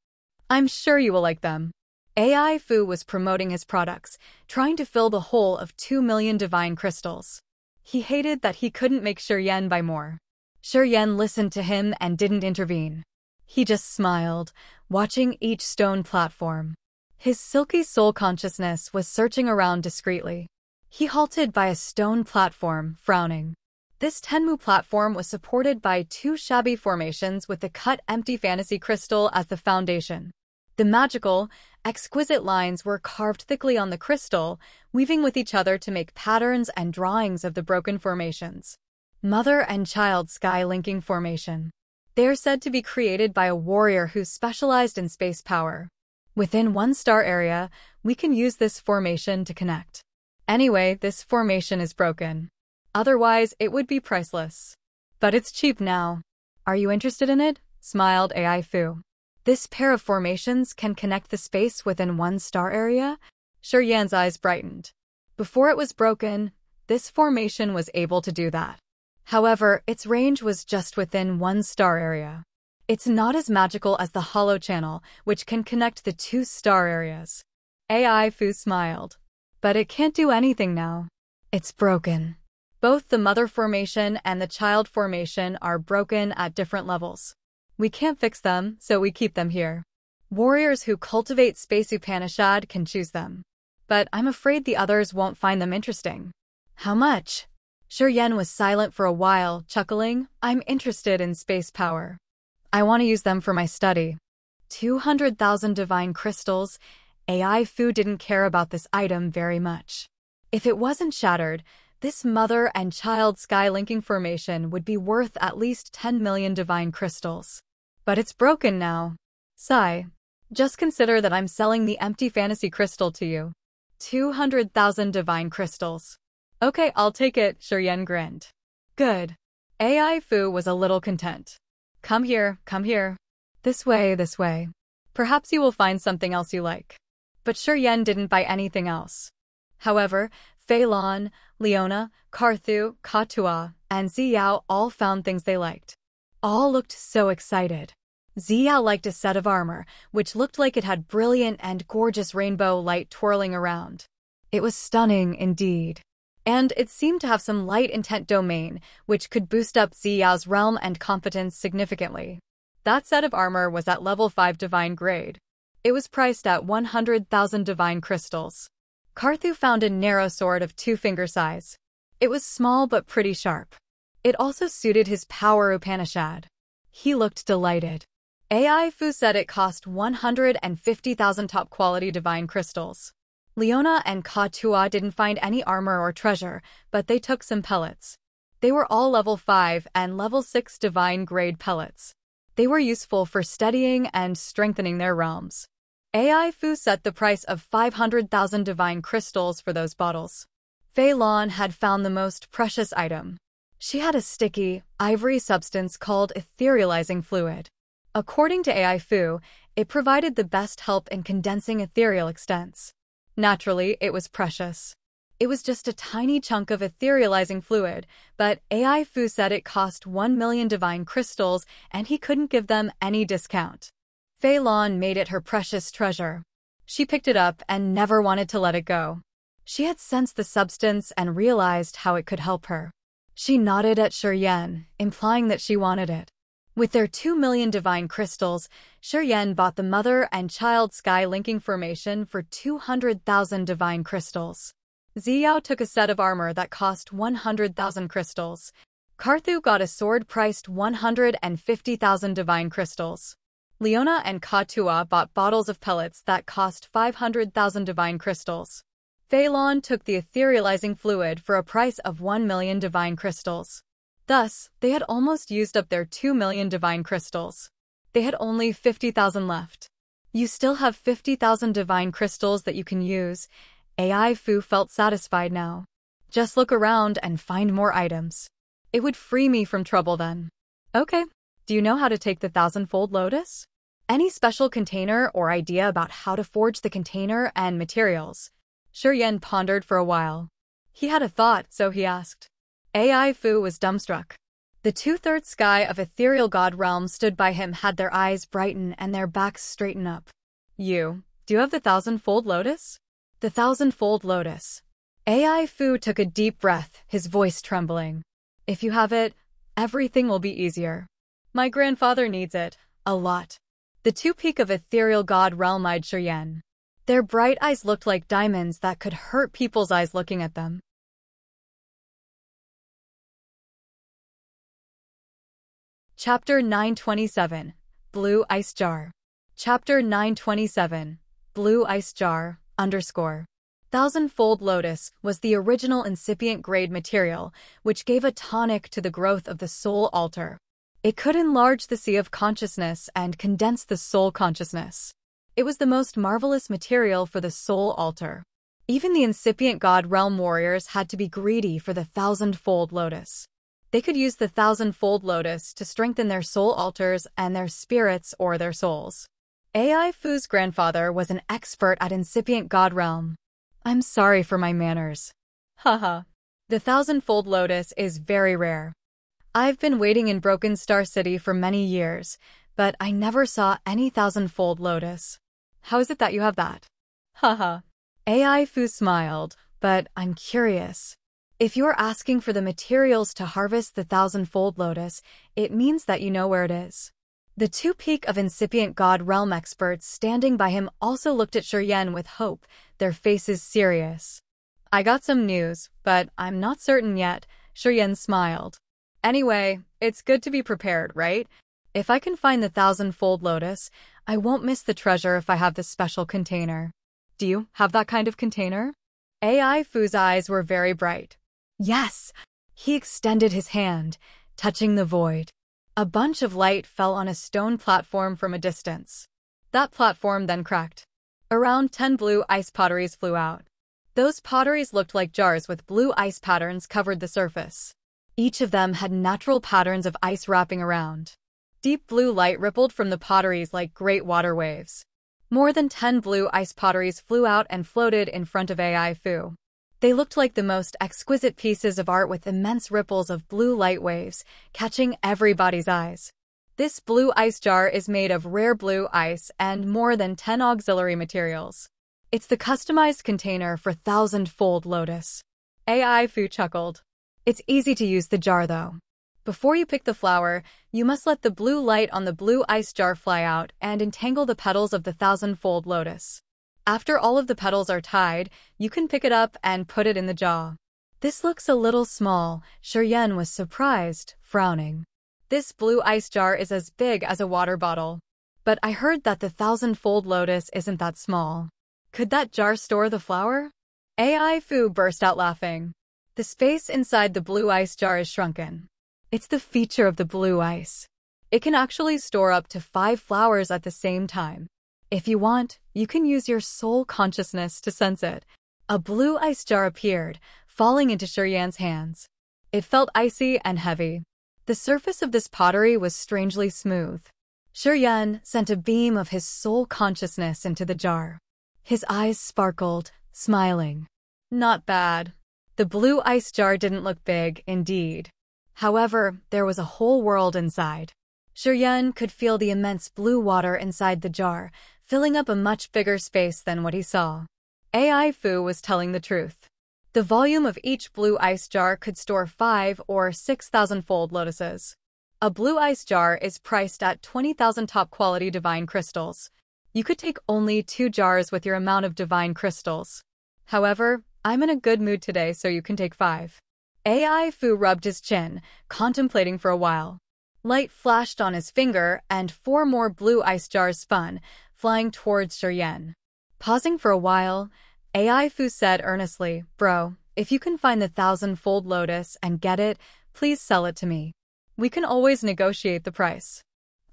I'm sure you will like them. AI Fu was promoting his products, trying to fill the hole of 2 million divine crystals. He hated that he couldn't make Yen buy more. Yen listened to him and didn't intervene. He just smiled, watching each stone platform. His silky soul consciousness was searching around discreetly. He halted by a stone platform, frowning. This Tenmu platform was supported by 2 shabby formations with the cut empty fantasy crystal as the foundation. The magical, exquisite lines were carved thickly on the crystal, weaving with each other to make patterns and drawings of the broken formations. Mother and child sky linking formation. They are said to be created by a warrior who specialized in space power. Within 1 star area, we can use this formation to connect. Anyway, this formation is broken. Otherwise, it would be priceless. But it's cheap now. Are you interested in it? Smiled AI Fu. This pair of formations can connect the space within 1 star area? Yan's eyes brightened. Before it was broken, this formation was able to do that. However, its range was just within 1 star area. It's not as magical as the hollow channel, which can connect the 2 star areas. AI Fu smiled. But it can't do anything now. It's broken. Both the mother formation and the child formation are broken at different levels. We can't fix them, so we keep them here. Warriors who cultivate Space Upanishad can choose them. But I'm afraid the others won't find them interesting. How much? Yen was silent for a while, chuckling. I'm interested in space power. I want to use them for my study. 200,000 divine crystals. AI Fu didn't care about this item very much. If it wasn't shattered, this mother and child sky linking formation would be worth at least 10 million divine crystals. But it's broken now. Sigh. Just consider that I'm selling the empty fantasy crystal to you. 200,000 divine crystals. Okay, I'll take it, Yen grinned. Good. AI Fu was a little content. Come here, come here. This way, this way. Perhaps you will find something else you like. But Yen didn't buy anything else. However, Fei Lan, Leona, Carthu, Katua, and Ziyao all found things they liked. All looked so excited. Ziyao liked a set of armor, which looked like it had brilliant and gorgeous rainbow light twirling around. It was stunning indeed. And it seemed to have some light intent domain, which could boost up Ziyao's realm and competence significantly. That set of armor was at level 5 divine grade. It was priced at 100,000 divine crystals. Carthu found a narrow sword of 2-finger size. It was small but pretty sharp. It also suited his power Upanishad. He looked delighted. AI Fu said it cost 150,000 top-quality divine crystals. Leona and Katua didn't find any armor or treasure, but they took some pellets. They were all level 5 and level 6 divine grade pellets. They were useful for steadying and strengthening their realms. AI Fu set the price of 500,000 divine crystals for those bottles. Fei Lan had found the most precious item. She had a sticky, ivory substance called etherealizing fluid. According to AI Fu, it provided the best help in condensing ethereal extents. Naturally, it was precious. It was just a tiny chunk of etherealizing fluid, but AI Fu said it cost 1 million divine crystals and he couldn't give them any discount. Fei Lan made it her precious treasure. She picked it up and never wanted to let it go. She had sensed the substance and realized how it could help her. She nodded at Yen, implying that she wanted it. With their 2 million divine crystals, Yen bought the mother and child sky linking formation for 200,000 divine crystals. Ziyao took a set of armor that cost 100,000 crystals. Carthu got a sword priced 150,000 divine crystals. Leona and Katua bought bottles of pellets that cost 500,000 divine crystals. Fei Lan took the etherealizing fluid for a price of 1 million divine crystals. Thus, they had almost used up their 2 million divine crystals. They had only 50,000 left. You still have 50,000 divine crystals that you can use. AI Fu felt satisfied now. Just look around and find more items. It would free me from trouble then. Okay. Do you know how to take the 1,000-fold lotus? Any special container or idea about how to forge the container and materials? Yen pondered for a while. He had a thought, so he asked. AI Fu was dumbstruck. The two-thirds sky of ethereal god realm stood by him had their eyes brighten and their backs straighten up. Do you have the thousand-fold lotus? The thousand-fold lotus. AI Fu took a deep breath, his voice trembling. If you have it, everything will be easier. My grandfather needs it, a lot. The two peak of ethereal god realm eyed Shiyan. Their bright eyes looked like diamonds that could hurt people's eyes looking at them. Chapter 927, Blue Ice Jar. Chapter 927, Blue Ice Jar, _ Thousand-fold lotus was the original incipient grade material, which gave a tonic to the growth of the soul altar. It could enlarge the sea of consciousness and condense the soul consciousness. It was the most marvelous material for the soul altar. Even the incipient god realm warriors had to be greedy for the thousand-fold lotus. They could use the thousand-fold lotus to strengthen their soul altars and their spirits or their souls. AI Fu's grandfather was an expert at incipient god realm. I'm sorry for my manners. Haha. The thousand-fold lotus is very rare. I've been waiting in Broken Star City for many years, but I never saw any thousand-fold lotus. How is it that you have that? Haha. AI Fu smiled, but I'm curious. If you're asking for the materials to harvest the thousand-fold lotus, it means that you know where it is. The two peak of incipient god realm experts standing by him also looked at Shiyan with hope, their faces serious. I got some news, but I'm not certain yet, Shiyan smiled. Anyway, it's good to be prepared, right? If I can find the thousand-fold lotus, I won't miss the treasure if I have the special container. Do you have that kind of container? AI Fu's eyes were very bright. Yes! He extended his hand, touching the void. A bunch of light fell on a stone platform from a distance. That platform then cracked. Around 10 blue ice potteries flew out. Those potteries looked like jars with blue ice patterns covered the surface. Each of them had natural patterns of ice wrapping around. Deep blue light rippled from the potteries like great water waves. More than 10 blue ice potteries flew out and floated in front of AI Fu. They looked like the most exquisite pieces of art with immense ripples of blue light waves, catching everybody's eyes. This blue ice jar is made of rare blue ice and more than 10 auxiliary materials. It's the customized container for thousand-fold lotus. AI Fu chuckled. It's easy to use the jar though. Before you pick the flower, you must let the blue light on the blue ice jar fly out and entangle the petals of the thousand-fold lotus. After all of the petals are tied, you can pick it up and put it in the jar. This looks a little small, Shiyan was surprised, frowning. This blue ice jar is as big as a water bottle. But I heard that the thousand-fold lotus isn't that small. Could that jar store the flower? AI Fu burst out laughing. The space inside the blue ice jar is shrunken. It's the feature of the blue ice. It can actually store up to 5 flowers at the same time. If you want, you can use your soul consciousness to sense it. A blue ice jar appeared, falling into Shiyan's hands. It felt icy and heavy. The surface of this pottery was strangely smooth. Shiyan sent a beam of his soul consciousness into the jar. His eyes sparkled, smiling. Not bad. The blue ice jar didn't look big, indeed. However, there was a whole world inside. Shiyan could feel the immense blue water inside the jar, filling up a much bigger space than what he saw. AI Fu was telling the truth. The volume of each blue ice jar could store 5 or 6,000-fold lotuses. A blue ice jar is priced at 20,000 top-quality divine crystals. You could take only 2 jars with your amount of divine crystals. However, I'm in a good mood today, so you can take 5. AI Fu rubbed his chin, contemplating for a while. Light flashed on his finger, and 4 more blue ice jars spun, flying towards Shiyan. Pausing for a while, AI Fu said earnestly, "Bro, if you can find the thousand-fold lotus and get it, please sell it to me. We can always negotiate the price.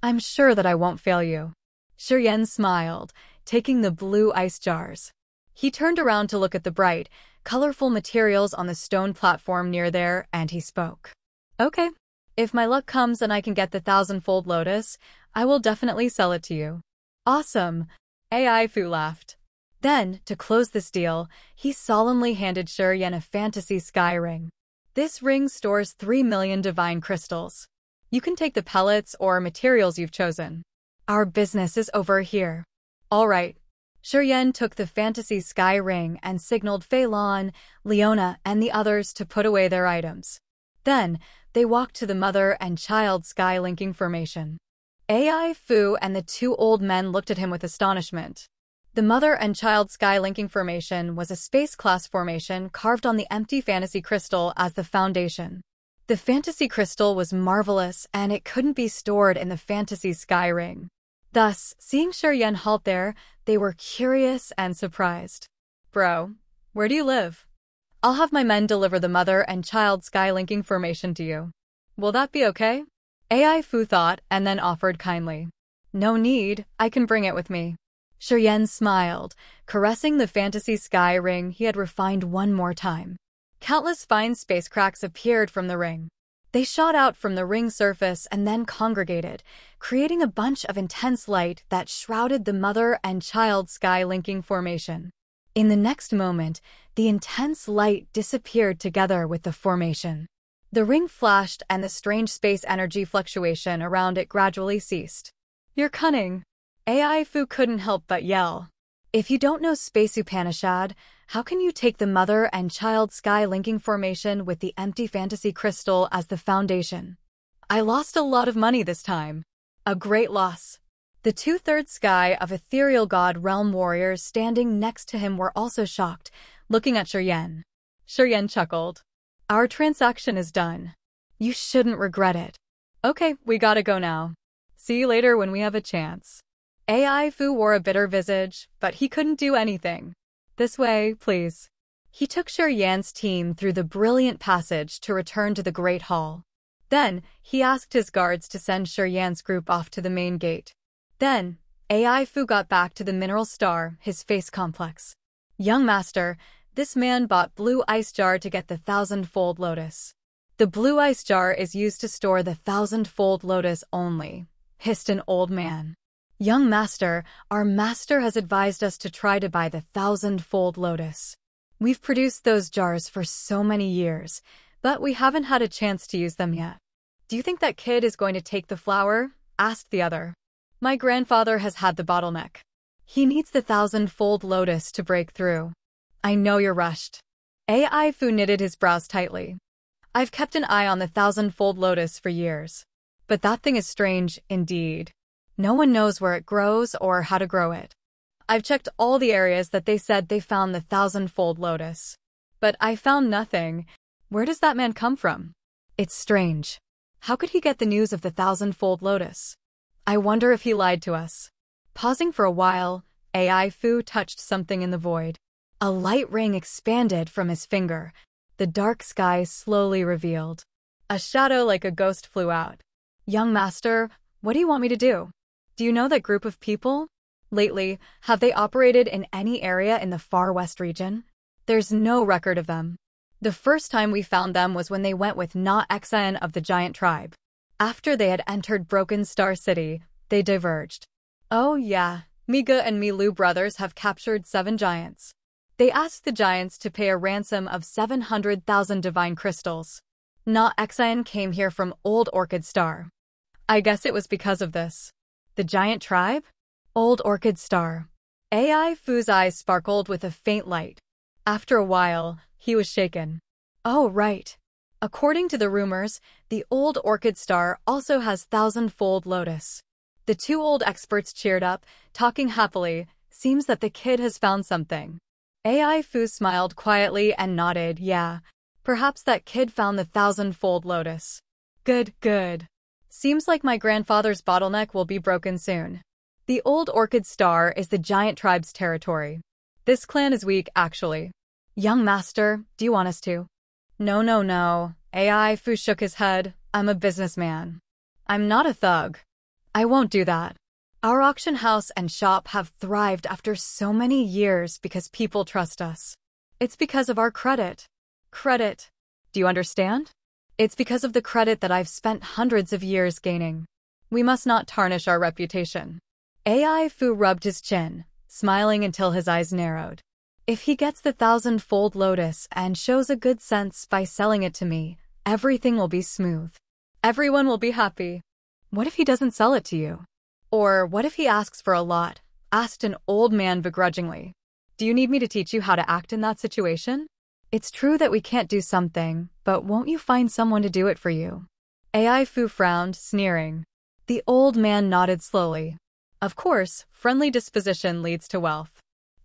I'm sure that I won't fail you." Shiyan smiled, taking the blue ice jars. He turned around to look at the bright, colorful materials on the stone platform near there, and he spoke. "Okay. If my luck comes and I can get the thousand-fold lotus, I will definitely sell it to you." "Awesome." AI Fu laughed. Then, to close this deal, he solemnly handed Shiyan a fantasy sky ring. This ring stores 3 million divine crystals. You can take the pellets or materials you've chosen. Our business is over here. All right. Yan took the fantasy sky ring and signaled Fei Lan, Leona, and the others to put away their items. Then, they walked to the mother and child sky linking formation. AI Fu and the two old men looked at him with astonishment. The mother and child sky linking formation was a space-class formation carved on the empty fantasy crystal as the foundation. The fantasy crystal was marvelous and it couldn't be stored in the fantasy sky ring. Thus, seeing Yan halt there, they were curious and surprised. Bro, where do you live? I'll have my men deliver the mother and child sky linking formation to you. Will that be okay? AI Fu thought and then offered kindly. No need, I can bring it with me. Yan smiled, caressing the fantasy sky ring he had refined one more time. Countless fine space cracks appeared from the ring. They shot out from the ring surface and then congregated, creating a bunch of intense light that shrouded the mother and child sky linking formation. In the next moment, the intense light disappeared together with the formation. The ring flashed and the strange space energy fluctuation around it gradually ceased. You're cunning. AI Fu couldn't help but yell. If you don't know Space Upanishad, how can you take the mother and child sky linking formation with the empty fantasy crystal as the foundation? I lost a lot of money this time. A great loss. The two-thirds sky of ethereal god realm warriors standing next to him were also shocked, looking at Yan. Yan chuckled. Our transaction is done. You shouldn't regret it. Okay, we gotta go now. See you later when we have a chance. AI Fu wore a bitter visage, but he couldn't do anything. This way, please. He took Yan's team through the brilliant passage to return to the Great Hall. Then, he asked his guards to send Yan's group off to the main gate. Then, AI Fu got back to the Mineral Star, his face complex. Young master, this man bought blue ice jar to get the 1,000-fold lotus. The blue ice jar is used to store the 1,000-fold lotus only, hissed an old man. Young master, our master has advised us to try to buy the 1,000-fold lotus. We've produced those jars for so many years, but we haven't had a chance to use them yet. Do you think that kid is going to take the flower? Asked the other. My grandfather has had the bottleneck. He needs the 1,000-fold lotus to break through. I know you're rushed. AI Fu knitted his brows tightly. I've kept an eye on the 1,000-fold lotus for years. But that thing is strange, indeed. No one knows where it grows or how to grow it. I've checked all the areas that they said they found the 1,000-fold lotus. But I found nothing. Where does that man come from? It's strange. How could he get the news of the 1,000-fold lotus? I wonder if he lied to us. Pausing for a while, AI Fu touched something in the void. A light ring expanded from his finger. The dark sky slowly revealed. A shadow like a ghost flew out. Young master, what do you want me to do? Do you know that group of people? Lately, have they operated in any area in the far west region? There's no record of them. The first time we found them was when they went with Na Xan of the giant tribe. After they had entered Broken Star City, they diverged. Oh yeah, Miga and Milu brothers have captured 7 giants. They asked the giants to pay a ransom of 700,000 divine crystals. Na Xan came here from Old Orchid Star. I guess it was because of this. The giant tribe? Old Orchid Star. AI Fu's eyes sparkled with a faint light. After a while, he was shaken. Oh, right. According to the rumors, the Old Orchid Star also has 1,000-fold lotus. The two old experts cheered up, talking happily. Seems that the kid has found something. AI Fu smiled quietly and nodded, yeah. Perhaps that kid found the 1,000-fold lotus. Good, good. Seems like my grandfather's bottleneck will be broken soon. The Old Orchid Star is the giant tribe's territory. This clan is weak, actually. Young master, do you want us to? No. AI Fu shook his head. I'm a businessman. I'm not a thug. I won't do that. Our auction house and shop have thrived after so many years because people trust us. It's because of our credit. Credit. Do you understand? It's because of the credit that I've spent hundreds of years gaining. We must not tarnish our reputation. AI Fu rubbed his chin, smiling until his eyes narrowed. If he gets the 1,000-fold lotus and shows a good sense by selling it to me, everything will be smooth. Everyone will be happy. What if he doesn't sell it to you? Or what if he asks for a lot? Asked an old man begrudgingly. Do you need me to teach you how to act in that situation? It's true that we can't do something, but won't you find someone to do it for you? AI Fu frowned, sneering. The old man nodded slowly. Of course, friendly disposition leads to wealth.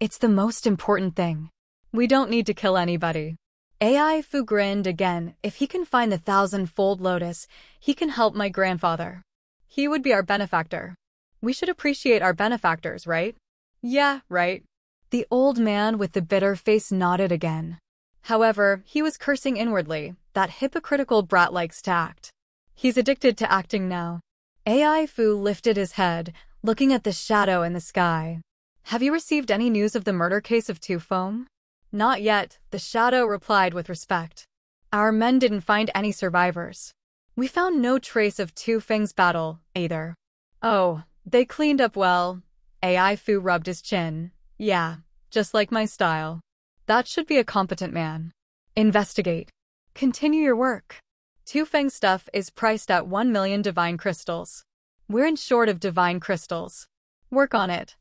It's the most important thing. We don't need to kill anybody. AI Fu grinned again. If he can find the 1,000-fold lotus, he can help my grandfather. He would be our benefactor. We should appreciate our benefactors, right? Yeah, right. The old man with the bitter face nodded again. However, he was cursing inwardly. That hypocritical brat likes to act. He's addicted to acting now. AI Fu lifted his head, looking at the shadow in the sky. Have you received any news of the murder case of Tu Feng? Not yet, the shadow replied with respect. Our men didn't find any survivors. We found no trace of Tu Feng's battle, either. Oh, they cleaned up well. AI Fu rubbed his chin. Yeah, just like my style. That should be a competent man. Investigate. Continue your work. Tu Feng's stuff is priced at 1 million divine crystals. We're in short of divine crystals. Work on it.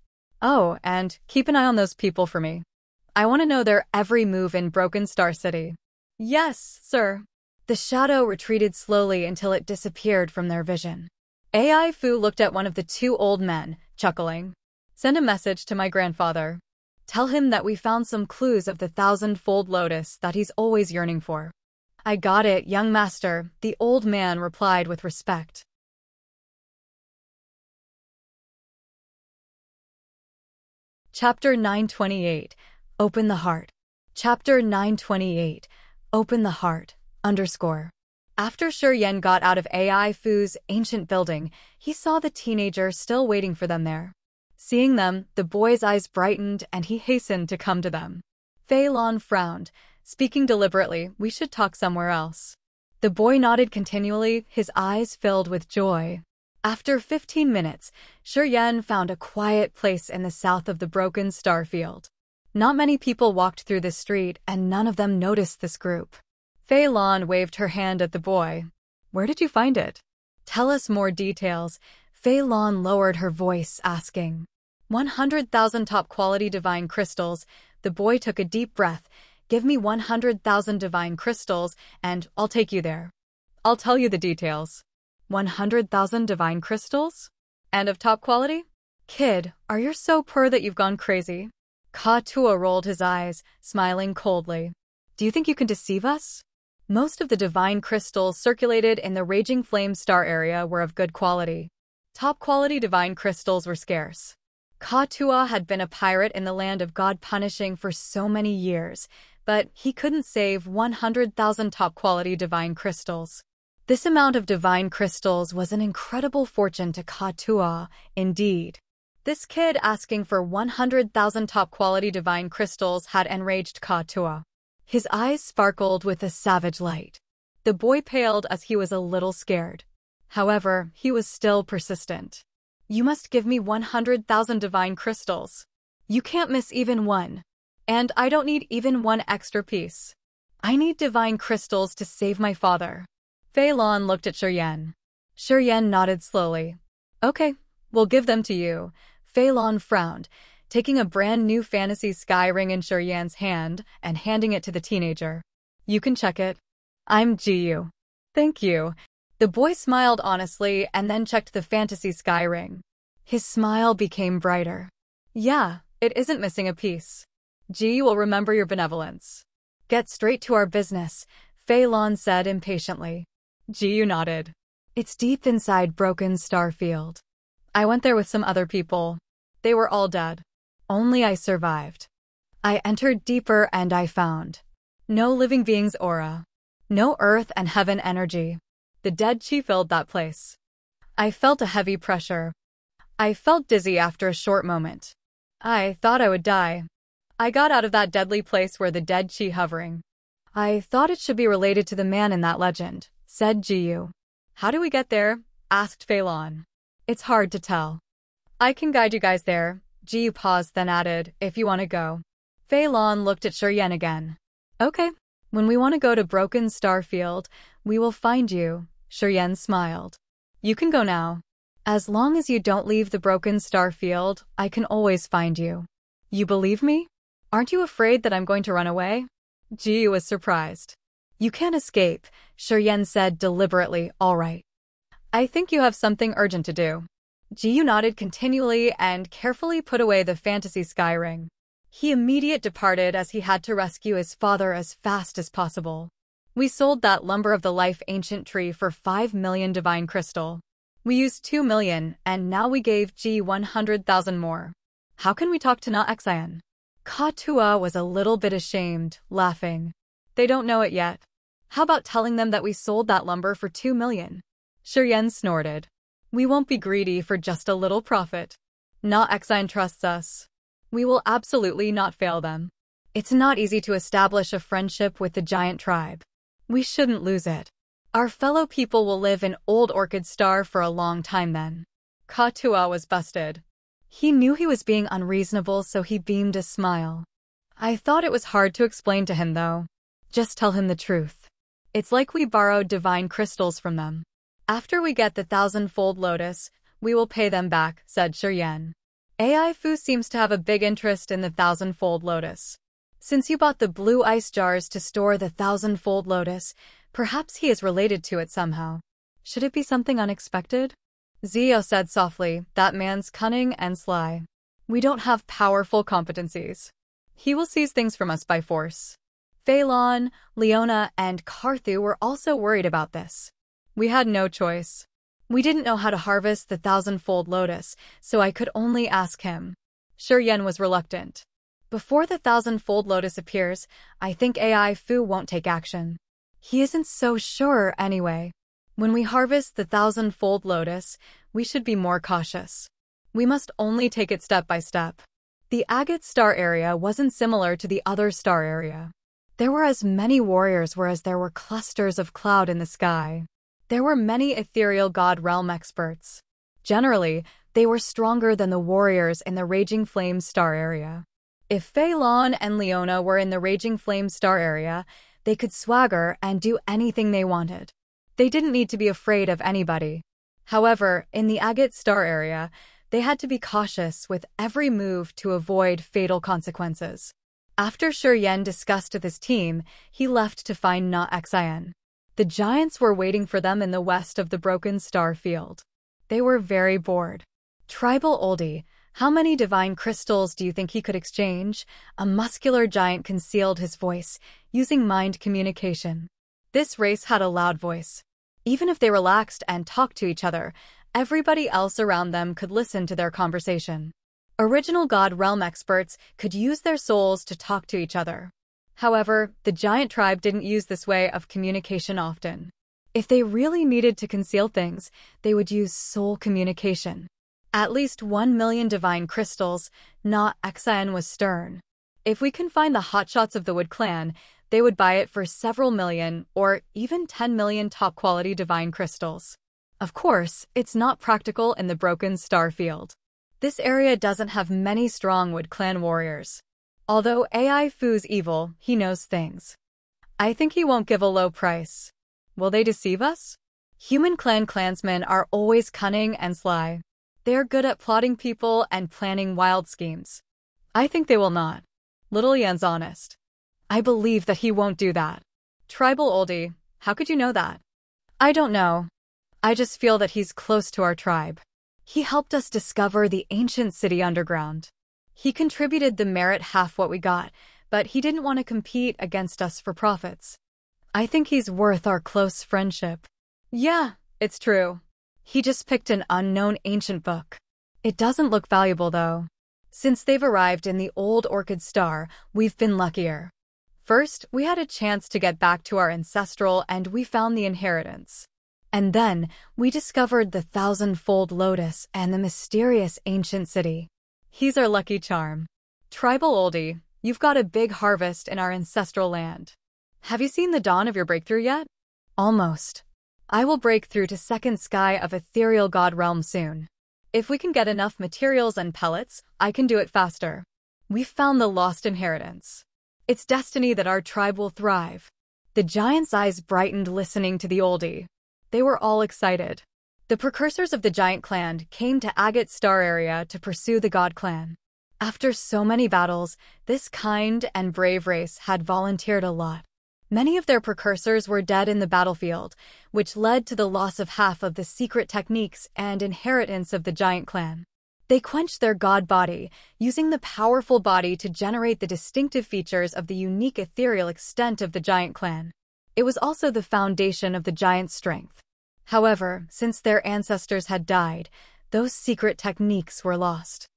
Oh, and keep an eye on those people for me. I want to know their every move in Broken Star City. Yes, sir. The shadow retreated slowly until it disappeared from their vision. AI Fu looked at one of the two old men, chuckling. Send a message to my grandfather. Tell him that we found some clues of the 1,000-fold lotus that he's always yearning for. I got it, young master, the old man replied with respect. Chapter 928. Open the Heart. Chapter 928. Open the Heart. After Shi Yan got out of AI Fu's ancient building, he saw the teenager still waiting for them there. Seeing them, the boy's eyes brightened and he hastened to come to them. Fei Lan frowned, speaking deliberately, we should talk somewhere else. The boy nodded continually, his eyes filled with joy. After 15 minutes, Shi Yan found a quiet place in the south of the Broken Star Field. Not many people walked through this street and none of them noticed this group. Fei Lan waved her hand at the boy. Where did you find it? Tell us more details. Fei Lan lowered her voice, asking. 100,000 top-quality divine crystals. The boy took a deep breath. Give me 100,000 divine crystals, and I'll take you there. I'll tell you the details. 100,000 divine crystals? And of top quality? Kid, are you so poor that you've gone crazy? Ka Tua rolled his eyes, smiling coldly. Do you think you can deceive us? Most of the divine crystals circulated in the Raging Flame Star area were of good quality. Top-quality divine crystals were scarce. Ka Tua had been a pirate in the land of God punishing for so many years, but he couldn't save 100,000 top-quality divine crystals. This amount of divine crystals was an incredible fortune to Ka Tua, indeed. This kid asking for 100,000 top-quality divine crystals had enraged Ka Tua. His eyes sparkled with a savage light. The boy paled as he was a little scared. However, he was still persistent. You must give me 100,000 divine crystals. You can't miss even one. And I don't need even one extra piece. I need divine crystals to save my father. Fei Lan looked at Shi Yan. Shi Yan nodded slowly. Okay, we'll give them to you. Fei Lan frowned, taking a brand new fantasy sky ring in Shi Yan's hand and handing it to the teenager. You can check it. I'm Jiyu. Thank you. The boy smiled honestly and then checked the fantasy sky ring. His smile became brighter. Yeah, it isn't missing a piece. Ji will remember your benevolence. Get straight to our business, Fei Lan said impatiently. Ji nodded. It's deep inside Broken Star Field. I went there with some other people. They were all dead. Only I survived. I entered deeper and I found no living being's aura. No earth and heaven energy. The dead chi filled that place. I felt a heavy pressure. I felt dizzy after a short moment. I thought I would die. I got out of that deadly place where the dead chi hovering. I thought it should be related to the man in that legend, said Jiyu. How do we get there? Asked Fei Lan. It's hard to tell. I can guide you guys there. Jiyu paused then added, if you want to go. Fei Lan looked at Shi Yan again. Okay, when we want to go to Broken Star Field, we will find you, Shi Yan smiled. You can go now. As long as you don't leave the Broken Star Field, I can always find you. You believe me? Aren't you afraid that I'm going to run away? Ji was surprised. You can't escape, Shi Yan said deliberately, all right. I think you have something urgent to do. Ji nodded continually and carefully put away the fantasy sky ring. He immediately departed as he had to rescue his father as fast as possible. We sold that lumber of the life ancient tree for 5 million divine crystal. We used 2 million, and now we gave Ji 100,000 more. How can we talk to Na Xian? Ka-Tua was a little bit ashamed, laughing. They don't know it yet. How about telling them that we sold that lumber for 2 million? Shi Yan snorted. We won't be greedy for just a little profit. Na Xian trusts us. We will absolutely not fail them. It's not easy to establish a friendship with the giant tribe. We shouldn't lose it. Our fellow people will live in Old Orchid Star for a long time then. Ka-Tua was busted. He knew he was being unreasonable, so he beamed a smile. I thought it was hard to explain to him, though. Just tell him the truth. It's like we borrowed divine crystals from them. After we get the 1,000-fold lotus, we will pay them back, said Shi Yan. AI Fu seems to have a big interest in the 1,000-fold lotus. Since you bought the blue ice jars to store the 1,000-fold lotus, perhaps he is related to it somehow. Should it be something unexpected? Zio said softly, that man's cunning and sly. We don't have powerful competencies. He will seize things from us by force. Fei Lan, Leona, and Carthu were also worried about this. We had no choice. We didn't know how to harvest the 1,000-fold lotus, so I could only ask him. Shi Yan was reluctant. Before the 1,000-fold lotus appears, I think AI Fu won't take action. He isn't so sure anyway. When we harvest the 1,000-fold lotus, we should be more cautious. We must only take it step by step. The agate star area wasn't similar to the other star area. There were as many warriors whereas there were clusters of cloud in the sky. There were many ethereal god realm experts. Generally, they were stronger than the warriors in the Raging Flame star area. If Fei Lan and Leona were in the Raging Flame star area, they could swagger and do anything they wanted. They didn't need to be afraid of anybody. However, in the agate star area, they had to be cautious with every move to avoid fatal consequences. After Shi Yan discussed with his team, he left to find Na Xian. The giants were waiting for them in the west of the Broken Star Field. They were very bored. Tribal oldie, how many divine crystals do you think he could exchange? A muscular giant concealed his voice, using mind communication. This race had a loud voice. Even if they relaxed and talked to each other, everybody else around them could listen to their conversation. Original God Realm experts could use their souls to talk to each other. However, the giant tribe didn't use this way of communication often. If they really needed to conceal things, they would use soul communication. At least 1 million divine crystals, Na Xian was stern. If we can find the hotshots of the Wood clan, they would buy it for several million or even 10 million top-quality divine crystals. Of course, it's not practical in the Broken Star Field. This area doesn't have many strong Wood clan warriors. Although AI Fu's evil, he knows things. I think he won't give a low price. Will they deceive us? Human clan clansmen are always cunning and sly. They are good at plotting people and planning wild schemes. I think they will not. Little Yan's honest. I believe that he won't do that. Tribal oldie, how could you know that? I don't know. I just feel that he's close to our tribe. He helped us discover the ancient city underground. He contributed the merit half what we got, but he didn't want to compete against us for profits. I think he's worth our close friendship. Yeah, it's true. He just picked an unknown ancient book. It doesn't look valuable, though. Since they've arrived in the Old Orchid Star, we've been luckier. First, we had a chance to get back to our ancestral and we found the inheritance. And then, we discovered the 1,000-fold lotus and the mysterious ancient city. He's our lucky charm. Tribal oldie, you've got a big harvest in our ancestral land. Have you seen the dawn of your breakthrough yet? Almost. I will break through to second sky of ethereal god realm soon. If we can get enough materials and pellets, I can do it faster. "We've found the lost inheritance. It's destiny that our tribe will thrive." The giant's eyes brightened listening to the oldie. They were all excited. The precursors of the giant clan came to Agate Star area to pursue the god clan. After so many battles, this kind and brave race had volunteered a lot. Many of their precursors were dead in the battlefield, which led to the loss of half of the secret techniques and inheritance of the giant clan. They quenched their god body, using the powerful body to generate the distinctive features of the unique ethereal extent of the giant clan. It was also the foundation of the giant's strength. However, since their ancestors had died, those secret techniques were lost.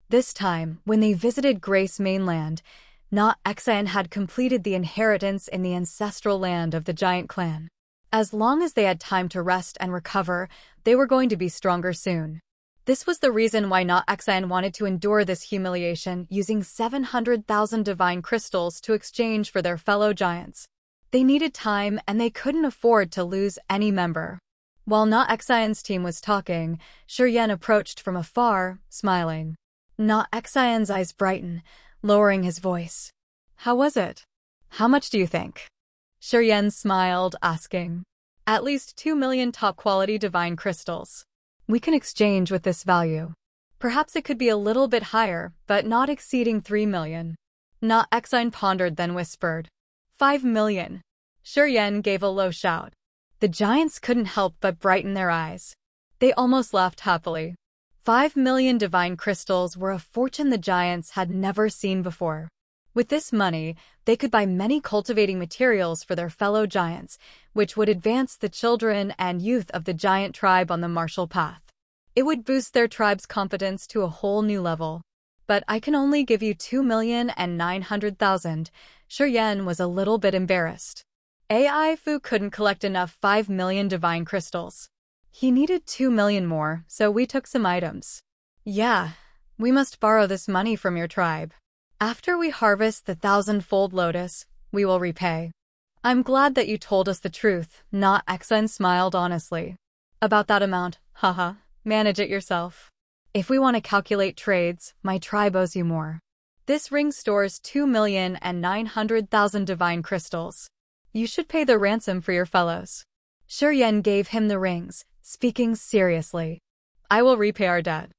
This time, when they visited Grace Mainland, Na Exan had completed the inheritance in the ancestral land of the giant clan. As long as they had time to rest and recover, they were going to be stronger soon. This was the reason why Na Exan wanted to endure this humiliation, using 700,000 divine crystals to exchange for their fellow giants. They needed time, and they couldn't afford to lose any member. While Na Exan's team was talking, Shiryen approached from afar, smiling. Na Exan's eyes brightened, lowering his voice. "How was it? How much do you think?" Shiryen smiled, asking. "At least 2 million top-quality divine crystals. We can exchange with this value. Perhaps it could be a little bit higher, but not exceeding 3 million. Na Exan pondered, then whispered. 5 million. Shiryen gave a low shout. The giants couldn't help but brighten their eyes. They almost laughed happily. 5 million divine crystals were a fortune the giants had never seen before. With this money, they could buy many cultivating materials for their fellow giants, which would advance the children and youth of the giant tribe on the martial path. It would boost their tribe's competence to a whole new level. But I can only give you 2,900,000. Shiryen was a little bit embarrassed. AI Fu couldn't collect enough 5 million divine crystals. He needed 2 million more, so we took some items. Yeah, we must borrow this money from your tribe. After we harvest the 1,000-fold lotus, we will repay. I'm glad that you told us the truth. Na Exan smiled honestly. About that amount, haha, manage it yourself. If we want to calculate trades, my tribe owes you more. This ring stores 2,900,000 divine crystals. You should pay the ransom for your fellows. Shiryen gave him the rings, speaking seriously. I will repay our debt.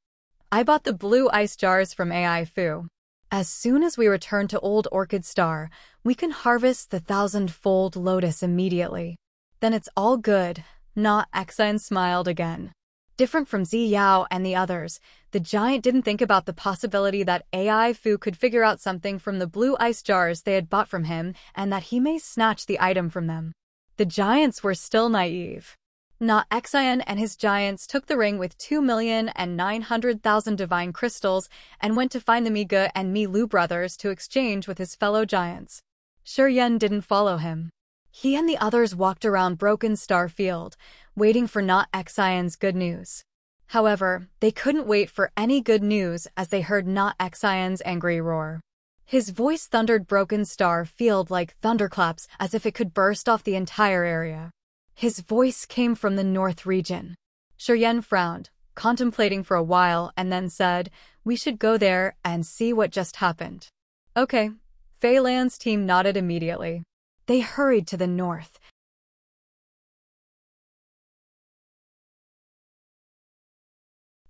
I bought the blue ice jars from AI Fu. As soon as we return to Old Orchid Star, we can harvest the 1,000-fold lotus immediately. Then it's all good. Na Exan smiled again. Different from Zi Yao and the others, the giant didn't think about the possibility that AI Fu could figure out something from the blue ice jars they had bought from him and that he may snatch the item from them. The giants were still naive. Na Exan and his giants took the ring with 2,900,000 divine crystals and went to find the Miga and Mi Lu brothers to exchange with his fellow giants. Shiryen didn't follow him. He and the others walked around Broken Star Field, waiting for Na Exan's good news. However, they couldn't wait for any good news as they heard Na Exan's angry roar. His voice thundered Broken Star Field like thunderclaps as if it could burst off the entire area. His voice came from the north region. Shiryen frowned, contemplating for a while, and then said, "We should go there and see what just happened." Okay. Fei Lan's team nodded immediately. They hurried to the north.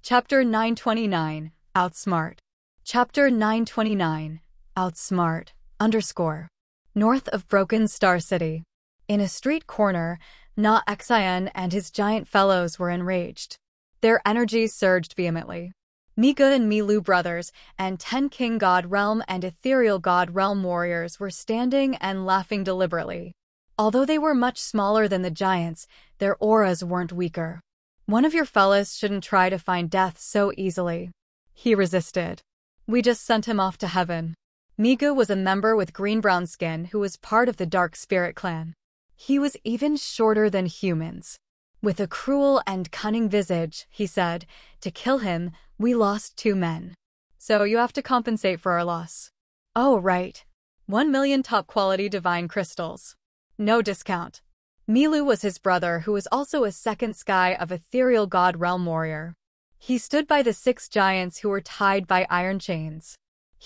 Chapter 929, Outsmart. Chapter 929, Outsmart, _ North of Broken Star City. In a street corner, Na Exan and his giant fellows were enraged. Their energy surged vehemently. Miga and Mi Lu brothers and 10 King God Realm and Ethereal God Realm warriors were standing and laughing deliberately. Although they were much smaller than the giants, their auras weren't weaker. "One of your fellas shouldn't try to find death so easily." He resisted. "We just sent him off to heaven." Miga was a member with green-brown skin who was part of the Dark Spirit clan. He was even shorter than humans. With a cruel and cunning visage, he said, "To kill him, we lost 2 men. So you have to compensate for our loss." "Oh, right. 1 million top-quality divine crystals. No discount." Milu was his brother who was also a second sky of Ethereal God Realm warrior. He stood by the 6 giants who were tied by iron chains.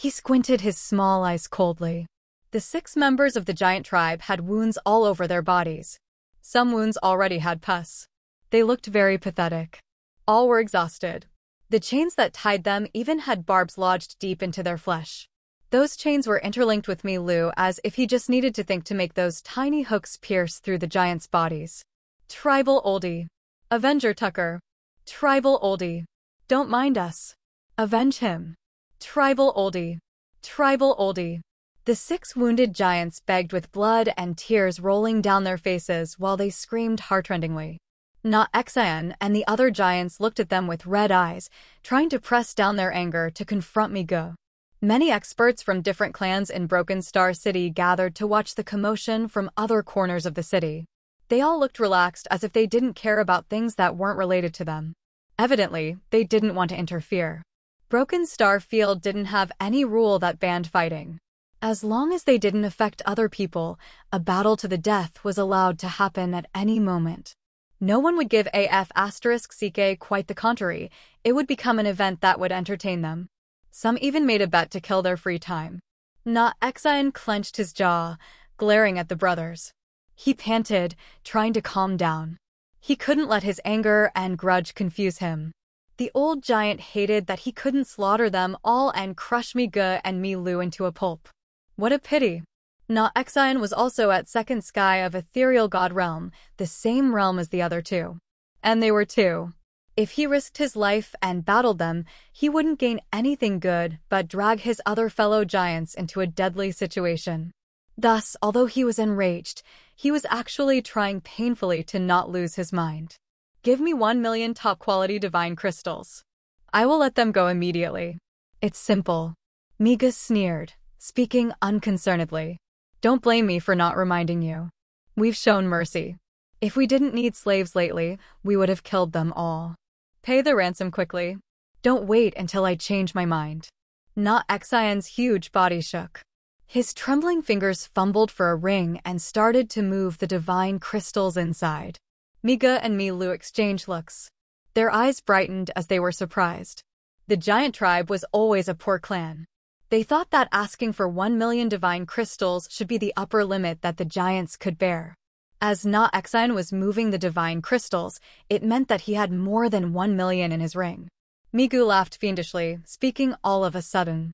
He squinted his small eyes coldly. The 6 members of the giant tribe had wounds all over their bodies. Some wounds already had pus. They looked very pathetic. All were exhausted. The chains that tied them even had barbs lodged deep into their flesh. Those chains were interlinked with Mi Lu as if he just needed to think to make those tiny hooks pierce through the giants' bodies. Tribal oldie. Avenger Tucker. Tribal oldie. Don't mind us. Avenge him. Tribal oldie. Tribal oldie. The 6 wounded giants begged with blood and tears rolling down their faces while they screamed heartrendingly. Na Xian and the other giants looked at them with red eyes, trying to press down their anger to confront Mi Ge. Many experts from different clans in Broken Star City gathered to watch the commotion from other corners of the city. They all looked relaxed as if they didn't care about things that weren't related to them. Evidently, they didn't want to interfere. Broken Star Field didn't have any rule that banned fighting. As long as they didn't affect other people, a battle to the death was allowed to happen at any moment. No one would give AF*CK quite the contrary. It would become an event that would entertain them. Some even made a bet to kill their free time. Na Xian clenched his jaw, glaring at the brothers. He panted, trying to calm down. He couldn't let his anger and grudge confuse him. The old giant hated that he couldn't slaughter them all and crush Mi Ge and Mi Lu into a pulp. What a pity. Na Xian was also at second sky of ethereal god realm, the same realm as the other 2. And they were 2. If he risked his life and battled them, he wouldn't gain anything good but drag his other fellow giants into a deadly situation. Thus, although he was enraged, he was actually trying painfully to not lose his mind. Give me 1 million top-quality divine crystals. I will let them go immediately. It's simple. Mi Ge sneered, speaking unconcernedly. Don't blame me for not reminding you. We've shown mercy. If we didn't need slaves lately, we would have killed them all. Pay the ransom quickly. Don't wait until I change my mind. Na Xian's huge body shook. His trembling fingers fumbled for a ring and started to move the divine crystals inside. Mi Ge and Mi Lu exchanged looks. Their eyes brightened as they were surprised. The giant tribe was always a poor clan. They thought that asking for 1 million divine crystals should be the upper limit that the giants could bear. As Na Xian was moving the divine crystals, it meant that he had more than 1 million in his ring. Mi Ge laughed fiendishly, speaking all of a sudden.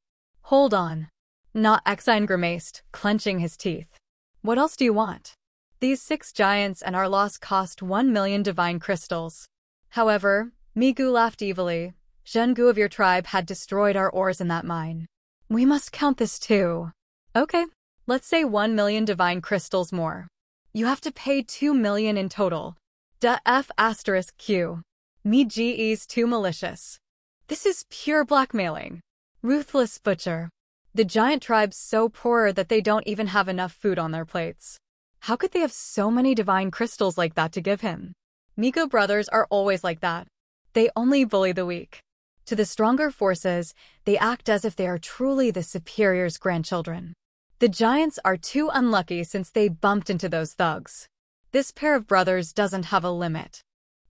Hold on. Na Xian grimaced, clenching his teeth. What else do you want? These 6 giants and our loss cost 1 million divine crystals. However, Mi Ge laughed evilly. Zhen Gu of your tribe had destroyed our ores in that mine. We must count this too. Okay, let's say 1 million divine crystals more. You have to pay 2 million in total. Q. Mi Ge's too malicious. This is pure blackmailing. Ruthless butcher. The giant tribe's so poor that they don't even have enough food on their plates. How could they have so many divine crystals like that to give him? Mi Ge brothers are always like that. They only bully the weak. To the stronger forces, they act as if they are truly the superior's grandchildren. The giants are too unlucky since they bumped into those thugs. This pair of brothers doesn't have a limit.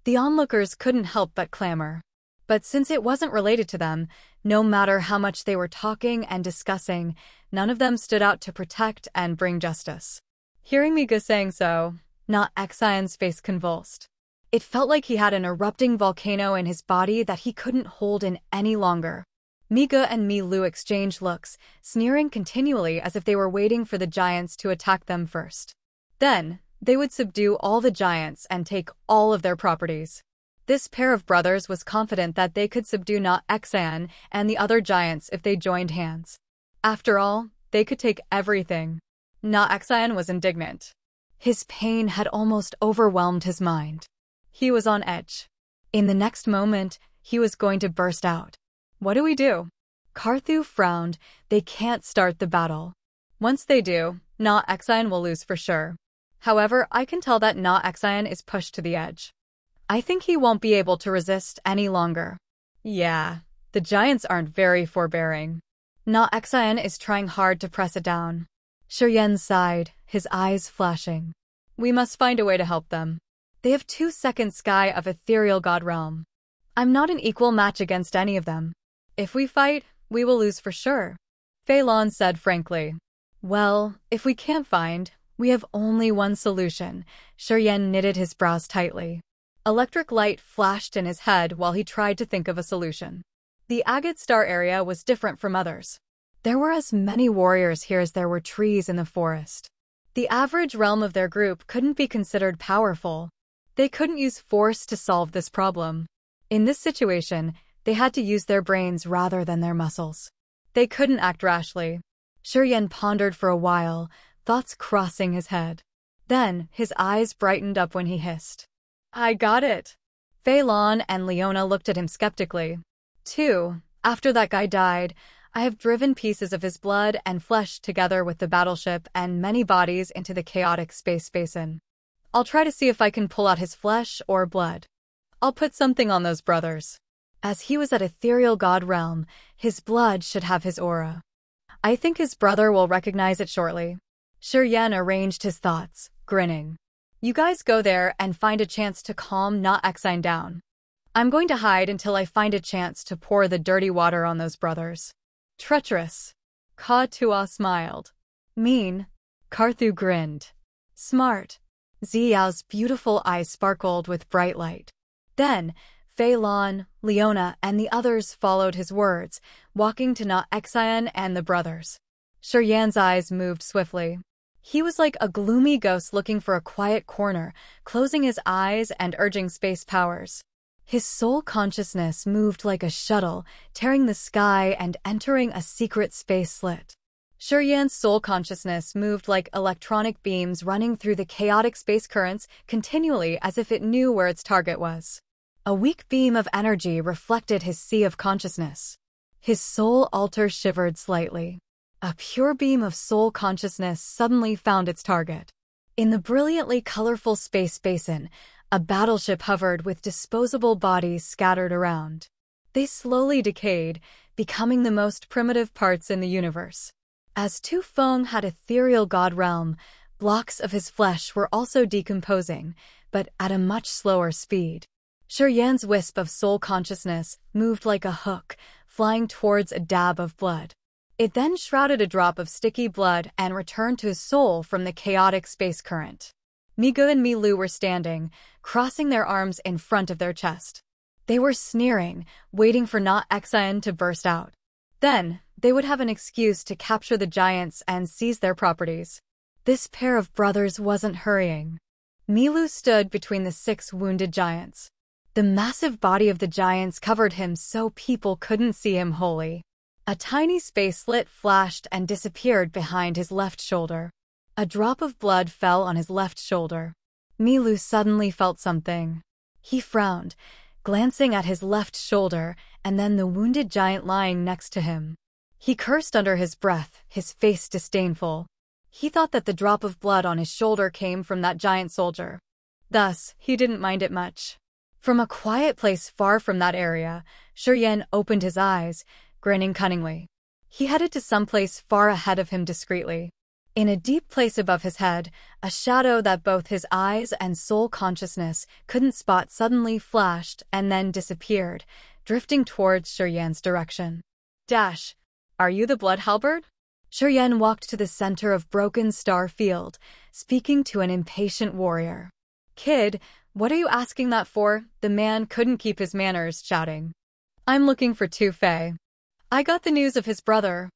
The onlookers couldn't help but clamor. But since it wasn't related to them, no matter how much they were talking and discussing, none of them stood out to protect and bring justice. Hearing Mi Ge saying so, Na Xian's face convulsed. It felt like he had an erupting volcano in his body that he couldn't hold in any longer. Mi Ge and Mi Lu exchanged looks, sneering continually as if they were waiting for the giants to attack them first. Then, they would subdue all the giants and take all of their properties. This pair of brothers was confident that they could subdue Na Xian and the other giants if they joined hands. After all, they could take everything. Na Xian was indignant. His pain had almost overwhelmed his mind. He was on edge. In the next moment, he was going to burst out. What do we do? Karthu frowned. They can't start the battle. Once they do, Na Xian will lose for sure. However, I can tell that Na Xian is pushed to the edge. I think he won't be able to resist any longer. Yeah, the giants aren't very forbearing. Na Xian is trying hard to press it down. Shiyan sighed, his eyes flashing. We must find a way to help them. They have 2 second sky of ethereal god realm. I'm not an equal match against any of them. If we fight, we will lose for sure. Fei Lan said frankly. Well, if we can't find, we have only one solution. Yan knitted his brows tightly. Electric light flashed in his head while he tried to think of a solution. The agate star area was different from others. There were as many warriors here as there were trees in the forest. The average realm of their group couldn't be considered powerful. They couldn't use force to solve this problem. In this situation, they had to use their brains rather than their muscles. They couldn't act rashly. Yan pondered for a while, thoughts crossing his head. Then, his eyes brightened up when he hissed. I got it. Fei Lan and Leona looked at him skeptically. 2. After that guy died, I have driven pieces of his blood and flesh together with the battleship and many bodies into the chaotic space basin. I'll try to see if I can pull out his flesh or blood. I'll put something on those brothers. As he was at ethereal god realm, his blood should have his aura. I think his brother will recognize it shortly. Yan arranged his thoughts, grinning. You guys go there and find a chance to calm not Exine down. I'm going to hide until I find a chance to pour the dirty water on those brothers. Treacherous. Ka Tua smiled. Mean. Karthu grinned. Smart. Ziyao's beautiful eyes sparkled with bright light. Then, Fei Lan, Leona, and the others followed his words, walking to Na Exine and the brothers. Yan's eyes moved swiftly. He was like a gloomy ghost looking for a quiet corner, closing his eyes and urging space powers. His soul consciousness moved like a shuttle, tearing the sky and entering a secret space slit. Yan's soul consciousness moved like electronic beams running through the chaotic space currents continually as if it knew where its target was. A weak beam of energy reflected his sea of consciousness. His soul altar shivered slightly. A pure beam of soul consciousness suddenly found its target. In the brilliantly colorful space basin, a battleship hovered with disposable bodies scattered around. They slowly decayed, becoming the most primitive parts in the universe. As Tu Feng had ethereal god realm, blocks of his flesh were also decomposing, but at a much slower speed. Yan's wisp of soul consciousness moved like a hook, flying towards a dab of blood. It then shrouded a drop of sticky blood and returned to his soul from the chaotic space current. Migu and Milu were standing, crossing their arms in front of their chest. They were sneering, waiting for Na Exine to burst out. Then, they would have an excuse to capture the giants and seize their properties. This pair of brothers wasn't hurrying. Milu stood between the 6 wounded giants. The massive body of the giants covered him so people couldn't see him wholly. A tiny space slit flashed and disappeared behind his left shoulder. A drop of blood fell on his left shoulder. Milu suddenly felt something. He frowned, glancing at his left shoulder and then the wounded giant lying next to him. He cursed under his breath, his face disdainful. He thought that the drop of blood on his shoulder came from that giant soldier. Thus, he didn't mind it much. From a quiet place far from that area, Yan opened his eyes, grinning cunningly. He headed to someplace far ahead of him discreetly. In a deep place above his head, a shadow that both his eyes and soul consciousness couldn't spot suddenly flashed and then disappeared, drifting towards Yan's direction. Dash. Are you the blood Halberd? Yan walked to the center of Broken Star Field, speaking to an impatient warrior. Kid, what are you asking that for? The man couldn't keep his manners, shouting. I'm looking for Tu Fei. I got the news of his brother,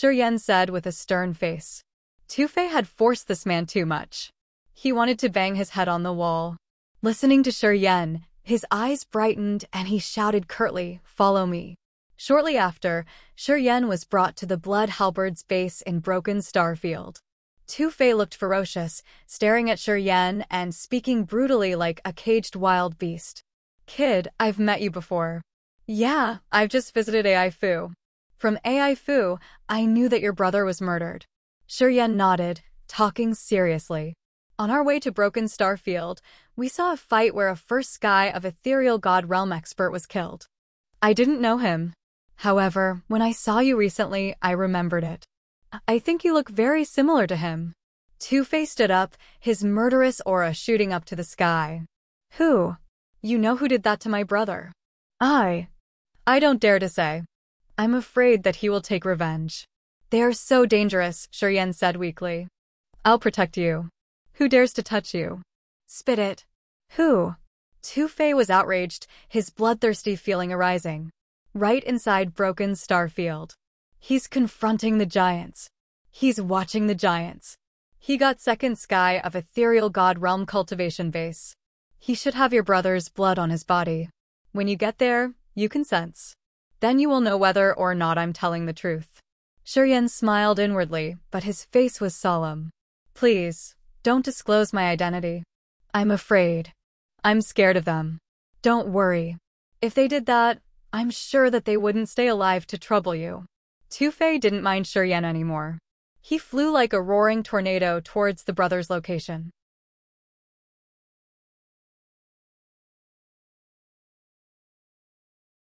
Yan said with a stern face. Tu Fei had forced this man too much. He wanted to bang his head on the wall. Listening to Yan, his eyes brightened and he shouted curtly, "Follow me." Shortly after, Yan was brought to the Blood Halberd's base in Broken Star Field. Tu Fei looked ferocious, staring at Yan and speaking brutally like a caged wild beast. Kid, I've met you before. Yeah, I've just visited AI Fu. From AI Fu, I knew that your brother was murdered. Yan nodded, talking seriously. On our way to Broken Star Field, we saw a fight where a first Sky of Ethereal God Realm expert was killed. I didn't know him. However, when I saw you recently, I remembered it. I think you look very similar to him. Tu Fei stood up, his murderous aura shooting up to the sky. Who? You know who did that to my brother? I don't dare to say. I'm afraid that he will take revenge. They are so dangerous, Shurian said weakly. I'll protect you. Who dares to touch you? Spit it. Who? Tu Fei was outraged, his bloodthirsty feeling arising. Right inside Broken Star Field. He's confronting the giants. He's watching the giants. He got second sky of ethereal god realm cultivation base. He should have your brother's blood on his body. When you get there, you can sense. Then you will know whether or not I'm telling the truth. Shurian smiled inwardly, but his face was solemn. Please, don't disclose my identity. I'm afraid. I'm scared of them. Don't worry. If they did that, I'm sure that they wouldn't stay alive to trouble you. Tu Fei didn't mind Shurian anymore. He flew like a roaring tornado towards the brothers' location.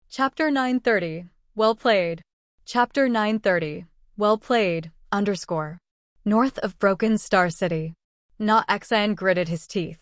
Chapter 930. Well played. Chapter 930. Well played, _ North of Broken Star City. Na Xian gritted his teeth.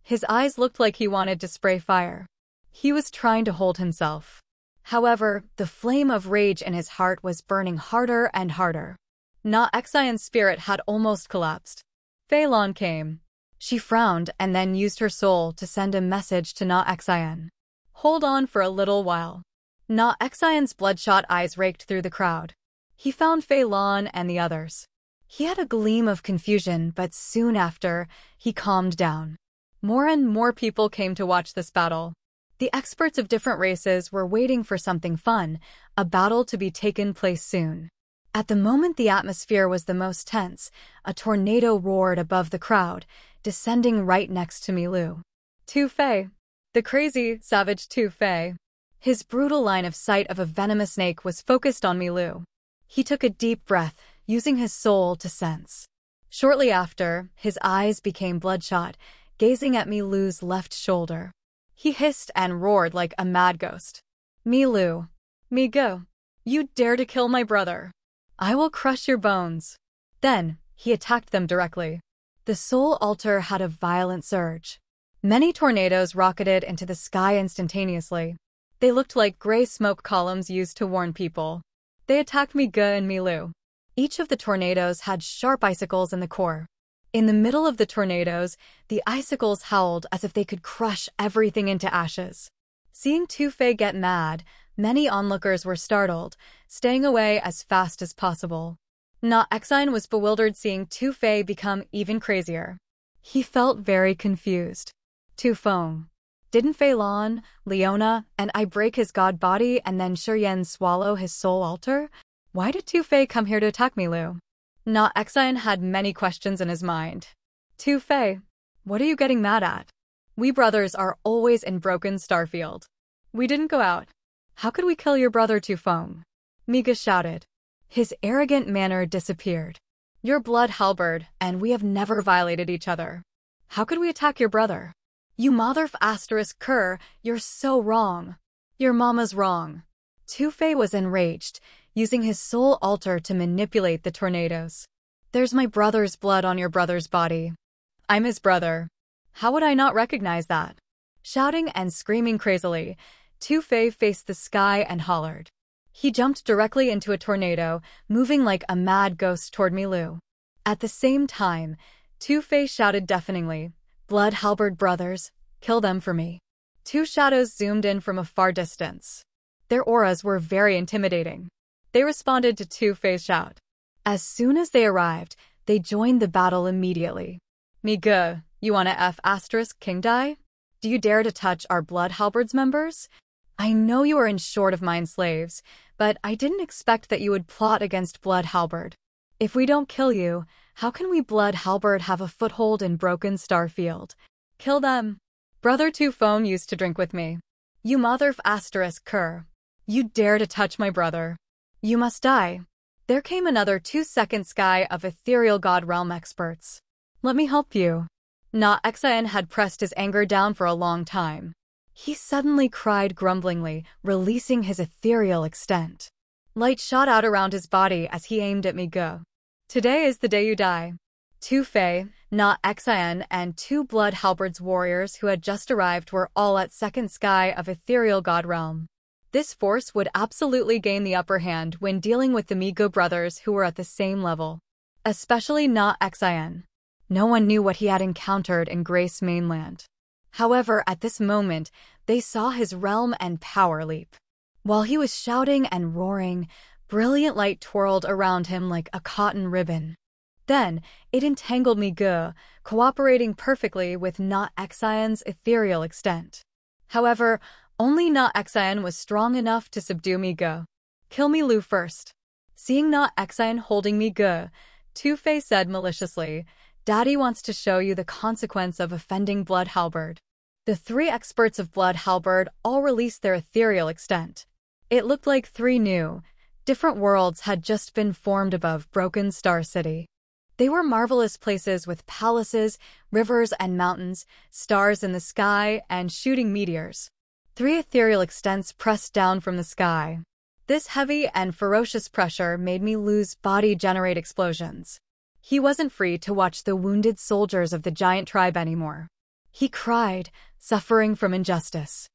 His eyes looked like he wanted to spray fire. He was trying to hold himself. However, the flame of rage in his heart was burning harder and harder. Na Xian's spirit had almost collapsed. Fei Lan came. She frowned and then used her soul to send a message to Na Xian. Hold on for a little while. Na Xian's bloodshot eyes raked through the crowd. He found Fei Lan and the others. He had a gleam of confusion, but soon after, he calmed down. More and more people came to watch this battle. The experts of different races were waiting for something fun, a battle to be taken place soon. At the moment the atmosphere was the most tense, a tornado roared above the crowd, descending right next to Milu. Tu Fei. The crazy, savage Tu Fei. His brutal line of sight of a venomous snake was focused on Milu. He took a deep breath, using his soul to sense. Shortly after, his eyes became bloodshot, gazing at Milu's left shoulder. He hissed and roared like a mad ghost. Milu. Migo. You dare to kill my brother. I will crush your bones. Then, he attacked them directly. The soul altar had a violent surge. Many tornadoes rocketed into the sky instantaneously. They looked like gray smoke columns used to warn people. They attacked Miga and Milu. Each of the tornadoes had sharp icicles in the core. In the middle of the tornadoes, the icicles howled as if they could crush everything into ashes. Seeing Tu Fei get mad, many onlookers were startled, staying away as fast as possible. Na Xian was bewildered seeing Tu Fei become even crazier. He felt very confused. Tu Feng. Didn't Fei Lan, Leona, and I break his god body and then Shurian swallow his soul altar? Why did Tu Fei come here to attack Milu? Na Xian had many questions in his mind. Tu Fei, what are you getting mad at? We brothers are always in Broken Starfield. We didn't go out. How could we kill your brother Tu Feng? Miga shouted. His arrogant manner disappeared. Your blood Halberd, and we have never violated each other. How could we attack your brother? You mother ***, you're so wrong. Your mama's wrong. Tu Fei was enraged, using his soul altar to manipulate the tornadoes. There's my brother's blood on your brother's body. I'm his brother. How would I not recognize that? Shouting and screaming crazily, Tu Fei faced the sky and hollered. He jumped directly into a tornado, moving like a mad ghost toward Milu. At the same time, Tu Fei shouted deafeningly, Blood Halberd brothers, kill them for me. Two shadows zoomed in from a far distance. Their auras were very intimidating. They responded to Tu Fei's shout. As soon as they arrived, they joined the battle immediately. Miga, you wanna **King die? Do you dare to touch our Blood Halberd's members? I know you are in short of mine slaves, but I didn't expect that you would plot against Blood Halberd. If we don't kill you, how can we Blood Halberd have a foothold in Broken Starfield? Kill them. Brother Tu Feng used to drink with me. You mother ***. You dare to touch my brother. You must die. There came another 2-second sky of ethereal god realm experts. Let me help you. Na Xian had pressed his anger down for a long time. He suddenly cried grumblingly, releasing his ethereal extent. Light shot out around his body as he aimed at Miga. Today is the day you die. Tu Fei, Na Xian, and 2 Blood Halberd's warriors who had just arrived were all at second sky of ethereal god realm. This force would absolutely gain the upper hand when dealing with the Migo brothers who were at the same level. Especially not Xian. No one knew what he had encountered in Grace Mainland. However, at this moment, they saw his realm and power leap. While he was shouting and roaring, brilliant light twirled around him like a cotton ribbon. Then, it entangled Migo, cooperating perfectly with Not Xian's ethereal extent. However, only Not Xian was strong enough to subdue Migo. Kill Milu first. Seeing Not Xian holding Migo, Two-Fei said maliciously, Daddy wants to show you the consequence of offending Blood Halberd. The three experts of Blood Halberd all released their ethereal extent. It looked like three new, different worlds had just been formed above Broken Star City. They were marvelous places with palaces, rivers and mountains, stars in the sky, and shooting meteors. Three ethereal extents pressed down from the sky. This heavy and ferocious pressure made me lose body-generate explosions. He wasn't free to watch the wounded soldiers of the giant tribe anymore. He cried, suffering from injustice.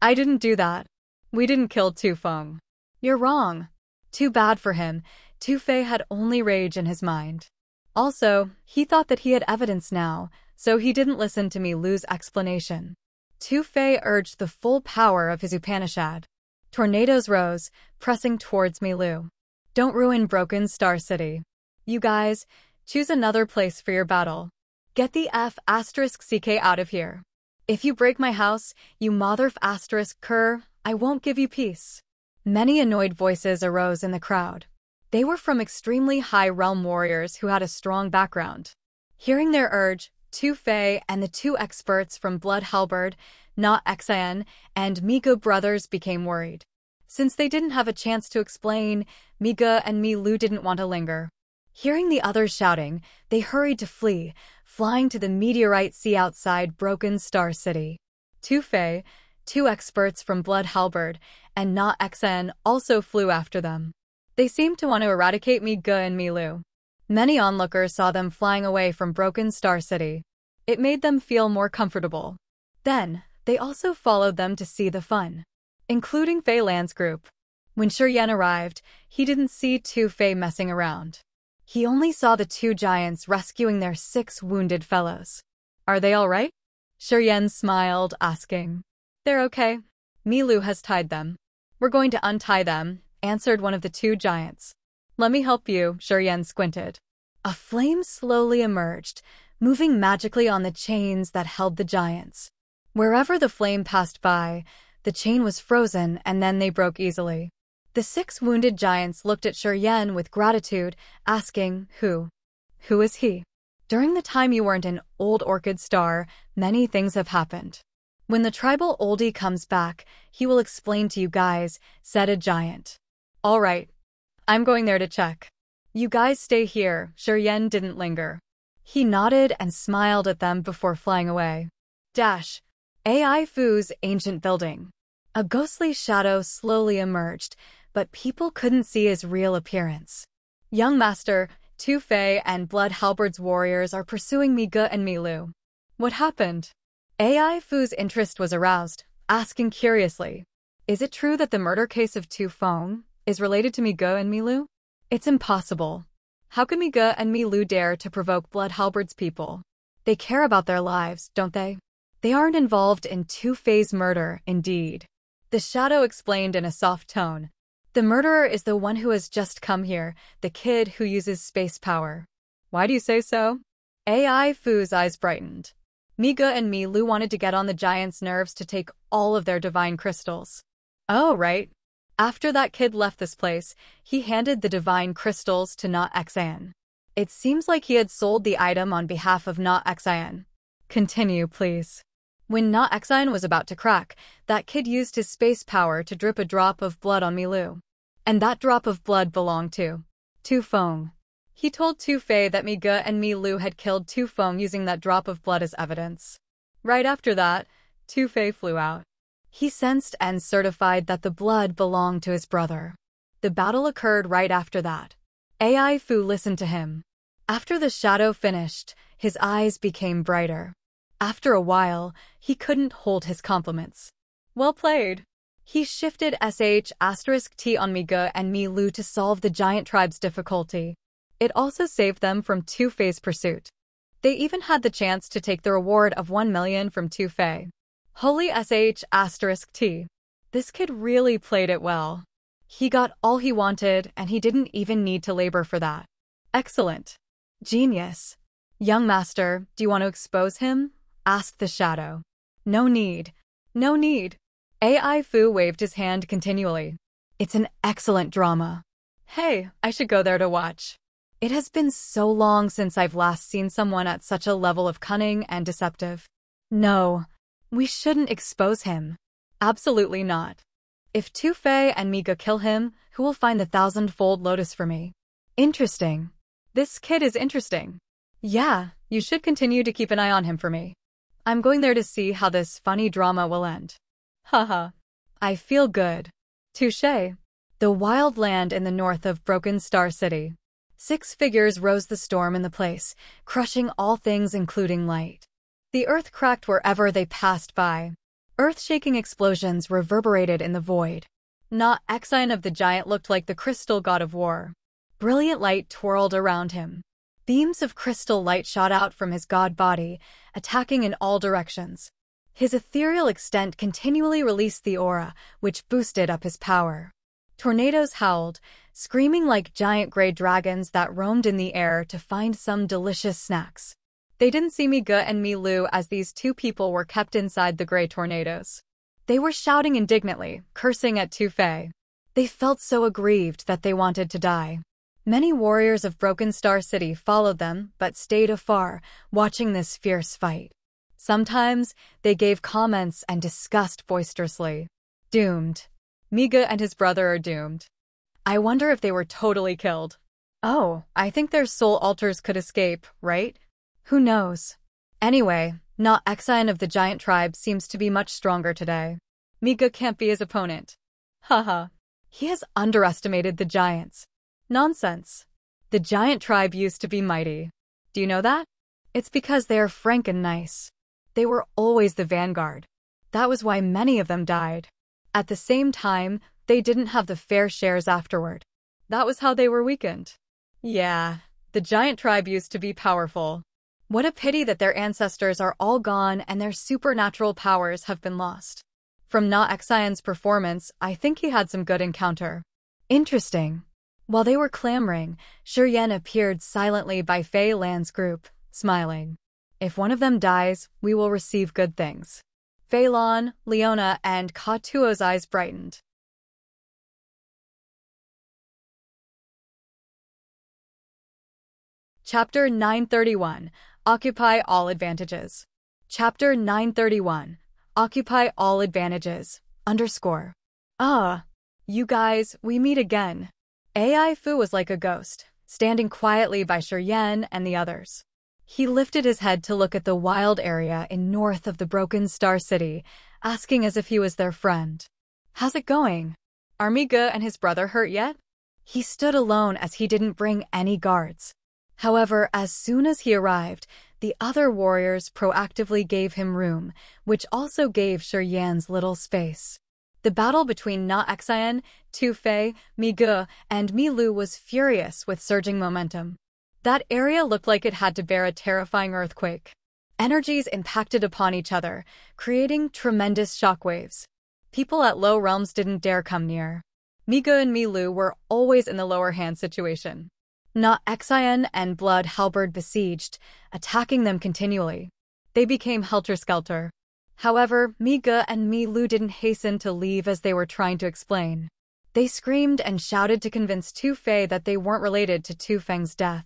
I didn't do that. We didn't kill Tu Feng. You're wrong. Too bad for him. Tu-Fei had only rage in his mind. Also, he thought that he had evidence now, so he didn't listen to Milu's explanation. Tu-Fei urged the full power of his Upanishad. Tornadoes rose, pressing towards Milu. Don't ruin Broken Star City. You guys, choose another place for your battle. Get the F***CK out of here. If you break my house, you mother***cur, I won't give you peace. Many annoyed voices arose in the crowd. They were from extremely high realm warriors who had a strong background. Hearing their urge, Tu-Fei and the two experts from Blood Halberd, Not Xian, and Migo brothers became worried. Since they didn't have a chance to explain, Migo and Milu didn't want to linger. Hearing the others shouting, they hurried to flee, flying to the meteorite sea outside Broken Star City. Tu-Fei, two experts from Blood Halberd, and Not Xian also flew after them. They seemed to want to eradicate Migo and Milu. Many onlookers saw them flying away from Broken Star City. It made them feel more comfortable. Then, they also followed them to see the fun, including Fei Lan's group. When Shiryan arrived, he didn't see Tu-Fei messing around. He only saw the two giants rescuing their 6 wounded fellows. Are they all right? Shiryan smiled, asking. They're okay. Milu has tied them. We're going to untie them, answered one of the two giants. Let me help you, Shiryan squinted. A flame slowly emerged, moving magically on the chains that held the giants. Wherever the flame passed by, the chain was frozen and then they broke easily. The 6 wounded giants looked at Shiryan with gratitude, asking, Who is he? During the time you weren't an old orchid star, many things have happened. When the tribal oldie comes back, he will explain to you guys, said a giant. All right. I'm going there to check. You guys stay here, Shiryan didn't linger. He nodded and smiled at them before flying away. AI Fu's ancient building. A ghostly shadow slowly emerged, but people couldn't see his real appearance. Young Master, Tu-Fei and Blood Halberd's warriors are pursuing Migo and Milu. What happened? AI Fu's interest was aroused, asking curiously, Is it true that the murder case of Tu Feng is related to Migo and Milu? It's impossible. How could Migo and Milu dare to provoke Blood Halberd's people? They care about their lives, don't they? They aren't involved in Tu-Fei's murder, indeed. The shadow explained in a soft tone. The murderer is the one who has just come here, the kid who uses space power. Why do you say so? AI Fu's eyes brightened. Migo and Milu wanted to get on the giant's nerves to take all of their divine crystals. Oh, right. After that kid left this place, he handed the divine crystals to Not Xian. It seems like he had sold the item on behalf of Not Xian. Continue, please. When Not Xian was about to crack, that kid used his space power to drip a drop of blood on Milu. And that drop of blood belonged to Tu Feng. He told Tu-Fei that Migo and Milu had killed Tu Feng using that drop of blood as evidence. Right after that, Tu-Fei flew out. He sensed and certified that the blood belonged to his brother. The battle occurred right after that. AI Fu listened to him. After the shadow finished, his eyes became brighter. After a while, he couldn't hold his compliments. Well played. He shifted **T on Miga and Mi Lu to solve the giant tribe's difficulty. It also saved them from Tu-Fei's pursuit. They even had the chance to take the reward of 1 million from Tu-Fei. Holy **T. This kid really played it well. He got all he wanted, and he didn't even need to labor for that. Excellent. Genius. Young master, do you want to expose him? Asked the shadow. No need. No need. AI Fu waved his hand continually. It's an excellent drama. Hey, I should go there to watch. It has been so long since I've last seen someone at such a level of cunning and deceptive. No, we shouldn't expose him. Absolutely not. If Tu-Fei and Miga kill him, who will find the 1,000-fold lotus for me? Interesting. This kid is interesting. Yeah, you should continue to keep an eye on him for me. I'm going there to see how this funny drama will end. Haha. I feel good. Touché. The wild land in the north of Broken Star City. 6 figures rose the storm in the place, crushing all things including light. The earth cracked wherever they passed by. Earth-shaking explosions reverberated in the void. Xian of the giant looked like the crystal god of war. Brilliant light twirled around him. Beams of crystal light shot out from his god body, attacking in all directions. His ethereal extent continually released the aura, which boosted up his power. Tornadoes howled, screaming like giant gray dragons that roamed in the air to find some delicious snacks. They didn't see Miga and Mi Lu as these 2 people were kept inside the gray tornadoes. They were shouting indignantly, cursing at Tu-Fei. They felt so aggrieved that they wanted to die. Many warriors of Broken Star City followed them, but stayed afar, watching this fierce fight. Sometimes, they gave comments and discussed boisterously. Doomed. Miga and his brother are doomed. I wonder if they were totally killed. Oh, I think their soul altars could escape, right? Who knows? Anyway, Xian of the giant tribe seems to be much stronger today. Miga can't be his opponent. Haha. He has underestimated the giants. Nonsense. The giant tribe used to be mighty. Do you know that? It's because they are frank and nice. They were always the vanguard. That was why many of them died. At the same time, they didn't have the fair shares afterward. That was how they were weakened. Yeah, the giant tribe used to be powerful. What a pity that their ancestors are all gone and their supernatural powers have been lost. From Xian's performance, I think he had some good encounter. Interesting. While they were clamoring, Yan appeared silently by Fei Lan's group, smiling. If one of them dies, we will receive good things. Fei Lan, Leona, and Ka Tuo's eyes brightened. Chapter 931. Occupy all advantages. Chapter 931. Occupy all advantages. You guys, we meet again. AI Fu was like a ghost, standing quietly by Yan and the others. He lifted his head to look at the wild area in north of the Broken Star City, asking as if he was their friend. How's it going? Are Miga and his brother hurt yet? He stood alone as he didn't bring any guards. However, as soon as he arrived, the other warriors proactively gave him room, which also gave Yan's little space. The battle between Xian, Tu-Fei, Miga, and Mi Lu was furious with surging momentum. That area looked like it had to bear a terrifying earthquake. Energies impacted upon each other, creating tremendous shockwaves. People at low realms didn't dare come near. Miga and Mi Lu were always in the lower hand situation. Xian and Blood Halberd besieged, attacking them continually. They became helter-skelter. However, Miga and Mi Lu didn't hasten to leave as they were trying to explain. They screamed and shouted to convince Tu-Fei that they weren't related to Tu-Feng's death.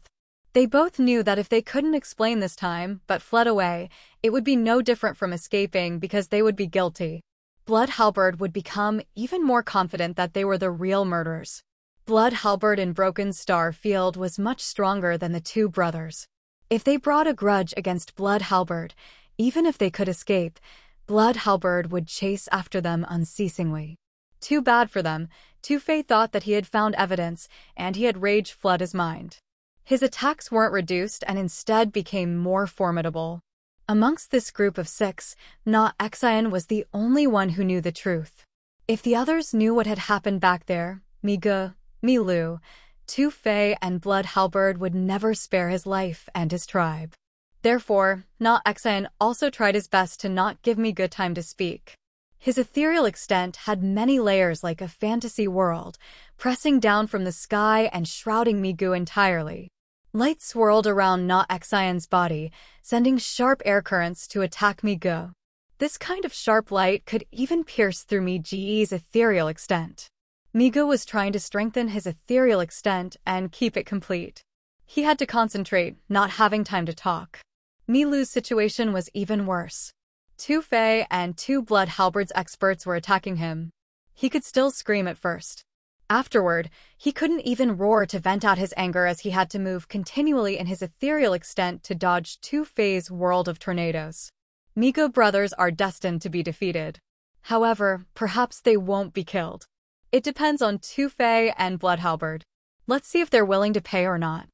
They both knew that if they couldn't explain this time, but fled away, it would be no different from escaping because they would be guilty. Blood Halberd would become even more confident that they were the real murderers. Blood Halberd in Broken Star Field was much stronger than the 2 brothers. If they brought a grudge against Blood Halberd, even if they could escape, Blood Halberd would chase after them unceasingly. Too bad for them, Tu-Fei thought that he had found evidence, and he had rage flood his mind. His attacks weren't reduced and instead became more formidable. Amongst this group of 6, Xian was the only one who knew the truth. If the others knew what had happened back there, Migu, Milu, Tu-Fei and Blood Halberd would never spare his life and his tribe. Therefore, Na Xian also tried his best to not give Migu time to speak. His ethereal extent had many layers like a fantasy world, pressing down from the sky and shrouding Migu entirely. Light swirled around Na Xian's body, sending sharp air currents to attack Migu. This kind of sharp light could even pierce through Miji's ethereal extent. Migu was trying to strengthen his ethereal extent and keep it complete. He had to concentrate, not having time to talk. Milu's situation was even worse. Tu-Fei and two Blood Halberd's experts were attacking him. He could still scream at first. Afterward, he couldn't even roar to vent out his anger as he had to move continually in his ethereal extent to dodge Tu-Fei's world of tornadoes. Migu brothers are destined to be defeated. However, perhaps they won't be killed. It depends on Tu-Fei and Blood Halberd. Let's see if they're willing to pay or not.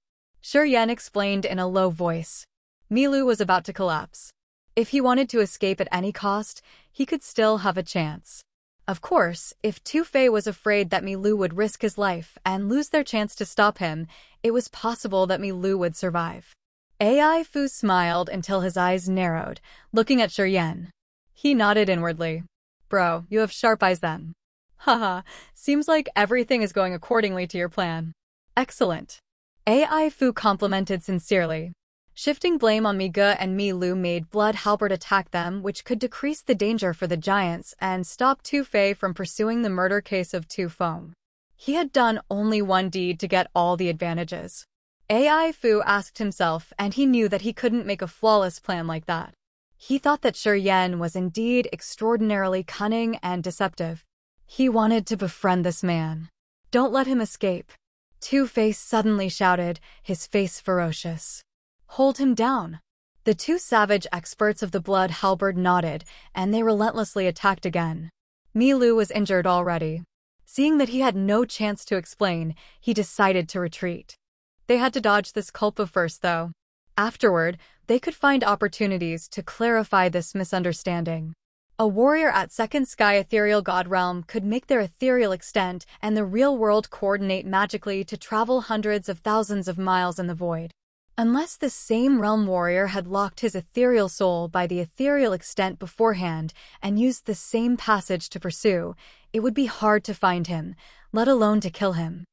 Yan explained in a low voice. Milu was about to collapse. If he wanted to escape at any cost, he could still have a chance. Of course, if Tu-Fei was afraid that Milu would risk his life and lose their chance to stop him, it was possible that Milu would survive. AI Fu smiled until his eyes narrowed, looking at Yan. He nodded inwardly. Bro, you have sharp eyes then. Haha, seems like everything is going accordingly to your plan. Excellent. AI Fu complimented sincerely. Shifting blame on Migu and Milu made Blood Halberd attack them, which could decrease the danger for the giants and stop Tu-Fei from pursuing the murder case of Tu-Feng. He had done only one deed to get all the advantages. AI Fu asked himself, and he knew that he couldn't make a flawless plan like that. He thought that Yan was indeed extraordinarily cunning and deceptive. He wanted to befriend this man. Don't let him escape. Tu-Fei suddenly shouted, his face ferocious. Hold him down. The two savage experts of the Blood Halberd nodded, and they relentlessly attacked again. Milu was injured already. Seeing that he had no chance to explain, he decided to retreat. They had to dodge this culpa first, though. Afterward, they could find opportunities to clarify this misunderstanding. A warrior at Second Sky Ethereal God Realm could make their ethereal extent and the real world coordinate magically to travel hundreds of thousands of miles in the void. Unless the same realm warrior had locked his ethereal soul by the ethereal extent beforehand and used the same passage to pursue, it would be hard to find him, let alone to kill him.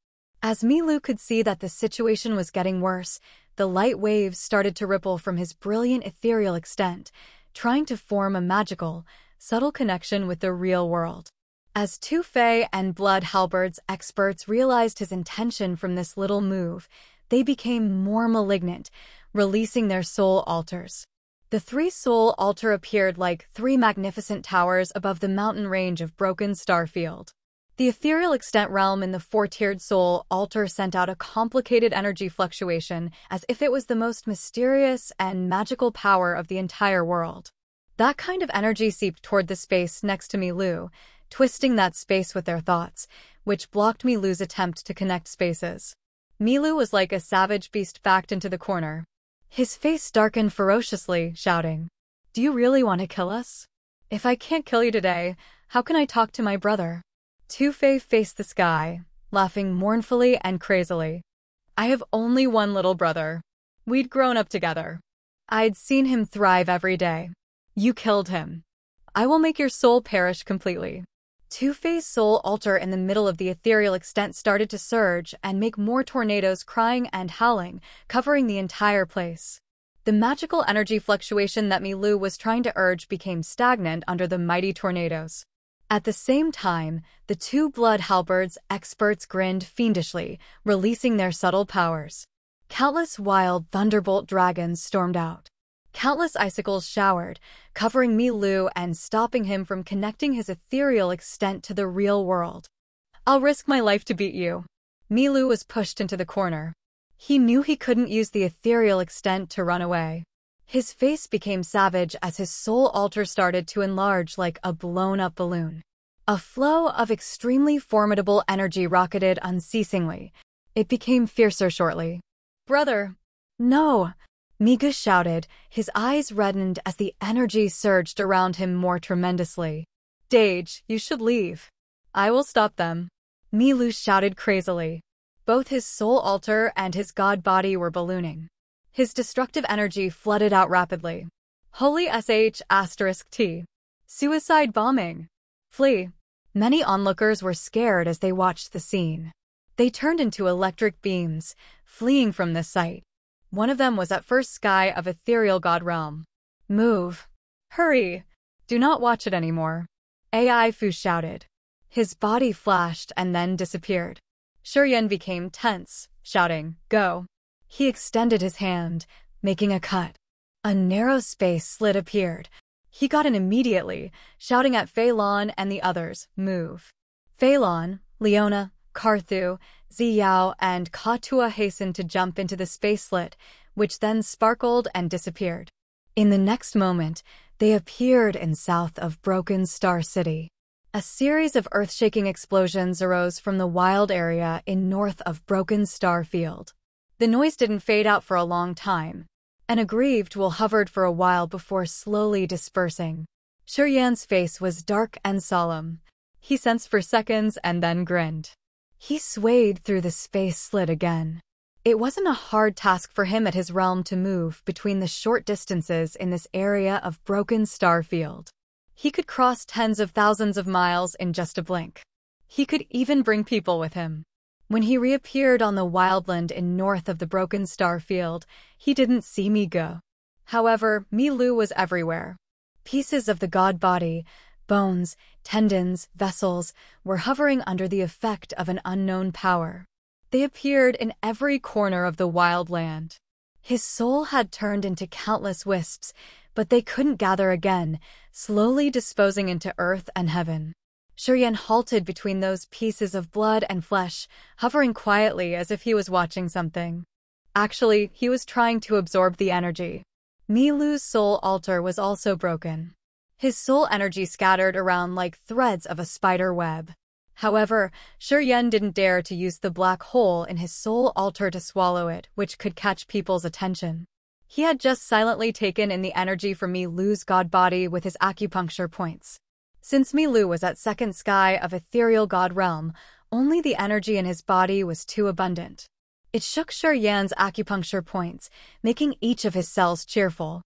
As Milu could see that the situation was getting worse, the light waves started to ripple from his brilliant ethereal extent, trying to form a magical, subtle connection with the real world. As Tu-Fei and Blood Halberd's experts realized his intention from this little move, they became more malignant, releasing their soul altars. The three soul altar appeared like three magnificent towers above the mountain range of Broken Starfield. The ethereal extent realm in the four-tiered soul altar sent out a complicated energy fluctuation as if it was the most mysterious and magical power of the entire world. That kind of energy seeped toward the space next to Milu, twisting that space with their thoughts, which blocked Milu's attempt to connect spaces. Milu was like a savage beast backed into the corner. His face darkened ferociously, shouting, "Do you really want to kill us? If I can't kill you today, how can I talk to my brother?" Tu-Fei faced the sky, laughing mournfully and crazily. "I have only one little brother. We'd grown up together. I'd seen him thrive every day. You killed him. I will make your soul perish completely." Tu-Fei's soul altar in the middle of the ethereal extent started to surge and make more tornadoes crying and howling, covering the entire place. The magical energy fluctuation that Milu was trying to urge became stagnant under the mighty tornadoes. At the same time, the two Blood Halberd's experts grinned fiendishly, releasing their subtle powers. Countless wild thunderbolt dragons stormed out. Countless icicles showered, covering Milu and stopping him from connecting his ethereal extent to the real world. "I'll risk my life to beat you." Milu was pushed into the corner. He knew he couldn't use the ethereal extent to run away. His face became savage as his soul altar started to enlarge like a blown-up balloon. A flow of extremely formidable energy rocketed unceasingly. It became fiercer shortly. "Brother!" "No!" Migu shouted, his eyes reddened as the energy surged around him more tremendously. "Dage, you should leave." I will stop them. Milu shouted crazily. Both his soul altar and his god body were ballooning. His destructive energy flooded out rapidly. Holy **T. Suicide bombing. Flee. Many onlookers were scared as they watched the scene. They turned into electric beams, fleeing from this sight. One of them was at first sky of ethereal god realm. Move. Hurry. Do not watch it anymore. AI Fu shouted. His body flashed and then disappeared. Shuryen became tense, shouting, "Go." He extended his hand, making a cut. A narrow space slit appeared. He got in immediately, shouting at Fei Lan and the others, "Move." Fei Lan, Leona, Karthu, Ziyao, and Katua hastened to jump into the space slit, which then sparkled and disappeared. In the next moment, they appeared in south of Broken Star City. A series of earth-shaking explosions arose from the wild area in north of Broken Star Field. The noise didn't fade out for a long time. An aggrieved will hovered for a while before slowly dispersing. Shuryen's face was dark and solemn. He sensed for seconds and then grinned. He swayed through the space slit again. It wasn't a hard task for him at his realm to move between the short distances in this area of Broken Star Field. He could cross tens of thousands of miles in just a blink. He could even bring people with him. When he reappeared on the wildland in north of the Broken Star Field, he didn't see Mi Ge. However, Mi Lu was everywhere. Pieces of the god body, bones, tendons, vessels, were hovering under the effect of an unknown power. They appeared in every corner of the wild land. His soul had turned into countless wisps, but they couldn't gather again, slowly disposing into earth and heaven. Shuryen halted between those pieces of blood and flesh, hovering quietly as if he was watching something. Actually, he was trying to absorb the energy. Milu's soul altar was also broken. His soul energy scattered around like threads of a spider web. However, Shuryen didn't dare to use the black hole in his soul altar to swallow it, which could catch people's attention. He had just silently taken in the energy from Mi Lu's god body with his acupuncture points. Since Mi Lu was at second sky of ethereal god realm, only the energy in his body was too abundant. It shook Shuryen's acupuncture points, making each of his cells cheerful.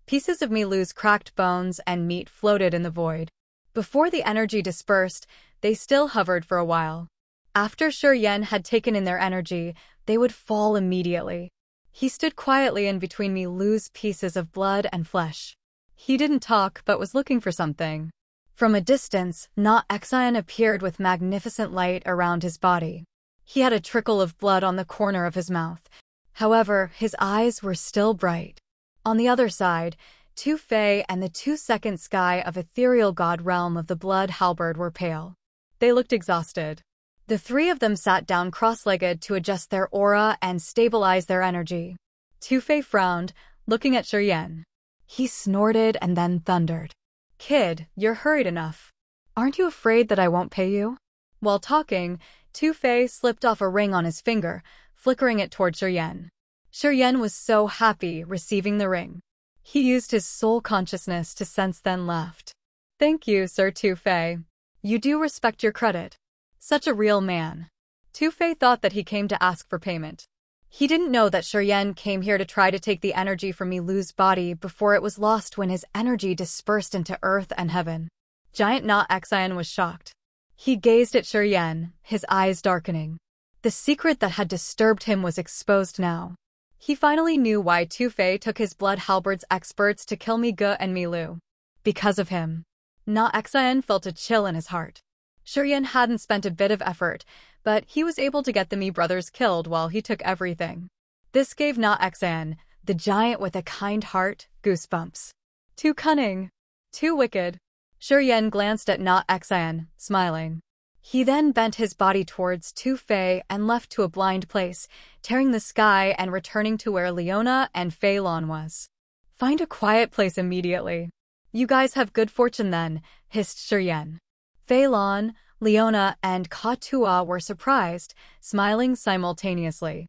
Pieces of Mi Lu's cracked bones and meat floated in the void. Before the energy dispersed, they still hovered for a while. After Shuryen had taken in their energy, they would fall immediately. He stood quietly in between Mi Lu's pieces of blood and flesh. He didn't talk but was looking for something. From a distance, Na Xian appeared with magnificent light around his body. He had a trickle of blood on the corner of his mouth. However, his eyes were still bright. On the other side, Tu Fei and the 2-second sky of ethereal god realm of the blood Halberd were pale. They looked exhausted. The three of them sat down cross-legged to adjust their aura and stabilize their energy. Tu Fei frowned, looking at Shuryen. He snorted and then thundered. "Kid, you're hurried enough. Aren't you afraid that I won't pay you?" While talking, Tu Fei slipped off a ring on his finger, flickering it toward Shuryen. Shuryen was so happy receiving the ring. He used his soul consciousness to sense then laughed. "Thank you, Sir Tu Fei. You do respect your credit. Such a real man." Tu Fei thought that he came to ask for payment. He didn't know that Shuryen came here to try to take the energy from Mi Lu's body before it was lost when his energy dispersed into earth and heaven. Giant Na Xian was shocked. He gazed at Shuryen, his eyes darkening. The secret that had disturbed him was exposed now. He finally knew why Tu Fei took his blood Halberd's experts to kill Mi Ge and Mi Lu. Because of him. Na Xian felt a chill in his heart. Shuryen hadn't spent a bit of effort, but he was able to get the Mi brothers killed while he took everything. This gave Na Xian, the giant with a kind heart, goosebumps. Too cunning. Too wicked. Shuryen glanced at Na Xian, smiling. He then bent his body towards Tu Fei and left to a blind place, tearing the sky and returning to where Leona and Fei Lan was. "Find a quiet place immediately. You guys have good fortune then," hissed Shuryen. Fei Lan, Leona, and Katua were surprised, smiling simultaneously.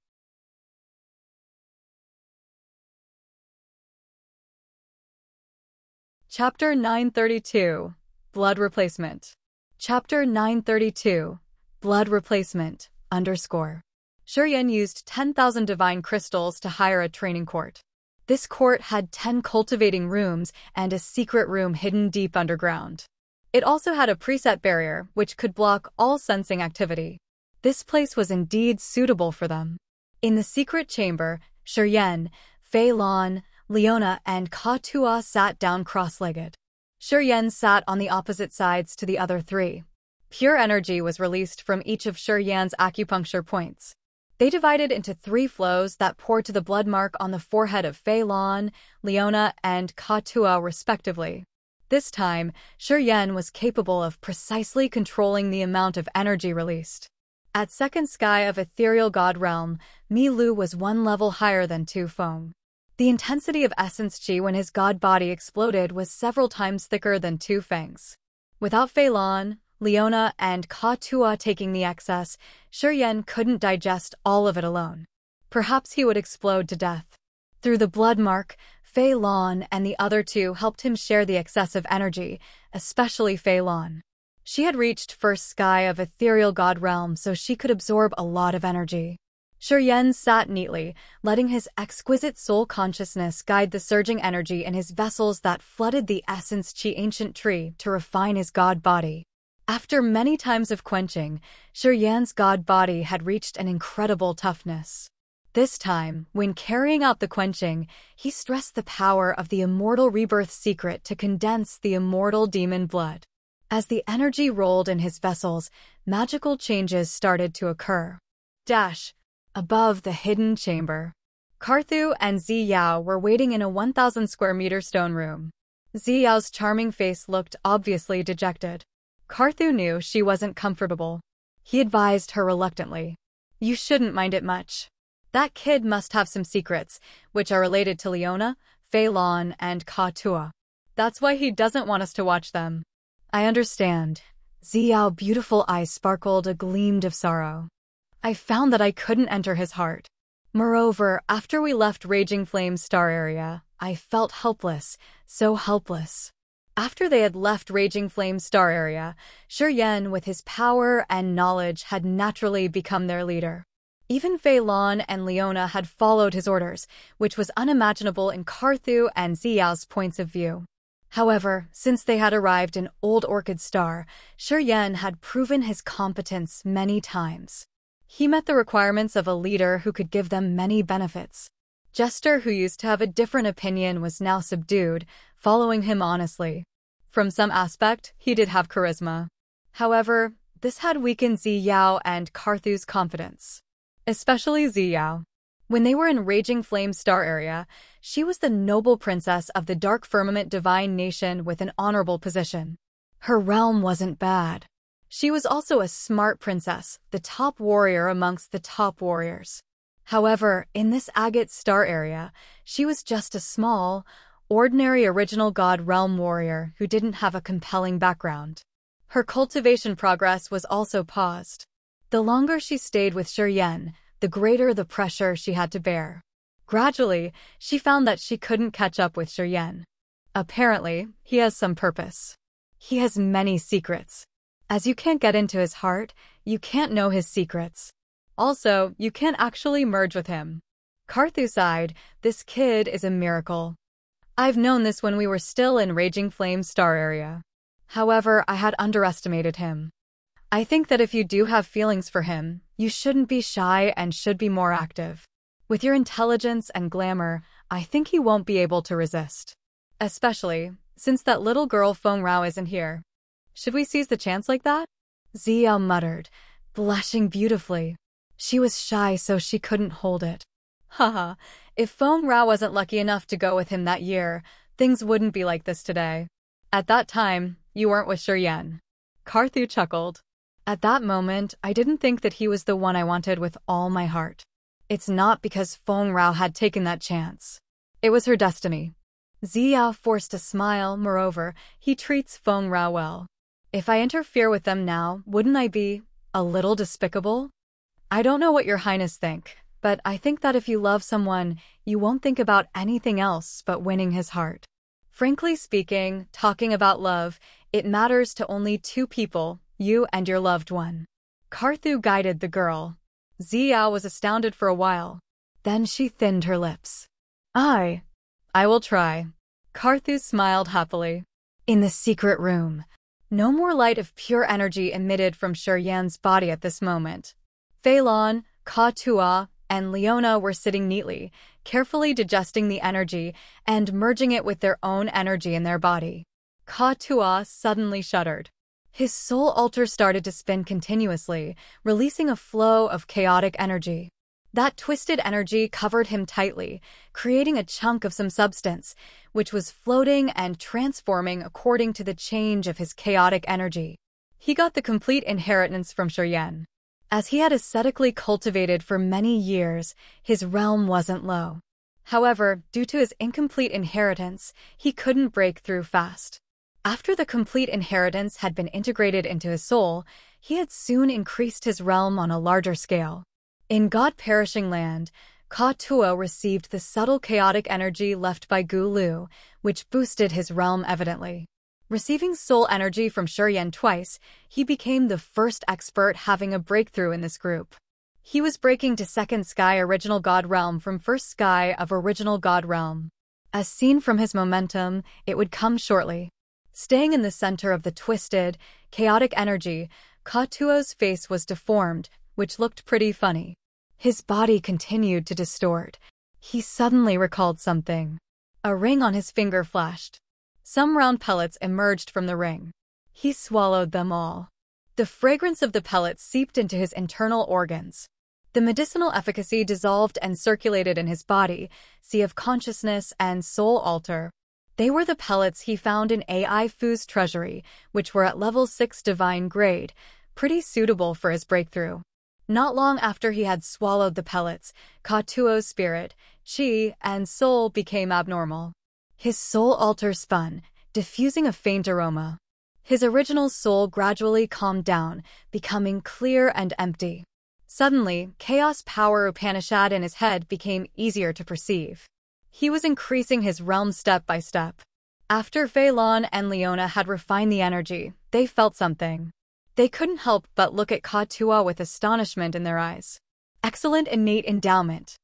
Chapter 932. Blood Replacement. Chapter 932, Blood Replacement, _ Shuryen used 10,000 divine crystals to hire a training court. This court had 10 cultivating rooms and a secret room hidden deep underground. It also had a preset barrier which could block all sensing activity. This place was indeed suitable for them. In the secret chamber, Shuryen, Fei Lan, Leona, and Ka Tua sat down cross-legged. Shuryen sat on the opposite sides to the other three. Pure energy was released from each of Shuryen's acupuncture points. They divided into 3 flows that poured to the blood mark on the forehead of Fei Lan, Leona, and Ka Tua respectively. This time, Shuryen was capable of precisely controlling the amount of energy released. At second sky of ethereal god realm, Mi Lu was 1 level higher than Tu Feng. The intensity of essence chi when his god body exploded was several times thicker than Tu Feng's. Without Fei Lan, Leona, and Ka Tua taking the excess, Shuryen couldn't digest all of it alone. Perhaps he would explode to death. Through the blood mark, Fei Lan and the other 2 helped him share the excessive energy, especially Fei Lan. She had reached first sky of ethereal god realm, so she could absorb a lot of energy. Shuryen sat neatly, letting his exquisite soul consciousness guide the surging energy in his vessels that flooded the essence chi ancient tree to refine his god body. After many times of quenching, Shuryen's god body had reached an incredible toughness. This time, when carrying out the quenching, he stressed the power of the immortal rebirth secret to condense the immortal demon blood. As the energy rolled in his vessels, magical changes started to occur. Above the hidden chamber, Karthu and Ziyao were waiting in a 1,000 square meter stone room. Ziyao's charming face looked obviously dejected. Karthu knew she wasn't comfortable. He advised her reluctantly. "You shouldn't mind it much. That kid must have some secrets, which are related to Leona, Fei Lan, and Ka Tua. That's why he doesn't want us to watch them." "I understand." Ziyao's beautiful eyes sparkled a gleam of sorrow. "I found that I couldn't enter his heart. Moreover, after we left Raging Flame Star Area, I felt helpless, so helpless." After they had left Raging Flame Star Area, Shuryen, with his power and knowledge, had naturally become their leader. Even Fei Lan and Leona had followed his orders, which was unimaginable in Karthu and Ziyao's points of view. However, since they had arrived in Old Orchid Star, Shuryen had proven his competence many times. He met the requirements of a leader who could give them many benefits. Jester, who used to have a different opinion, was now subdued, following him honestly. From some aspect, he did have charisma. However, this had weakened Ziyao and Karthu's confidence. Especially Ziyao. When they were in Raging Flame Star Area, she was the noble princess of the Dark Firmament Divine Nation with an honorable position. Her realm wasn't bad. She was also a smart princess, the top warrior amongst the top warriors. However, in this Agate Star Area, she was just a small, ordinary original god realm warrior who didn't have a compelling background. Her cultivation progress was also paused. The longer she stayed with Shuryen, the greater the pressure she had to bear. Gradually, she found that she couldn't catch up with Shuryen. Apparently, he has some purpose. He has many secrets. As you can't get into his heart, you can't know his secrets. Also, you can't actually merge with him. Karthu sighed, "This kid is a miracle. I've known this when we were still in Raging Flame Star Area. However, I had underestimated him. I think that if you do have feelings for him, you shouldn't be shy and should be more active. With your intelligence and glamour, I think he won't be able to resist. Especially, since that little girl Feng Rao isn't here. Should we seize the chance like that?" Ziyao muttered, blushing beautifully. She was shy, so she couldn't hold it. Haha, if Feng Rao wasn't lucky enough to go with him that year, things wouldn't be like this today. At that time, you weren't with Shuryen. Karthu chuckled. At that moment, I didn't think that he was the one I wanted with all my heart. It's not because Feng Rao had taken that chance. It was her destiny. Ziyao forced a smile. Moreover, he treats Feng Rao well. If I interfere with them now, wouldn't I be a little despicable? I don't know what your highness think, but I think that if you love someone, you won't think about anything else but winning his heart. Frankly speaking, talking about love, it matters to only 2 people, You and your loved one. Carthu guided the girl. Xiao was astounded for a while. Then she thinned her lips. I will try. Carthu smiled happily. In the secret room. No more light of pure energy emitted from Yan's body at this moment. Feilong, Ka-Tua, and Leona were sitting neatly, carefully digesting the energy and merging it with their own energy in their body. Ka-Tua suddenly shuddered. His soul altar started to spin continuously, releasing a flow of chaotic energy. That twisted energy covered him tightly, creating a chunk of some substance, which was floating and transforming according to the change of his chaotic energy. He got the complete inheritance from Yan. As he had ascetically cultivated for many years, his realm wasn't low. However, due to his incomplete inheritance, he couldn't break through fast. After the complete inheritance had been integrated into his soul, he had soon increased his realm on a larger scale. In God-perishing land, Ka-Tua received the subtle chaotic energy left by Gu Lu, which boosted his realm evidently. Receiving soul energy from Yan twice, he became the first expert having a breakthrough in this group. He was breaking to second sky original God realm from first sky of original God realm. As seen from his momentum, it would come shortly. Staying in the center of the twisted, chaotic energy, Ka-Tua's face was deformed, which looked pretty funny. His body continued to distort. He suddenly recalled something. A ring on his finger flashed. Some round pellets emerged from the ring. He swallowed them all. The fragrance of the pellets seeped into his internal organs. The medicinal efficacy dissolved and circulated in his body, sea of consciousness and soul altar. They were the pellets he found in AI Fu's Treasury, which were at level 6 divine grade, pretty suitable for his breakthrough. Not long after he had swallowed the pellets, Ka-Tua's spirit, chi, and soul became abnormal. His soul altar spun, diffusing a faint aroma. His original soul gradually calmed down, becoming clear and empty. Suddenly, chaos power Upanishad in his head became easier to perceive. He was increasing his realm step by step. After Feilong and Leona had refined the energy, they felt something. They couldn't help but look at Ka-Tua with astonishment in their eyes. Excellent innate endowment.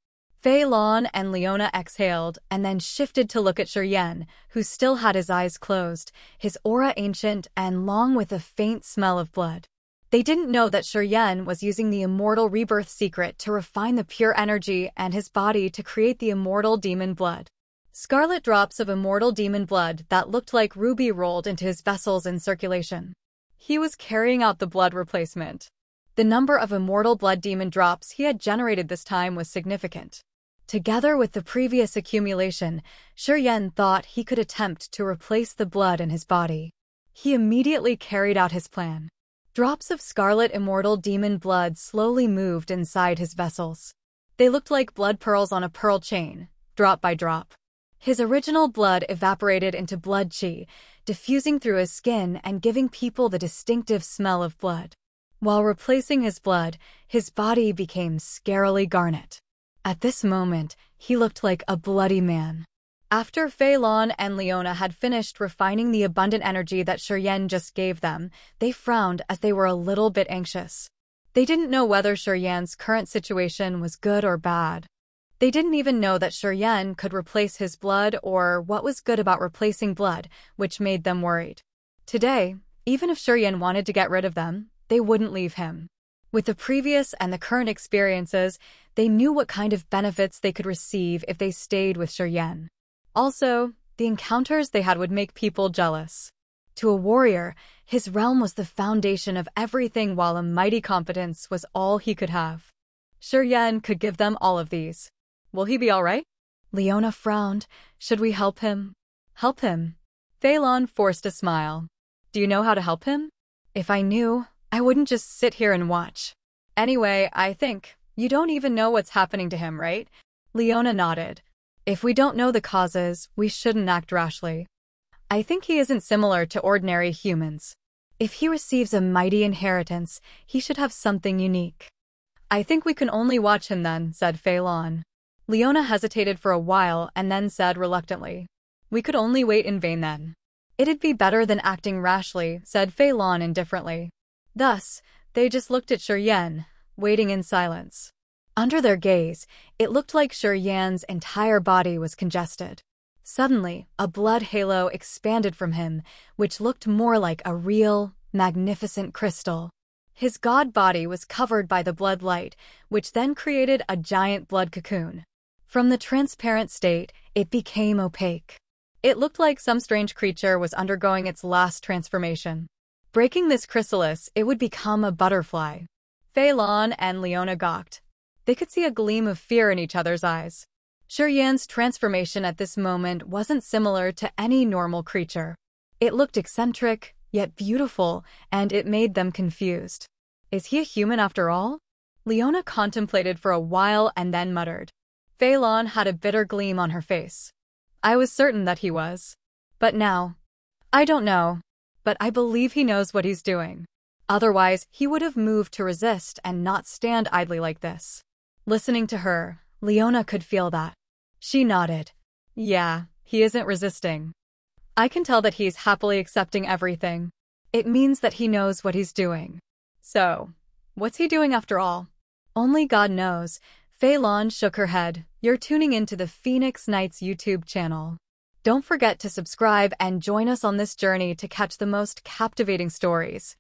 Feilong and Leona exhaled and then shifted to look at Yan, who still had his eyes closed, his aura ancient and long with a faint smell of blood. They didn't know that Yan was using the immortal rebirth secret to refine the pure energy and his body to create the immortal demon blood. Scarlet drops of immortal demon blood that looked like ruby rolled into his vessels in circulation. He was carrying out the blood replacement. The number of immortal blood demon drops he had generated this time was significant. Together with the previous accumulation, Yan thought he could attempt to replace the blood in his body. He immediately carried out his plan. Drops of scarlet immortal demon blood slowly moved inside his vessels. They looked like blood pearls on a pearl chain, drop by drop. His original blood evaporated into blood chi, diffusing through his skin and giving people the distinctive smell of blood. While replacing his blood, his body became scarily garnet. At this moment, he looked like a bloody man. After Feilong and Leona had finished refining the abundant energy that Yan just gave them, they frowned as they were a little bit anxious. They didn't know whether Yan's current situation was good or bad. They didn't even know that Yan could replace his blood or what was good about replacing blood, which made them worried. Today, even if Yan wanted to get rid of them, they wouldn't leave him. With the previous and the current experiences, they knew what kind of benefits they could receive if they stayed with Yan. Also, the encounters they had would make people jealous. To a warrior, his realm was the foundation of everything while a mighty competence was all he could have. Yan could give them all of these. Will he be all right? Leona frowned. Should we help him? Help him? Feilong forced a smile. Do you know how to help him? If I knew, I wouldn't just sit here and watch. Anyway, I think, you don't even know what's happening to him, right? Leona nodded. If we don't know the causes, we shouldn't act rashly. I think he isn't similar to ordinary humans. If he receives a mighty inheritance, he should have something unique. I think we can only watch him then, said Feilong. Leona hesitated for a while and then said reluctantly, we could only wait in vain then. It'd be better than acting rashly, said Feilong indifferently. Thus, they just looked at Yan, waiting in silence. Under their gaze, it looked like Yan's entire body was congested. Suddenly, a blood halo expanded from him, which looked more like a real, magnificent crystal. His god body was covered by the blood light, which then created a giant blood cocoon. From the transparent state, it became opaque. It looked like some strange creature was undergoing its last transformation. Breaking this chrysalis, it would become a butterfly. Fei Lan and Leona gawked. They could see a gleam of fear in each other's eyes. Yan's transformation at this moment wasn't similar to any normal creature. It looked eccentric, yet beautiful, and it made them confused. Is he a human after all? Leona contemplated for a while and then muttered. Fei Lan had a bitter gleam on her face. I was certain that he was. But now, I don't know, but I believe he knows what he's doing. Otherwise, he would have moved to resist and not stand idly like this. Listening to her, Leona could feel that. She nodded. Yeah, he isn't resisting. I can tell that he's happily accepting everything. It means that he knows what he's doing. So, what's he doing after all? Only God knows. Fei Lan shook her head. You're tuning into the Phoenix Knights YouTube channel. Don't forget to subscribe and join us on this journey to catch the most captivating stories.